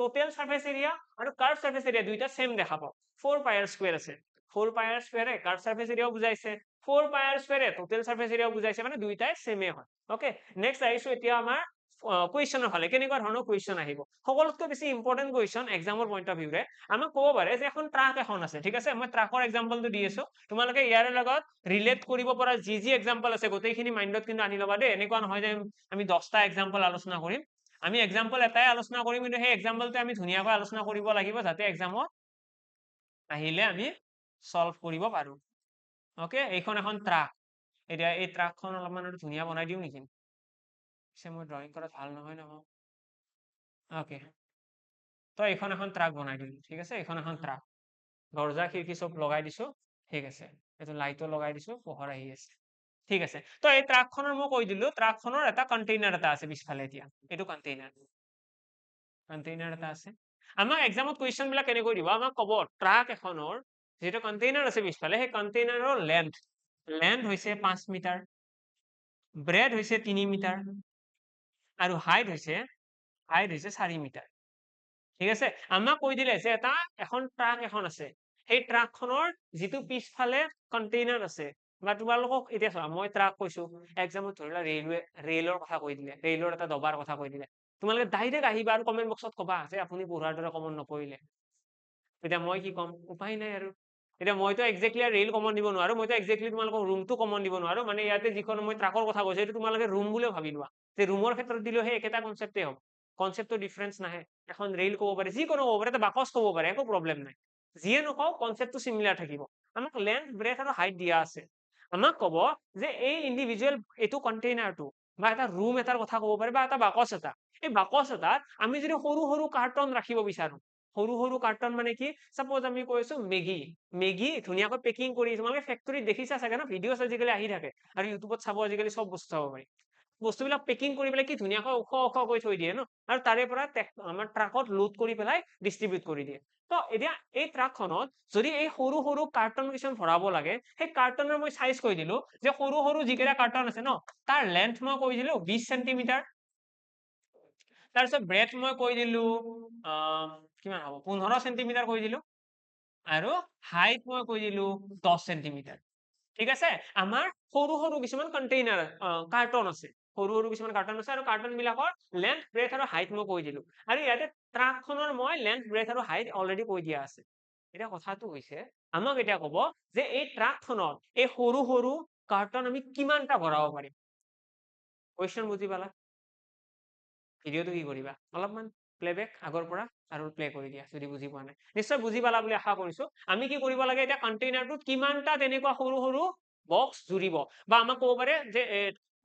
টোটেল সাৰফেস এৰিয়া আৰু কাৰ্ভ সাৰফেস এৰিয়া দুইটা সেম দেখা পাওঁ 4 পাই আৰ স্কয়াৰ আছে 4 পাই আৰ স্কয়াৰে কাৰ্ভ সাৰফেস এৰিয়াও বুজাইছে 4 পাই আৰ স্কয়াৰে টোটেল সাৰফেস এৰিয়াও বুজাইছে মানে দুইটাই সেমে হয় ওকে নেক্সট আহিছো এতিয়া আমাৰ কুৱেশ্যনৰ ফালে কেনেকুৱা ধৰণৰ কুৱেশ্যন আহিব সকলোতকৈ বেছি ইম্পৰ্টেণ্ট কুৱেশ্যন এক্সামৰ পইণ্ট অফ ভিউৰে আমাক ক'ব পাৰে যে এখন ট্ৰাক এখন আছে ঠিক আছে মই ট্ৰাকৰ এক্সাম্পলটো দি আছো তোমালোকে ইয়াৰ লগত ৰিলেট কৰিব পৰা যি যি এক্সাম্পল আছে গোটেইখিনি মাইণ্ডত কিন্তু আনি ল'বা দেই এনেকুৱা নহয় যে আমি 10টা এক্সাম্পল আলোচনা কৰিম আমি এক্সাম্পল এটাই আলোচনা কৰিম কিন্তু সেই এক্সাম্পলটো আমি ধুনীয়াকৈ আলোচনা কৰিব লাগিব যাতে এক্সামত আহিলে আমি সলভ কৰিব পাৰো ওকে এইখন এখন ট্ৰাক এতিয়া এই ট্ৰাকখন অলপমান ধুনীয়া বনাই দিও নেকি মই ড্ৰয়িং কৰাত ভাল নহয় নহয় ওকে তো এইখন এখন ট্ৰাক বনাই দিলো ঠিক আছে এইখন এখন ট্ৰাক দরজা খিড়কি সব লগাই দিছো ঠিক আছে এইটো লাইটো লগাই দিছো পোহৰ আহি আছে ঠিক আছে তো এই ট্ৰাকখনৰ মই কৈ দিলো ট্ৰাকখনৰ এটা কন্টেইনাৰ এটা আছে পিছফালে এতিয়া এইটো কন্টেইনাৰ এটা আছে আমাক এক্সামত কুৱেশ্যন বিলাক কেনেকৈ দিব আমাক ক'ব ট্ৰাক এখনৰ যেটো কন্টেইনাৰ আছে পিছফালে সেই কন্টেইনাৰৰ লেন্থ হৈছে 5 মিটাৰ ব্ৰেড হৈছে 3 মিটাৰ আৰু হাইট হৈছে 4 মিটাৰ ঠিক আছে আমাক কৈ দিলে যে এটা এখন ট্ৰাক এখন আছে সেই ট্ৰাকখনৰ যেটো পিছফালে কন্টেইনাৰ আছে বা তোমালোকক এতিয়া চোৱা মই ট্ৰাক কৈছো এক্সামত ধৰিলা ৰেলৰ কথা কৈ দিলে ৰেলৰ এটা দবাৰ কথা কৈ দিলে তোমালোকে ডাইৰেক্ট আহিবা আৰু কমেন্ট বক্সত কবা যে আপুনি পঢ়াৰ দৰে কমন নপৰিলে এতিয়া মই কি কম উপায় নাই আৰু এতিয়া মইতো এক্স্যাক্টলি ৰেল কমন দিব নোৱাৰো মইতো এক্স্যাক্টলি তোমালোকক ৰুমটো কমন দিব নোৱাৰো মানে ইয়াতে যিখন মই ট্ৰাকৰ কথা কৈছো এইটো তোমালোকে ৰুম বুলিও ভাবি লোৱা যে ৰুমৰ ক্ষেত্ৰত দিলেও সেই একেটা কনসেপ্টে হ'ব কনসেপ্টৰ ডিফাৰেন্স নাহে এখন ৰেল ক'ব পাৰে যিকোনো ক'ব পাৰে এটা বাকচ ক'ব পাৰে একো প্ৰব্লেম নাই যিয়ে নকওঁ কনসেপ্টটো সিমিলাৰ থাকিব আমাক লেন্থ ব্ৰেথ আৰু হাইট দিয়া আছে আমাক ক'ব যে এই ইন্ডিভিজুৱেল এইটো কন্টেইনাৰটো বা এটা ৰুম এটাৰ কথা ক'ব পাৰে বা এটা বাকচ এটা এই বাকচ এটাত আমি যদি সৰু সৰু কাৰ্টন ৰাখিব বিচাৰো সৰু সৰু কাৰ্টন মানে কি সাপোজ আমি কৈছো মেগী ধুনীয়াকৈ পেকিং কৰি তোমালোকে ফেক্টৰীত দেখিছা চাগে না ভিডিঅ'ছ আজিকালি আহি থাকে আৰু ইউটিউবত চাব আজিকালি সব বস্তু চাব পাৰি বস্তুবিলাক পেকিং কৰি পেলাই কি ধুনীয়াকৈ ওখ ওখ কৰি থৈ দিয়ে ন আৰু তাৰে পৰা আমাৰ ট্ৰাকত লোড কৰি পেলাই ডিস্ট্ৰিবিউট কৰি দিয়ে তো এতিয়া এই ট্ৰাকখনত যদি এই সৰু সৰু কাৰ্টন কিছুমান ভৰাব লাগে সেই কাৰ্টনৰ মই সাইজ কৈ দিলো যে সৰু সৰু যিকেইটা কাৰ্টন আছে ন তাৰ লেন্থ মই কৈ দিলো 20 সেন্টিমিটাৰ তাৰপিছত ব্ৰেথ মই কৈ দিলো কিমান হ'ব 15 সেন্টিমিটাৰ কৈ দিলো আৰু হাইট মই কৈ দিলো 10 সেন্টিমিটাৰ ঠিক আছে আমাৰ সৰু সৰু কিছুমান কন্টেইনাৰ কাৰ্টন আছে সৰু সৰু কিছুমান কাৰ্টন আছে আৰু কাৰ্টন বিলাকৰ লেন্থ ব্ৰেথ আৰু হাইট মই কৈ দিলো আৰু ইয়াতে ট্ৰাকখনৰ মই লেন্থ ব্ৰেথ আৰু হাইট অলৰেডি কৈ দিয়া আছে এটা কথাটো হৈছে আমাক এটা ক'ব যে এই ট্ৰাকখনৰ এই সৰু সৰু কাৰ্টন আমি কিমানটা ভৰাব পাৰিম কোৱেশ্চন বুজি পালা ভিডিঅ'টো কি কৰিবা অলপমান প্লেবেক আগৰ পৰা আৰু প্লে কৰি দিয়া যদি বুজি পোৱা নাই নিশ্চয় বুজি পালা বুলি আশা কৰিছো আমি কি কৰিব লাগে এতিয়া কন্টেইনাৰটোত কিমানটা তেনেকুৱা সৰু সৰু বক্স জুৰিব বা আমাক ক'ব পাৰে যে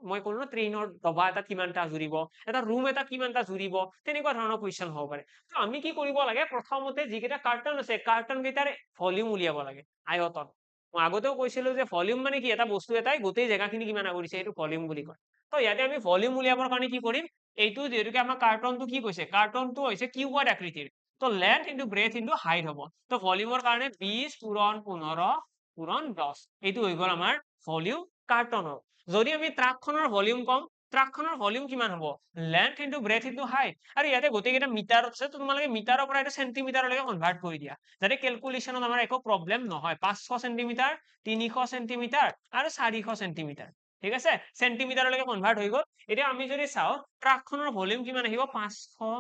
মই ক'লো ন ট্ৰেইনৰ ডবা এটা কিমানটা জুৰিব এটা ৰুম এটা কিমানটা জুৰিব তেনেকুৱা ধৰণৰ কুৱেশ্যন হ'ব পাৰে তো আমি কি কৰিব লাগে প্ৰথমতে যিকেইটা কাৰ্টন আছে কাৰ্টন কেইটাৰ ভলিউম উলিয়াব লাগে আয়তন মই আগতেও কৈছিলো যে ভলিউম মানে কি এটা বস্তু এটাই গোটেই জেগাখিনি কিমান আগুৰিছে এইটো ভলিউম বুলি কয় তো ইয়াতে আমি ভলিউম উলিয়াবৰ কাৰণে কি কৰিম এইটো যেহেতুকে আমাৰ কাৰ্টনটো কি কৈছে কাৰ্টনটো হৈছে কিউবইড আকৃতিৰ তো length into breath into height হ'ব তো ভলিউমৰ কাৰণে 20 পূৰণ 15 পূৰণ 10 এইটো হৈ গ'ল আমাৰ ভলিউম কাৰ্টনৰ যদি আমি ট্ৰাকখনৰ ভলিউম কম ট্ৰাকখনৰ ভলিউম কিমান হ'ব length into breath into height আৰু ইয়াতে গোটেইকেইটা মিটাৰত আছে তো তোমালোকে মিটাৰৰ পৰা এটা চেণ্টিমিটাৰলৈকে কনভাৰ্ট কৰি দিয়া যাতে কেলকুলেশ্যনত আমাৰ একো প্ৰব্লেম নহয় 500 চেণ্টিমিটাৰ 300 চেণ্টিমিটাৰ আৰু 400 চেণ্টিমিটাৰ ঠিক আছে চেণ্টিমিটাৰলৈকে কনভাৰ্ট হৈ গ'ল এতিয়া আমি যদি চাওঁ ট্ৰাকখনৰ ভলিউম কিমান আহিব 500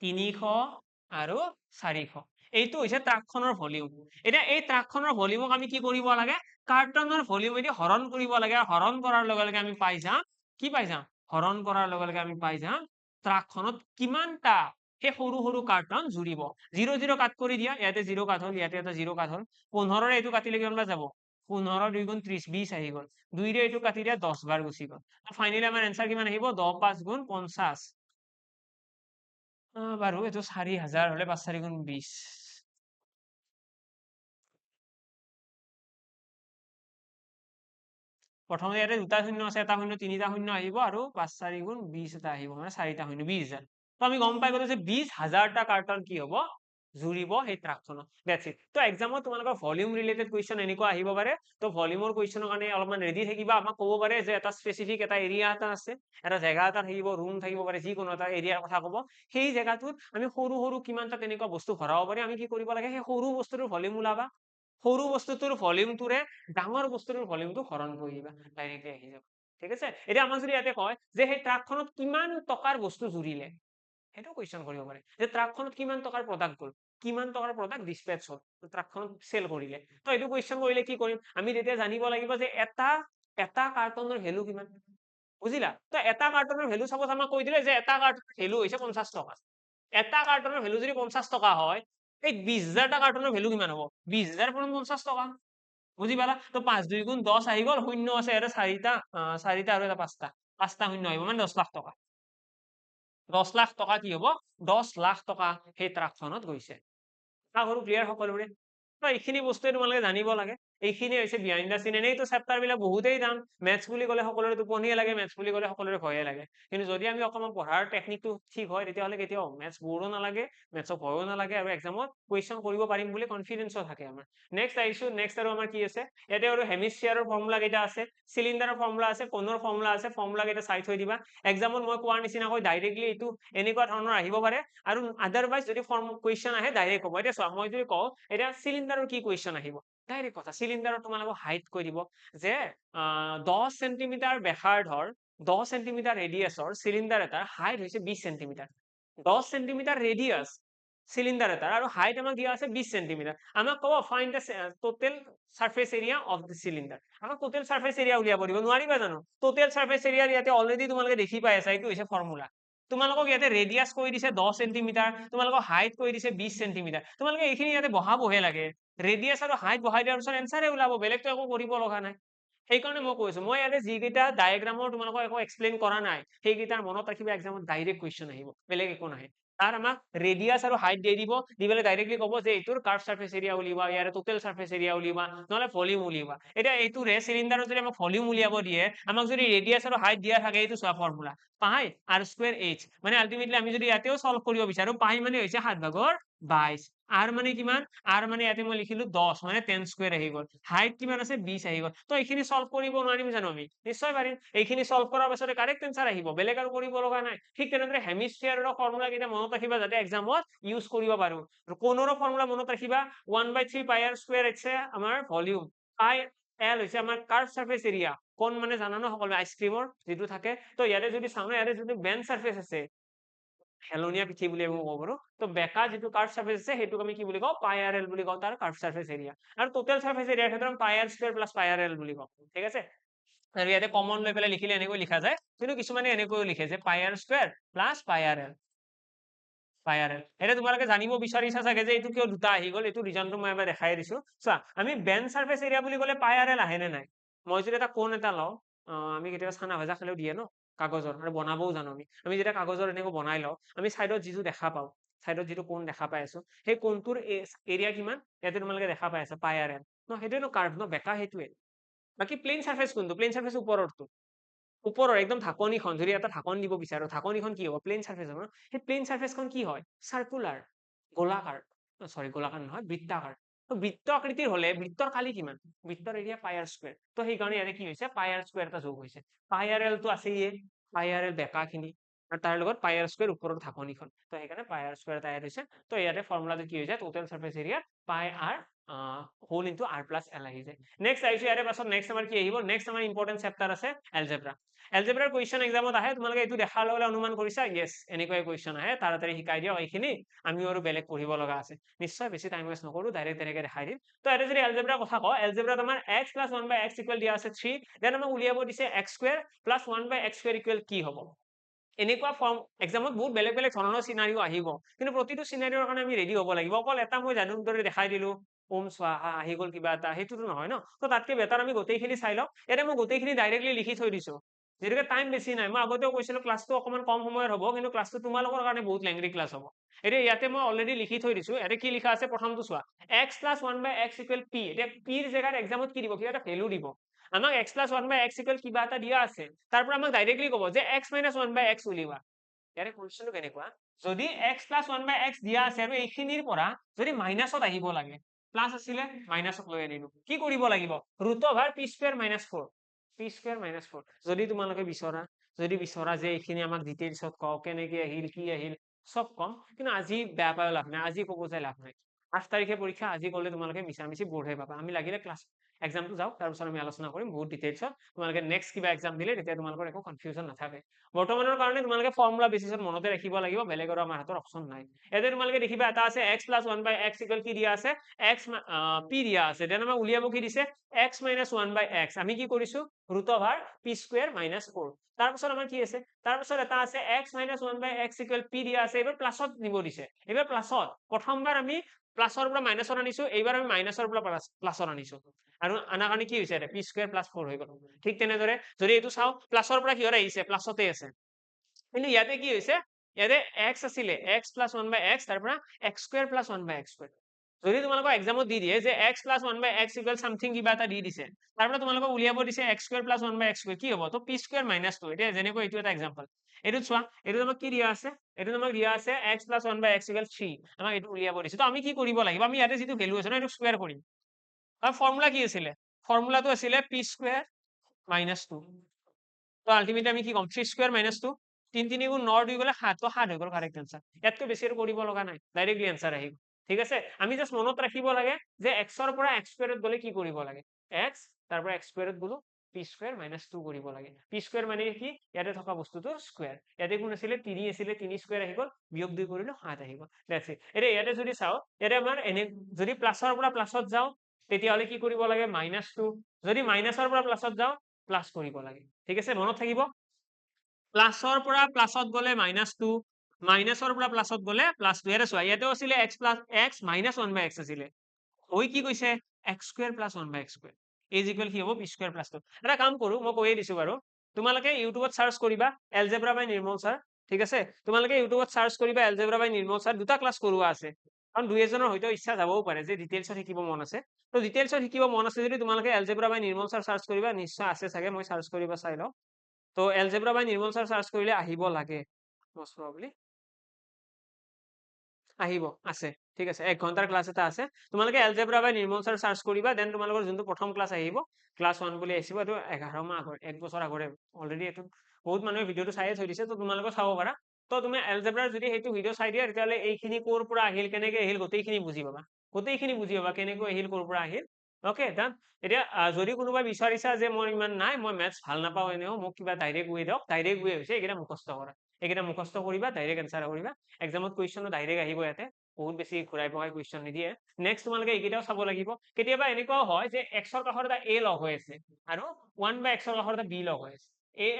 300 আৰু 400 এইটো হৈছে ট্ৰাকখনৰ ভলিউম এতিয়া এই ট্ৰাকখনৰ ভলিউমক আমি কি কৰিব লাগে কাৰ্টনৰ ভলিউমেদি হৰণ কৰিব লাগে আৰু হৰণ কৰাৰ লগে লগে আমি পাই যাম কি পাই যাম হৰণ কৰাৰ লগে লগে আমি পাই যাম ট্ৰাকখনত কিমানটা সেই সৰু সৰু কাৰ্টন জুৰিব 0 0 কাট কৰি দিয়া ইয়াতে 0 কাট হ'ল ইয়াতে এটা 0 কাট হ'ল 15 ৰে এইটো কাটিলে কিমান যাব 15 2 গুণ 30 20 আহি গ'ল 2 ৰে এইটো কাটি দিয়া 10 বাৰ গুচি গ'ল ফাইনেলি আমাৰ এনসাৰ কিমান আহিব 10 5 গুণ 50 বাৰু এইটো 4000 হলে 5 4 গুণ 20 প্ৰথমতে ইয়াতে দুটা শূন্য আছে এটা শূন্য তিনিটা শূন্য আহিব আৰু 5 4 গুণ 20 এটা আহিব মানে চাৰিটা শূন্য 20000 তো আমি গম পাই গলো যে 20000টা কাৰ্টন কি হ'ব জুৰিব সেই ট্ৰাকখনত দ্যাটছ ইট তো এক্সামত তোমালোকৰ ভলিউম ৰিলেটেড কুৱেশ্যন এনেকুৱা আহিব পাৰে তো ভলিউমৰ কুৱেশ্যনৰ কাৰণে অলপমান ৰেডি থাকিবা আমাক ক'ব পাৰে যে এটা স্পেচিফিক এটা এৰিয়া এটা আছে এটা জেগা এটা থাকিব ৰুম থাকিব পাৰে যিকোনো এটা এৰিয়াৰ কথা ক'ব সেই জেগাটোত আমি সৰু সৰু কিমানটা তেনেকুৱা বস্তু ভৰাব পাৰি আমি কি কৰিব লাগে সেই সৰু বস্তুটোৰ ভলিউম ওলাবা সৰু বস্তুটোৰ ভলিউমটোৰে ডাঙৰ বস্তুটোৰ ভলিউমটো হৰণ কৰি দিবা ডাইৰেক্টলি আহি যাব ঠিক আছে এতিয়া আমাক যদি ইয়াতে কয় যে সেই ট্ৰাকখনত কিমান টকাৰ বস্তু জুৰিলে সেইটো কুৱেশ্যন কৰিব পাৰে যে ট্ৰাকখনত কিমান টকাৰ প্ৰডাক্ট গ'ল কিমান টকাৰ প্ৰডাক্ট ডিসপ্যাচ হ'ল ট্ৰাকখনত সেল কৰিলে তো এইটো কুৱেশ্যন কৰিলে কি কৰিম আমি তেতিয়া জানিব লাগিব যে এটা কাৰ্টনৰ ভ্যালু কিমান বুজিলা তো এটা কাৰ্টনৰ ভ্যালু সাপোজ আমাক কৈ দিলে যে এটা কাৰ্টনৰ ভ্যালু হৈছে 50 টকা এটা কাৰ্টনৰ ভ্যালু যদি 50 টকা হয় এই 20000টা কাৰ্টনৰ ভ্যালু কিমান হ'ব 20000 পূৰণ 50 টকা বুজি পালা তো 5 2 গুণ 10 আহি গ'ল শূন্য আছে আৰু চাৰিটা আৰু এটা পাঁচটা শূন্য আহিব মানে 10 লাখ টকা 10 লাখ টকা কি হ'ব 10 লাখ টকা সেই ট্ৰাকখনত গৈছে আশা কৰো ক্লিয়াৰ সকলোৰে তো এইখিনি বস্তুৱে তোমালোকে জানিব লাগে এইখিনি হৈছে বিহাইণ্ড দ্য চিন এনেইতো চেপ্টাৰ বিলাক বহুতেই টান মেথছ বুলি ক'লে সকলোৰে টোপনিয়ে লাগে মেথছ বুলি ক'লে সকলোৰে ভয়ে লাগে কিন্তু যদি আমি অকণমান পঢ়াৰ টেকনিকটো ঠিক হয় তেতিয়াহ'লে কেতিয়াও মেথছ বৰো নালাগে মেথছক ভয়ো নালাগে আৰু এক্সামত কুৱেশ্যন কৰিব পাৰিম বুলি কনফিডেন্সো থাকে আমাৰ নেক্সট আহিছো নেক্সট আৰু আমাৰ কি আছে ইয়াতে আৰু হেমিস্ফিয়াৰৰ ফৰ্মুলা কেইটা আছে চিলিণ্ডাৰৰ ফৰ্মুলা আছে কোণৰ ফৰ্মুলা আছে ফৰ্মুলা কেইটা চাই থৈ দিবা এক্সামত মই কোৱাৰ নিচিনাকৈ ডাইৰেক্টলি এইটো এনেকুৱা ধৰণৰ আহিব পাৰে আৰু আদাৰৱাইজ যদি কুৱেশ্যন আহে ডাইৰেক্ট হ'ব এতিয়া চোৱা মই যদি কওঁ এতিয়া চিলিণ্ডাৰৰ কি কুৱেশ্যন আহিব ডাইৰেক্ট কথা চিলিণ্ডাৰৰ তোমালোকক হাইট কৈ দিব যে 10 সেন্টিমিটাৰ ব্যাসাৰ্ধৰ 10 সেন্টিমিটাৰ ৰেডিয়াছৰ চিলিণ্ডাৰ এটাৰ হাইট হৈছে 20 সেন্টিমিটাৰ 10 সেন্টিমিটাৰ ৰেডিয়াছ চিলিণ্ডাৰ এটাৰ আৰু হাইট আমাক দিয়া আছে 20 সেন্টিমিটাৰ আমাক ক'ব find the total surface area of the cylinder আমাক টোটেল সাৰফেস এৰিয়া উলিয়াব দিব নোৱাৰিবা জানো টোটেল সাৰফেস এৰিয়া ইয়াতে অলৰেডি তোমালোকে দেখি পাই আছা এইটো হৈছে ফৰ্মুলা তোমালোকক ইয়াতে ৰেডিয়াছ কৈ দিছে 10 সেন্টিমিটাৰ তোমালোকক হাইট কৈ দিছে 20 সেন্টিমিটাৰ তোমালোকে এইখিনি ইয়াতে বহাবহে লাগে ৰেডিয়াছ আৰু হাইট বহাই দিয়াৰ পিছত এনসাৰে ওলাব বেলেগতো একো কৰিব লগা নাই সেইকাৰণে মই কৈছো মই ইয়াতে যিকেইটা ডায়েগ্ৰামৰ তোমালোকক একো এক্সপ্লেইন কৰা নাই সেইকেইটাৰ মনত ৰাখিবা এক্সামত ডাইৰেক্ট কুৱেশ্যন আহিব বেলেগ একো নাহে তাৰ আমাক ৰেডিয়াছ আৰু হাইট দি দিব দি পেলাই ডাইৰেক্টলি ক'ব যে এইটোৰ কাৰ্ভ সাৰফেস এৰিয়া উলিওৱা ইয়াৰ টোটেল সাৰফেস এৰিয়া উলিওৱা নহলে ভলিউম উলিওৱা এতিয়া এইটোৰে চিলিণ্ডাৰত যদি আমাক ভলিউম উলিয়াব দিয়ে আমাক যদি ৰেডিয়াছ আৰু হাইট দিয়া থাকে এইটো চোৱা ফৰ্মুলা পাই r স্কয়াৰ h মানে আলটিমেটলি আমি যদি ইয়াতেও সলভ কৰিব বিচাৰো পাই মানে হৈছে 7/22 r মানে কিমান r মানে ইয়াতে মই লিখিলো 10 মানে 10 স্কয়াৰ আহি গল হাইট কিমান আছে 20 আহি গল তো এইখিনি সলভ কৰিব নোৱাৰিম জানো আমি নিশ্চয় পাৰিম এইখিনি সলভ কৰাৰ পাছতে কাৰেক্ট এনসাৰ আহিব বেলেগ আৰু কৰিব লগা নাই ঠিক তেনেদৰে হেমিস্ফিয়াৰৰ ফৰ্মুলা কেইটা মনত ৰাখিবা যাতে এক্সামত ইউজ কৰিব পাৰো কোণৰ ফৰ্মুলা মনত ৰাখিবা 1/3 পাই r স্কয়াৰ হৈছে আমাৰ ভলিউম পাই L হৈছে আমাৰ কাৰ্ভ সাৰফেস এৰিয়া কোন মানে জানা ন সকলো আইসক্ৰিমৰ যেটো থাকে তো ইয়াতে যদি সামনে ইয়াতে যদি বেন্ড সাৰফেস আছে হেলনিয়া পিঠি বুলি আমি ক'ব পাৰো তো বেকা যেটো কাৰ্ভ সাৰফেস আছে হেতুক আমি কি বুলি কওঁ পাই r l বুলি কওঁ তাৰ কাৰ্ভ সাৰফেস এৰিয়া আৰু টোটেল সাৰফেস এৰিয়াৰ ক্ষেত্ৰত পাই r স্কয়াৰ প্লাস পাই r l বুলি কওঁ ঠিক আছে আৰু ইয়াতে কমন লৈ পেলাই লিখিলে এনেকৈ লিখা যায় কিন্তু কিছুমানে এনেকৈ লিখে যে পাই r স্কয়াৰ প্লাস পাই r l পাই r l এটা তোমালোকে জানিব বিচাৰিছা চাগে যে এইটো কিয় দুটা আহি গল এইটো ৰিজনটো মই এবাৰ দেখাই দিছো চোৱা আমি বেন্ড সাৰফেস এৰিয়া বুলি ক'লে পাই r l আহে নে নাই মই যদি এটা কোণ এটা লওঁ আমি কেতিয়াবা খানা ভাজা খালেও দিয়ে ন কাগজৰ আৰু বনাবও জানো আমি যেতিয়া কাগজৰ এনেকৈ বনাই লওঁ আমি সাইডত যিটো দেখা পাওঁ সাইডত যিটো কোণ দেখা পাই আছো সেই কোণটোৰ এৰিয়া কিমান ইয়াতে তোমালোকে দেখা পাই আছা পাই r l ন সেইটোৱেনো কাৰ্ভ ন বেকা সেইটোৱে বাকি প্লেন সাৰফেস কোনটো প্লেন সাৰফেস ওপৰৰটো ওপৰৰ একদম ঢাকনিখন যদি এটা ঢাকন দিব বিচাৰো ঢাকনিখন কি হ'ব প্লেন সাৰফেস হ'ব সেই প্লেন সাৰফেসখন কি হয় সাৰ্কুলাৰ গোলাকাৰ সৰি গোলাকাৰ নহয় বৃত্তাকাৰ তো বৃত্ত আকৃতিৰ হলে বৃত্তৰ কালি কিমান বৃত্তৰ এৰিয়া পাই r স্কয়াৰ তো সেইকাৰণে ইয়াতে কি হৈছে পাই r স্কয়াৰ এটা যোগ হৈছে পাই r l টো আছেই পাই r l বেকাখিনি আৰু তাৰ লগত পাই r স্কয়াৰ ওপৰৰ ঢাকনিখন তো সেইকাৰণে পাই r স্কয়াৰ এটা এড হৈছে তো ইয়াতে ফৰ্মুলাটো কি হৈ যায় total surface area pi r whole into r plus l আহি যায় নেক্সট আহিছো ইয়াৰে পাছত নেক্সট আমাৰ কি আহিব নেক্সট আমাৰ ইম্পৰ্টেন্ট চেপ্টাৰ আছে এলজেব্ৰা এলজেব্ৰাৰ কুৱেশ্যন এক্সামত আহে তোমালোকে এইটো দেখাৰ লগে অনুমান কৰিছা ইয়েস এনেকৈ কুৱেশ্যন আহে তাড়াতাড়ি শিকাই দিও এইখিনি আমিও আৰু বেলেগ পঢ়িব লগা আছে নিশ্চয় বেছি টাইম ওয়েস্ট নকৰো ডাইৰেক্ট তেনেকৈ দেখাই দিম তো এটা যদি এলজেব্ৰাৰ কথা কওঁ এলজেব্ৰাত আমাৰ x + 1/x ইকুৱেল দিয়া আছে 3 দেন আমাক উলিয়াব দিছে x square + 1/x square equal কি হ'ব এনেকুৱা ফৰ্ম এক্সামত বহুত বেলেগ বেলেগ ধৰণৰ সিনাৰিও আহিব কিন্তু প্ৰতিটো সিনাৰিওৰ কাৰণে আমি ৰেডি হ'ব লাগিব অকল এটা মই জানুৰ দৰে দেখাই দিলো ওম স্বাহা আহি গল কিবা এটা হেতুটো নহয় ন তো তাতকে বেটাৰ আমি গোটেইখিনি চাই লওঁ এটা মই গোটেইখিনি ডাইৰেক্টলি লিখি থৈ দিছো যেহেতু টাইম বেছি নাই মই আগতেও কৈছিলো ক্লাসটো অকমান কম সময়ৰ হ'ব কিন্তু ক্লাসটো তোমালোকৰ কাৰণে বহুত লেংদি ক্লাস হ'ব এতিয়া ইয়াতে মই অলৰেডি লিখি থৈ দিছো ইয়াতে কি লিখা আছে প্ৰথমটো চোৱা x + 1/x = p এতিয়া p ৰ জায়গাত এক্সামত কি দিব কিবা এটা ভ্যালু দিব আমাক x + 1/x = কিবা এটা দিয়া আছে তাৰ পৰা আমাক ডাইৰেক্টলি ক'ব যে x - 1/x উলিওৱা ইয়াৰে কোৱেশ্চনটো কেনেকুৱা যদি x + 1/x দিয়া আছে আৰু এইখিনিৰ পৰা যদি মাইনাসত আহিব লাগে প্লাস আছিলে মাইনাসত লৈ আনিলো কি কৰিব লাগিব √p² - 4 p² - 4 যদি তোমালোকে বিচৰা যে এইখিনি আমাক ডিটেইলছত কও কেনেকৈ আহিল কি আহিল সব কম কিন্তু আজি বেয়া পাই লাভ নাই আজি ক'ব যায় লাভ নাই 8 তাৰিখে পৰীক্ষা আজি ক'লে তোমালোকে মিছামিছি বোৰহে পাবা আমি লাগিলে ক্লাস এক্সামটো যাওক তাৰ পিছত আমি আলোচনা কৰিম বহুত ডিটেইলছত তোমালোকে নেক্সট কিবা এক্সাম দিলে তেতিয়া তোমালোকৰ একো কনফিউজন নাথাকে বৰ্তমানৰ কাৰণে তোমালোকে ফৰ্মুলা বেচিছত মনতে ৰাখিব লাগিব বেলেগৰ আমাৰ হাতৰ অপচন নাই এতে তোমালোকে দেখিবা এটা আছে x + 1/x = কি দিয়া আছে x p দিয়া আছে দেন আমাক উলিয়াব কি দিছে x - 1/x আমি কি কৰিছো √p² - 4 তাৰ পিছত আমাৰ কি আছে তাৰ পিছত এটা আছে x - 1/x = p দিয়া আছে এবাৰ প্লাসত নিব দিছে এবাৰ প্লাসত প্ৰথমবাৰ আমি প্লাসৰ পৰা মাইনাসত আনিছো এইবাৰ আমি মাইনাসৰ পৰা প্লাসত আনিছো আৰু আনা কাৰণে কি হৈছে p² + 4 হৈ গল ঠিক তেনেদৰে যদি এইটো চাও প্লাসৰ পৰা কিহৰ আহিছে প্লাসতে আছে কিন্তু ইয়াতে কি হৈছে ইয়াতে x আছিলে x + 1/x তাৰ পৰা x² + 1/x² যদি তোমালোকৰ এক্সামত দি দিয়ে যে x + 1/x = সামথিং কিবা এটা দি দিছে, তাৰ পৰা তোমালোকক উলিয়াব দিছে x² + 1/x², কি হ'ব? তো p² - 2, এতিয়া যেনেকৈ এইটো এটা এক্সাম্পল, এইটো চোৱা, এইটো তোমাক কি দিয়া আছে? এইটো তোমাক দিয়া আছে x + 1/x = 3, আমাক এইটো উলিয়াব দিছে। তো আমি কি কৰিব লাগিব? আমি ইয়াতে যিটো ভেলু আছে ন, এইটো স্কুৱেৰ কৰিম। আৰু ফৰ্মুলা কি আছিলে? ফৰ্মুলাটো আছিলে p² - 2। তো আলটিমেটলি আমি কি ক'ম? 3² - 2, 3 3 গুণ 9 2 গ'লে 7, তো 7 হৈ গ'ল কাৰেক্ট আনসাৰ। ইয়াতকৈ বেছি আৰু কৰিব লগা নাই, ডাইৰেক্টলি আনসাৰ আহিব। ঠিক আছে, আমি জাষ্ট মনত ৰাখিব লাগে যে x-ৰ পৰা x² গ'লে কি কৰিব লাগে? x, তাৰ পৰা x² গ'লো, p² - 2 কৰিব লাগে। p² মানে কি? ইয়াতে থকা বস্তুটোৰ স্কুৱেৰ। ইয়াতে কোন আছিলে? 3 আছিলে, 3 স্কুৱেৰ আহি গ'ল, বিয়োগ 2 কৰিলো 7 আহি গ'ল। That's it. এতিয়া ইয়াতে যদি চাওঁ, ইয়াতে আমাৰ এনে যদি প্লাছৰ পৰা প্লাছত যাওঁ তেতিয়াহ'লে কি কৰিব লাগে? -2। যদি মাইনাছৰ পৰা প্লাছত যাওঁ, প্লাছ কৰিব লাগে। ঠিক আছে, মনত থাকিব। প্লাছৰ পৰা প্লাছত গ'লে -2, মাইনাছৰ পৰা প্লাছত গ'লে +2। ইয়াতে চোৱা, ইয়াতেও আছিলে x - 1/x আছিলে। হৈ কি কৈছে? x² + 1/x² = কি হ'ব? p² + 2। এটা কাম কৰো, মই কৈয়ে দিছো বাৰু, তোমালোকে ইউটিউবত চাৰ্চ কৰিবা এলজেব্ৰা বাই নিৰ্মল ছাৰ। ঠিক আছে, তোমালোকে ইউটিউবত চাৰ্চ কৰিবা এলজেব্ৰা বাই নিৰ্মল ছাৰ, দুটা ক্লাছ কৰোৱা আছে। কাৰণ দুই এজনৰ হয়তো ইচ্ছা যাবও পাৰে যে ডিটেইলছত শিকিব মন আছে। তো ডিটেইলছত শিকিব মন আছে যদি তোমালোকে এলজেব্ৰা বাই নিৰ্মল ছাৰ চাৰ্চ কৰিবা, নিশ্চয় আছে চাগে, মই চাৰ্চ কৰিব চাই লওঁ। তো এলজেব্ৰা বাই নিৰ্মল ছাৰ চাৰ্চ কৰিলে আহিব লাগে, মষ্ট প্ৰবাবলি আহিব, আছে। ঠিক আছে, 1 ঘণ্টাৰ ক্লাছ এটা আছে। তোমালোকে এলজেব্ৰা বাই নিৰ্মল ছাৰ চাৰ্চ কৰিবা, দেন তোমালোকৰ যোনটো প্ৰথম ক্লাছ আহিব, ক্লাছ 1 বুলি আহিব, এইটো 11 মাহ আগৰ, 1 বছৰ আগৰে অলৰেডি। এইটো বহুত মানুহে ভিডিঅ'টো চাইয়ে থৈ দিছে, তো তোমালোকে চাব পাৰা। তো তুমি এলজেব্ৰাৰ যদি সেইটো ভিডিঅ' চাই দিয়া, তেতিয়াহ'লে এইখিনি ক'ৰ পৰা আহিল, কেনেকে আহিল, গোটেইখিনি বুজি পাবা। গোটেইখিনি বুজি পাবা, কেনেকৈ আহিল, ক'ৰ পৰা আহিল। অকে ডান। এতিয়া যদি কোনোবাই বিচাৰিছা যে মই ইমান নাই, মই মেথছ ভাল নাপাওঁ, এনেও মোক কিবা ডাইৰেক্ট ৱে দিয়ক, ডাইৰেক্ট ৱে হৈছে এইকেইটা মুখস্থ কৰা। এইকেইটা মুখস্থ কৰিবা, ডাইৰেক্ট এনসাৰ কৰিবা। এক্সামত কুৱেশ্যনো ডাইৰেক্ট আহিব ইয়াতে, বহুত বেছি ঘূৰাই পকাই কুৱেশ্যন নিদিয়ে। নেক্সট তোমালোকে এইকেইটাও চাব লাগিব। কেতিয়াবা এনেকুৱাও হয় যে x-ৰ কাষত এটা a লগ হৈ আছে আৰু 1/x-ৰ কাষত এটা b লগ হৈ আছে।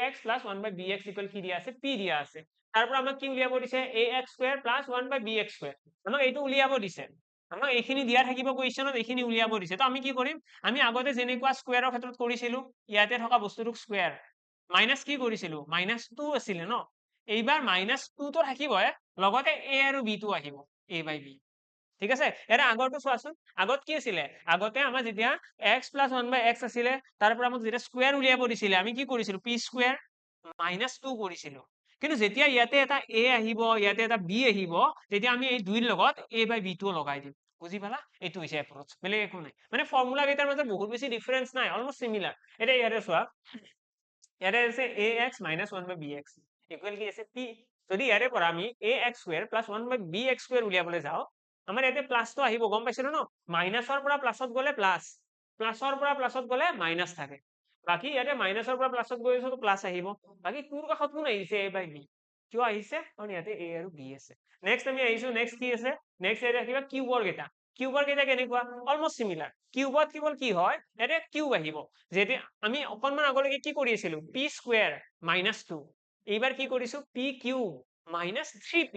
ax + 1/bx = কি দিয়া আছে? p দিয়া আছে। তাৰ পৰা আমাক কি উলিয়াব দিছে? ax² + 1/bx²। আমাক এইটো উলিয়াব দিছে। আমাক এইখিনি দিয়া থাকিব কুৱেশ্যনত, এইখিনি উলিয়াব দিছে। তো আমি কি কৰিম? আমি আগতে যেনেকুৱা স্কুৱেৰৰ ক্ষেত্ৰত কৰিছিলো, ইয়াতে থকা বস্তুটোক স্কুৱেৰ, মাইনাছ কি কৰিছিলো? -2 আছিলে ন? এইবাৰ -2 তো থাকিবই, লগতে a আৰু b টো আহিব, a/b। ঠিক আছে, ইয়াতে আগৰটো চোৱাচোন, আগত কি আছিলে? আগতে আমাৰ যেতিয়া x + 1/x আছিলে, তাৰ পৰা আমাক যেতিয়া স্কুৱেৰ উলিয়াব দিছিলে, আমি কি কৰিছিলো? p² - 2 কৰিছিলো। কিন্তু যেতিয়া ইয়াতে এটা a আহিব, ইয়াতে এটা b আহিব, তেতিয়া আমি এই দুইৰ লগত a/b টোও লগাই দিম। বুজি পালা? এইটো হৈছে এপ্ৰচ, বেলেগ একো নাই। মানে ফৰ্মুলা কেইটাৰ মাজত বহুত বেছি ডিফাৰেন্স নাই, অলমষ্ট চিমিলাৰ। এতিয়া ইয়াতে চোৱা, ইয়াতে আছে ax - 1/bx = কি আছে? p। যদি ইয়াৰে পৰা আমি ax² + 1/bx² উলিয়াবলৈ যাওঁ, আমাৰ ইয়াতে প্লাছটো আহিব, গম পাইছিলো ন? মাইনাছৰ পৰা প্লাছত গ'লে প্লাছ, প্লাছৰ পৰা প্লাছত গ'লে মাইনাছ থাকে। বাকী ইয়াতে মাইনাছৰ পৰা প্লাছত গৈ আছো, প্লাছ আহিব। বাকী তোৰ কাষত কোন আহিছে? a/b। কিয় আহিছে? কাৰণ ইয়াতে a আৰু b আছে। নেক্সট আমি আহিছো, নেক্সট কি আছে? নেক্সট ইয়াতে ৰাখিবা কিউবৰ কেইটা। কিউবৰ কেইটা কেনেকুৱা? Almost similar. কিউবত কেৱল কি হয়? ইয়াতে কিউব আহিব। যেতিয়া আমি অকনমান আগলৈকে কি কৰি আছিলো? p² - 2। এইবাৰ কি কৰিছো? p³ - 3p।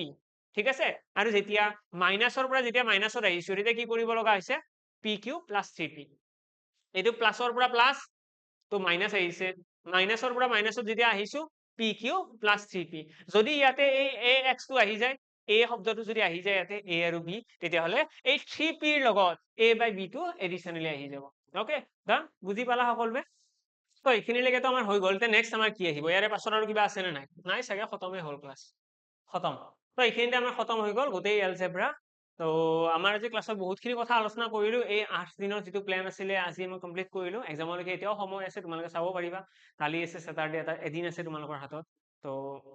ঠিক আছে, আৰু যেতিয়া মাইনাছৰ পৰা যেতিয়া মাইনাছত আহিছো, তেতিয়া কি কৰিব লগা হৈছে? p³ + 3p। এইটো প্লাছৰ পৰা প্লাছ, তো মাইনাছ আহিছে। মাইনাছৰ পৰা মাইনাছত যেতিয়া আহিছো, p³ + 3p। যদি ইয়াতে এই ax টো আহি যায়, a শব্দটো যদি আহি যায় ইয়াতে a আৰু b, তেতিয়াহ'লে এই 3p ৰ লগত a/b টো এডিচনেলি আহি যাব। অকে ডান, বুজি পালা সকলোৱে? তো এইখিনিলৈকেতো আমাৰ হৈ গ'ল। নেক্সট আমাৰ কি আহিব? ইয়াৰে পাছত আৰু কিবা আছে নে নাই? নাই চাগে, খতমে হ'ল ক্লাছ, খতম। তো এইখিনিতে আমাৰ খতম হৈ গ'ল গোটেই এলজেব্ৰা। তো আমাৰ আজি ক্লাছত বহুতখিনি কথা আলোচনা কৰিলো। এই 8 দিনৰ যিটো প্লেন আছিলে, আজি মই কমপ্লিট কৰিলো। এক্সামলৈকে এতিয়াও সময় আছে, তোমালোকে চাব পাৰিবা। কালি আছে ছেটাৰডে, এদিন আছে তোমালোকৰ হাতত। তো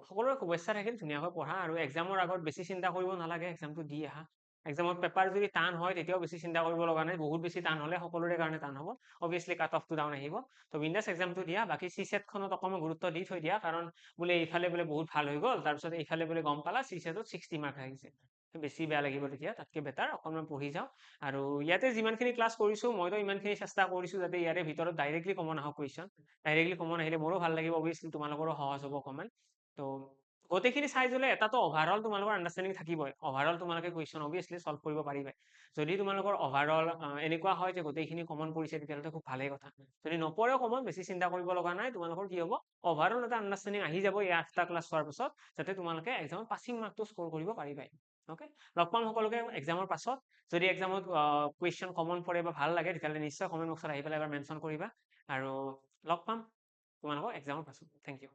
সকলোৰে শুভেচ্ছা থাকিল, ধুনীয়াকৈ পঢ়া, আৰু এক্সামৰ আগত বেছি চিন্তা কৰিব নালাগে, এক্সামটো দি আহা। এক্সামত পেপাৰ যদি টান হয়, তেতিয়াও বেছি চিন্তা কৰিব লগা নাই। বহুত বেছি টান হলে সকলোৰে কাৰণে টান হ'ব, অবভিয়াছলি কাট অফটো ডাউন আহিব। তো বিন্দাছ এক্সামটো দিয়া। বাকী CSAT-খনত অকণমান গুৰুত্ব দি থৈ দিয়া, কাৰণ বোলে এইফালে বোলে বহুত ভাল হৈ গ'ল, তাৰপিছত এইফালে বোলে গম পালা CSAT-ত 60 মাৰ্ক আহিছে, বেছি বেয়া লাগিব তেতিয়া। তাতকে বেটাৰ অকণমান পঢ়ি যাওঁ। আৰু ইয়াতে যিমানখিনি ক্লাছ কৰিছো, মইতো ইমানখিনি চেষ্টা কৰিছো যাতে ইয়াৰে ভিতৰত ডাইৰেক্টলি কমন আহক কুৱেশ্যন। ডাইৰেক্টলি কমন আহিলে মোৰো ভাল লাগিব, অবভিয়াছলি তোমালোকৰো সহজ হ'ব অকণমান। তো গোটেইখিনি চাই গ'লে এটাতো অভাৰঅল তোমালোকৰ আণ্ডাৰষ্টেণ্ডিং থাকিবই। অভাৰঅল তোমালোকে কুৱেশ্যন অবভিয়াছলি চল্ভ কৰিব পাৰিবাই। যদি তোমালোকৰ অভাৰঅল এনেকুৱা হয় যে গোটেইখিনি কমন পৰিছে, তেতিয়াহ'লে খুব ভালেই কথা। যদি নপৰেও কমন, বেছি চিন্তা কৰিব লগা নাই। তোমালোকৰ কি হ'ব? অভাৰঅল এটা আণ্ডাৰষ্টেণ্ডিং আহি যাব এই 8টা ক্লাছ চোৱাৰ পিছত, যাতে তোমালোকে এক্সামত পাছিং মাৰ্কটো স্ক'ৰ কৰিব পাৰিবাই। অ'কে, লগ পাম সকলোকে এক্সামৰ পাছত। যদি এক্সামত কুৱেশ্যন কমন পৰে বা ভাল লাগে তেতিয়াহ'লে নিশ্চয় কমেণ্ট বক্সত আহি পেলাই এবাৰ মেনশ্যন কৰিবা আৰু লগ পাম তোমালোকক এক্সামৰ পাছত। Thank U.